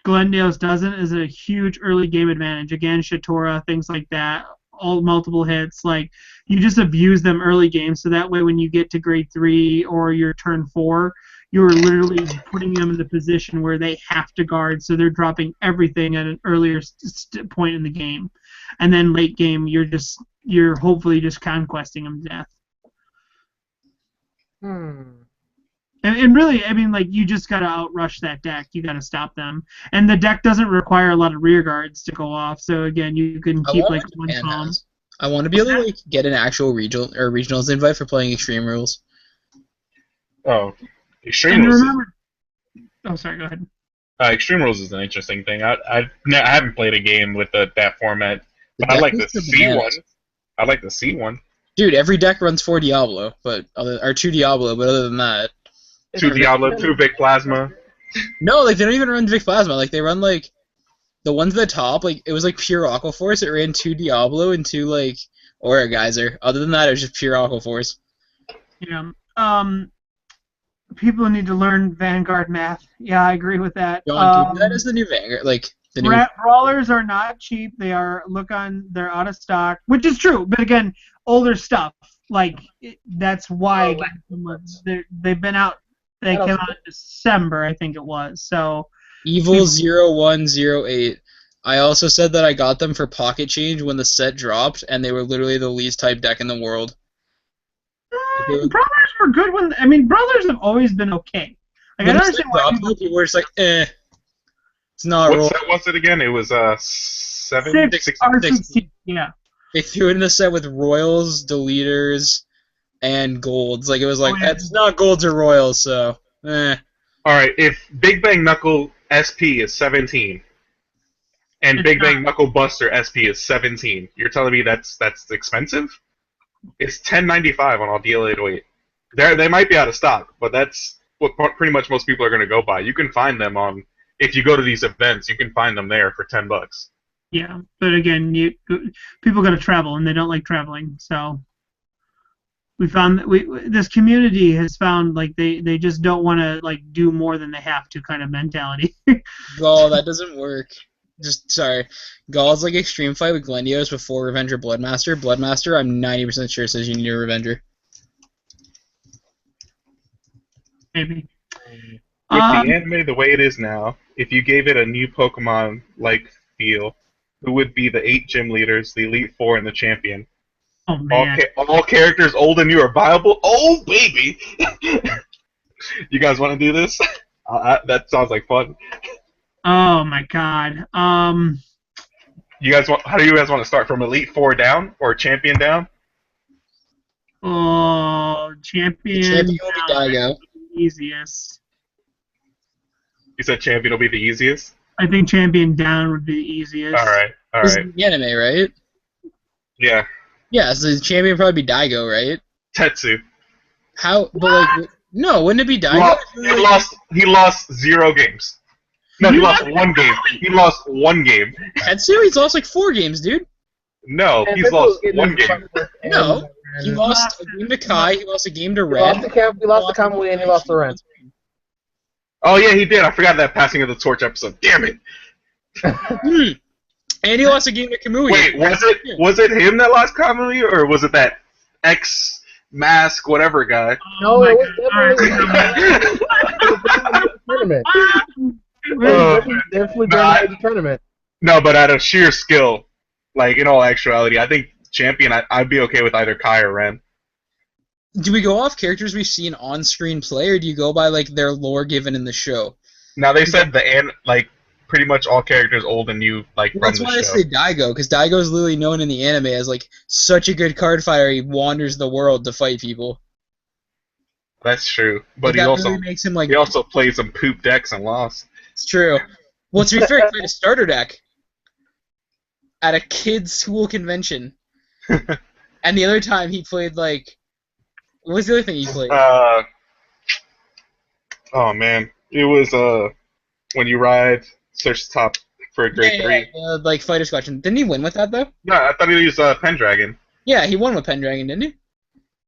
Glendale's doesn't is a huge early game advantage. Again, Shatora, things like that, all multiple hits. You just abuse them early game, so that way when you get to grade 3 or your turn 4, you're literally putting them in the position where they have to guard, so they're dropping everything at an earlier point in the game. And then late game, you're hopefully just conquesting them to death. And really, I mean, you just gotta outrush that deck. You gotta stop them, and the deck doesn't require a lot of rear guards to go off. So again, you can keep want one Japan column. has. I want to be able to get an actual regionals invite for playing Extreme Rules. Oh, Extreme And Rules. remember, oh sorry, go ahead. Extreme Rules is an interesting thing. I haven't played a game with that format, The but I'd deck like to lists are see one. bananas. I'd like to see one. Dude, every deck runs 4 Diablo, or 2 Diablo, but other than that, 2 Diablo, 2 Vic Plasma. No, like they don't even run Vic Plasma. Like they run like the ones at the top. Like it was like pure Aqua Force. It ran 2 Diablo and 2 like Aura Geyser. Other than that, it was just pure Aqua Force. Yeah. People need to learn Vanguard math. Yeah, I agree with that. That is the new Vanguard. Like the new. Brawlers are not cheap. They're out of stock, which is true. But again, older stuff. Like that's why they've been out. They came out in December, I think it was. So Evil 0108. I also said that I got them for pocket change when the set dropped, and they were literally the least type deck in the world. Brawlers were good when. I mean, Brawlers have always been okay. Like, I don't understand why people were just like, eh. It's not What roll. set was it again? It was 6 R16. Yeah. They threw it in the set with Royals, Deleters, and Golds. Like, it was like, it's not Golds or Royals, so, eh. Alright, if Big Bang Knuckle SP is 17, and It's Big not. Bang Knuckle Buster SP is 17, you're telling me that's expensive? It's $10.95 on all DL808. They might be out of stock, but that's what pretty much most people are going to go buy. You can find them on, if you go to these events, you can find them there for $10. Yeah, but again, people got to travel, and they don't like traveling. So we found that this community has found like they just don't want to like do more than they have to kind of mentality. Gall, that doesn't work. Sorry. Gall's like Extreme Fight with Glendios before Revenger Bloodmaster. Bloodmaster, I'm 90% sure says you need a Revenger. Maybe. With the anime the way it is now, if you gave it a new Pokemon-like feel, who would be the 8 gym leaders, the Elite Four, and the champion? Oh man. All characters old and new are viable? Oh, baby! You guys want to do this? That sounds like fun. Oh my God. How do you guys want to start, from Elite Four down or Champion down? Oh, champion. Champion will be Daigo. Easiest. You said Champion will be the easiest? I think champion down would be the easiest. Alright. This is the anime, right? Yeah. Yeah, so the champion would probably be Daigo, right? Tetsu. How? But like, no, wouldn't it be Daigo? He lost 0 games. No, he lost 1 game. He lost 1 game. Tetsu? He's lost like 4 games, dude. No, he's lost 1 game. No, he lost a game to Kai, he lost a game to He Red. lost the Kamui and he lost the Ren. Oh yeah, he did. I forgot that passing of the torch episode. Damn it. And he lost a game to Kamui. Wait, was it him that lost Kamui, or was it that X-Mask whatever guy? No, it was definitely tournament. Definitely during the tournament. No, but out of sheer skill, like in all actuality, I think champion. I'd be okay with either Kai or Ren. Do we go off characters we've seen on screen play, or do you go by like their lore given in the show? Now they said pretty much all characters old and new like Well, from the show. that's why I say Daigo, because Daigo is literally known in the anime as like such a good card fighter. He wanders the world to fight people. That's true, but Like, he that also really makes him like. he also played some poop decks and lost. It's true. Well, to be fair, he played a starter deck at a kids' school convention, and the other time he played like. What was the other thing he played? Oh man, it was when you ride search the top for a grade 3. Like Fighter Squadron. Didn't he win with that though? No, I thought he used Pendragon. Yeah, he won with Pendragon, didn't he?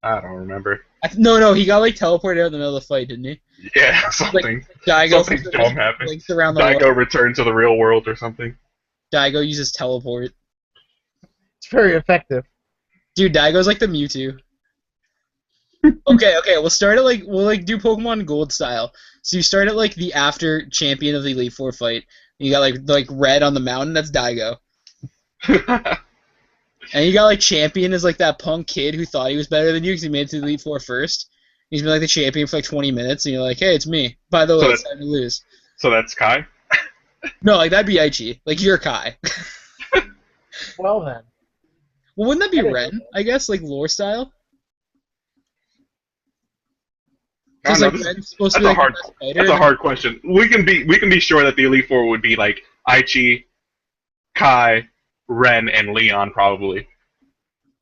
I don't remember. No, he got like teleported out in the middle of the fight, didn't he? Yeah, something. Daigo Something dumb happened. links around the Daigo world. returned to the real world or something. Daigo uses teleport. It's very effective. Dude, Daigo's like the Mewtwo. Okay, we'll start at we'll do Pokemon Gold style. So you start at like the after champion of the Elite Four fight. You got like Red on the mountain, that's Daigo. And you got like champion is like that punk kid who thought he was better than you because he made it to the Elite Four first. He's been like the champion for like 20 minutes, and you're like, hey, it's me. By the way, it's time to lose. So that's Kai? No, like that'd be Aichi. Like you're Kai. Well then. Well, wouldn't that be Ren? I guess like lore style. I don't know, Ren's supposed to be like the best fighter. That's a hard question. We can be sure that the Elite Four would be like Aichi, Kai, Ren, and Leon probably.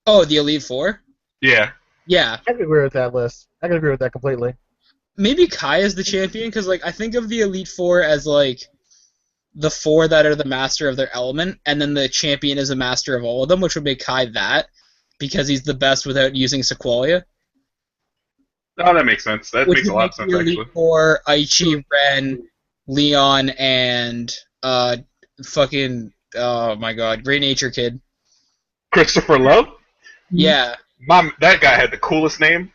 Oh, the Elite Four? Yeah. Yeah. I can agree with that list. I can agree with that completely. maybe Kai is the champion, because like I think of the Elite Four as like the four that are the master of their element, and then the champion is a master of all of them, which would make Kai that, because he's the best without using Sequoia. Oh, that makes sense. That Which makes a would lot make of sense, the actually. Elite Four Aichi, Ren, Leon, and fucking oh my god, Great Nature Kid. Christopher Love? Yeah. That guy had the coolest name.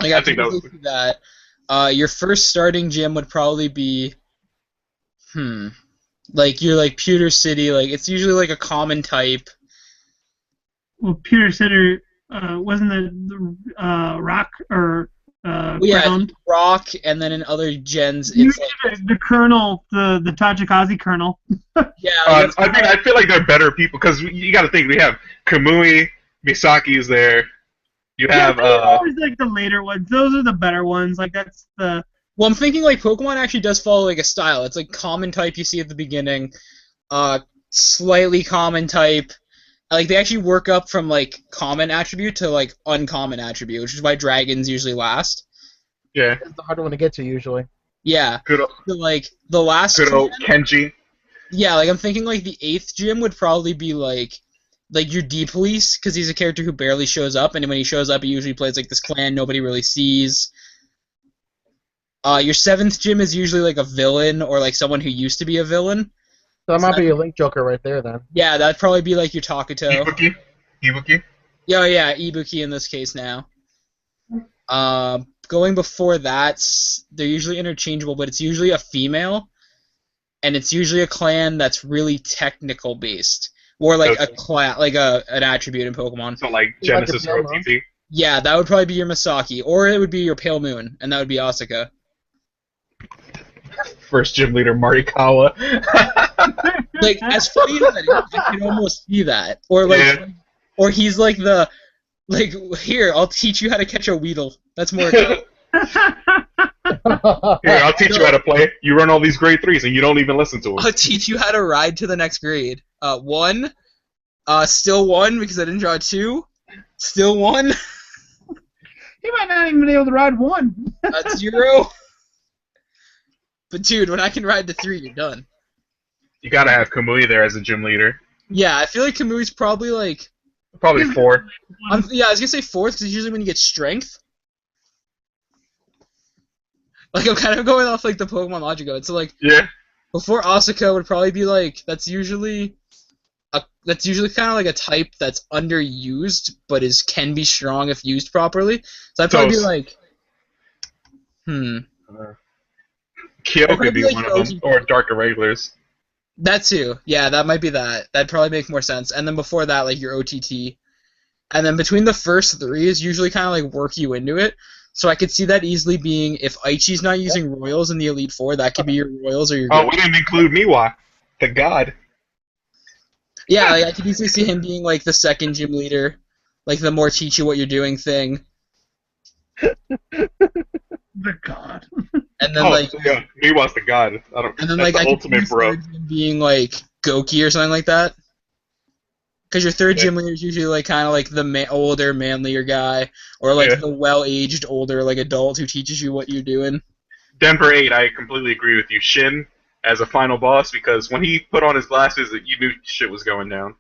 Like, I think that was that. Your first starting gym would probably be, like you're like Pewter City. Like it's usually like a common type. Well, Peter Center wasn't the rock or Yeah, ground? rock, and then in other gens it's Usually like the colonel, the Tachikaze colonel. yeah. I mean, I feel like they're better people because you got to think we have Kamui, Misaki is there. You have those are always like the later ones. Those are the better ones. Like that's the. Well, I'm thinking like Pokemon actually does follow like a style. It's like common type you see at the beginning, slightly common type. Like they actually work up from like common attribute to like uncommon attribute, which is why dragons usually last. yeah, It's the harder one to get to usually. Yeah. good old, So, like the last. good old gen- Kenji. Yeah, like I'm thinking like the 8th gym would probably be like your D Police, because he's a character who barely shows up, and when he shows up, he usually plays like this clan nobody really sees. Your 7th gym is usually like a villain or like someone who used to be a villain. So that might be a Link Joker right there then. Yeah, that'd probably be like your Takuto. Ibuki. Yeah, Ibuki in this case now. Going before that, they're usually interchangeable, but it's usually a female, and it's usually a clan that's really technical based, or like Okay. a clan, like an attribute in Pokemon. So like Genesis or OTT. Yeah, that would probably be your Misaki, or it would be your Pale Moon, and that would be Asuka. First gym leader Marikawa. Like, as funny as that is, I can almost see that. Or like, Yeah. or he's like the, like, here, I'll teach you how to catch a Weedle. That's more. Here, Here, I'll teach you how to play. You run all these grade 3s and you don't even listen to them. I'll teach you how to ride to the next grade. 1, still 1 because I didn't draw 2. Still 1. He might not even be able to ride 1. 0. But dude, when I can ride to 3, you're done. You gotta have Kamui there as a gym leader. Yeah, I feel like Kamui's probably like. Probably 4. Yeah, I was gonna say 4th because usually when you get strength. Like I'm kind of going off like the Pokemon logic of it. So like Yeah. before Asuka would probably be like that's usually kind of like a type that's underused but can be strong if used properly. So I'd probably be like Kyo I'd could be like one of them, or Dark Irregulars. that too. Yeah, that might be that. That'd probably make more sense. And then before that, like your OTT. And then between the first 3 is usually kind of like work you into it. So I could see that easily being if Aichi's not using Royals in the Elite Four, that could be your Royals or your. Oh, we didn't include Miwa, the god. Yeah, like, I could easily see him being like the second gym leader, like the more teach you what you're doing thing. The god. And then Oh, like, yeah, Miwa's the god. I don't. and then That's like the I could see ultimate your bro. third gym being like Goki or something like that. Because your third gym leader is usually like kind of like the older, manlier guy, or like the well-aged, older like adult who teaches you what you're doing. Denver 8, I completely agree with you. Shin as a final boss, because when he put on his glasses, you knew shit was going down.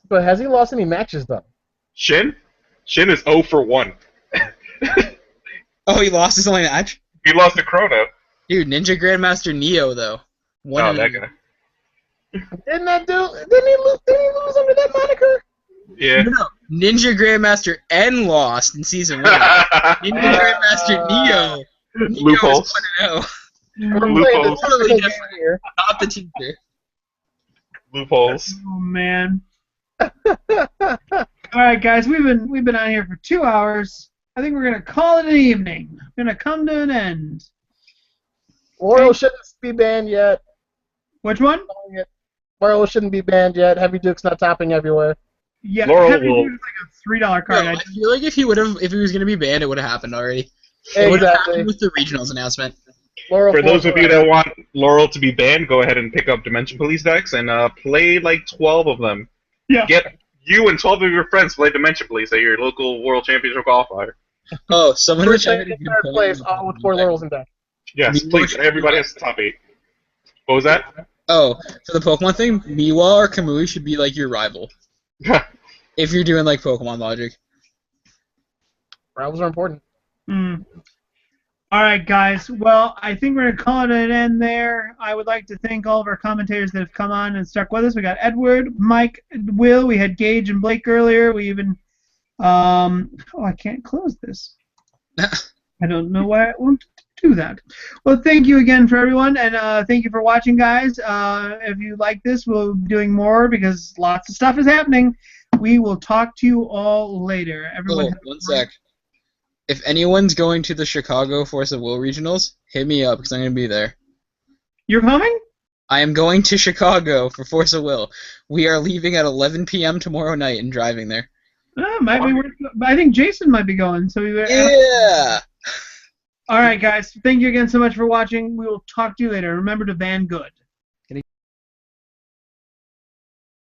But has he lost any matches though? Shin? Shin is 0 for 1. Oh, he lost his only match? He lost to Chrono. Dude, Ninja Grandmaster Neo though. Oh, that guy. Didn't he lose under that moniker? Yeah. No, Ninja Grandmaster N lost in season 1. Ninja Grandmaster Neo. Loopholes. Neo is 1-0. Loopholes. Totally different. Here. Not the teacher. Loopholes. Oh man. All right, guys, we've been on here for 2 hours. I think we're gonna call it an evening. Gonna come to an end. Laurel shouldn't be banned yet. Which one? Laurel shouldn't be banned yet. Heavy Duke's not topping everywhere. Yeah, Laurel Heavy will- Duke's like a $3 No, card. I feel like if he was gonna be banned, it would have happened already. It would have Exactly. happened with the regionals announcement. Laurel For those of you forever. that want Laurel to be banned, go ahead and pick up Dimension Police decks and play like 12 of them. Yeah. Get you and 12 of your friends play Dimension Police at your local World Championship qualifier. Oh, someone in the First chat second, had a good third point. place, all with 4 laurels and deck. Yes, Me please. watching- Everybody has the top 8. What was that? Oh, for the Pokemon thing, Miwa or Kamui should be like your rival. If you're doing like Pokemon logic. Rivals are important. All right, guys. Well, I think we're going to call it an end there. I would like to thank all of our commentators that have come on and stuck with us. We got Edward, Mike, Will. We had Gage and Blake earlier. We even... I can't close this. I don't know why it won't do that. Well, thank you again for everyone, and thank you for watching, guys. If you like this, we'll be doing more because lots of stuff is happening. We will talk to you all later. Everyone. One sec. If anyone's going to the Chicago Force of Will regionals, hit me up because I'm going to be there. You're coming? I am going to Chicago for Force of Will. We are leaving at 11 p.m. tomorrow night and driving there. Might be worth. I think Jason might be going. So Yeah. All right, guys. Thank you again so much for watching. We will talk to you later. Remember to Van good.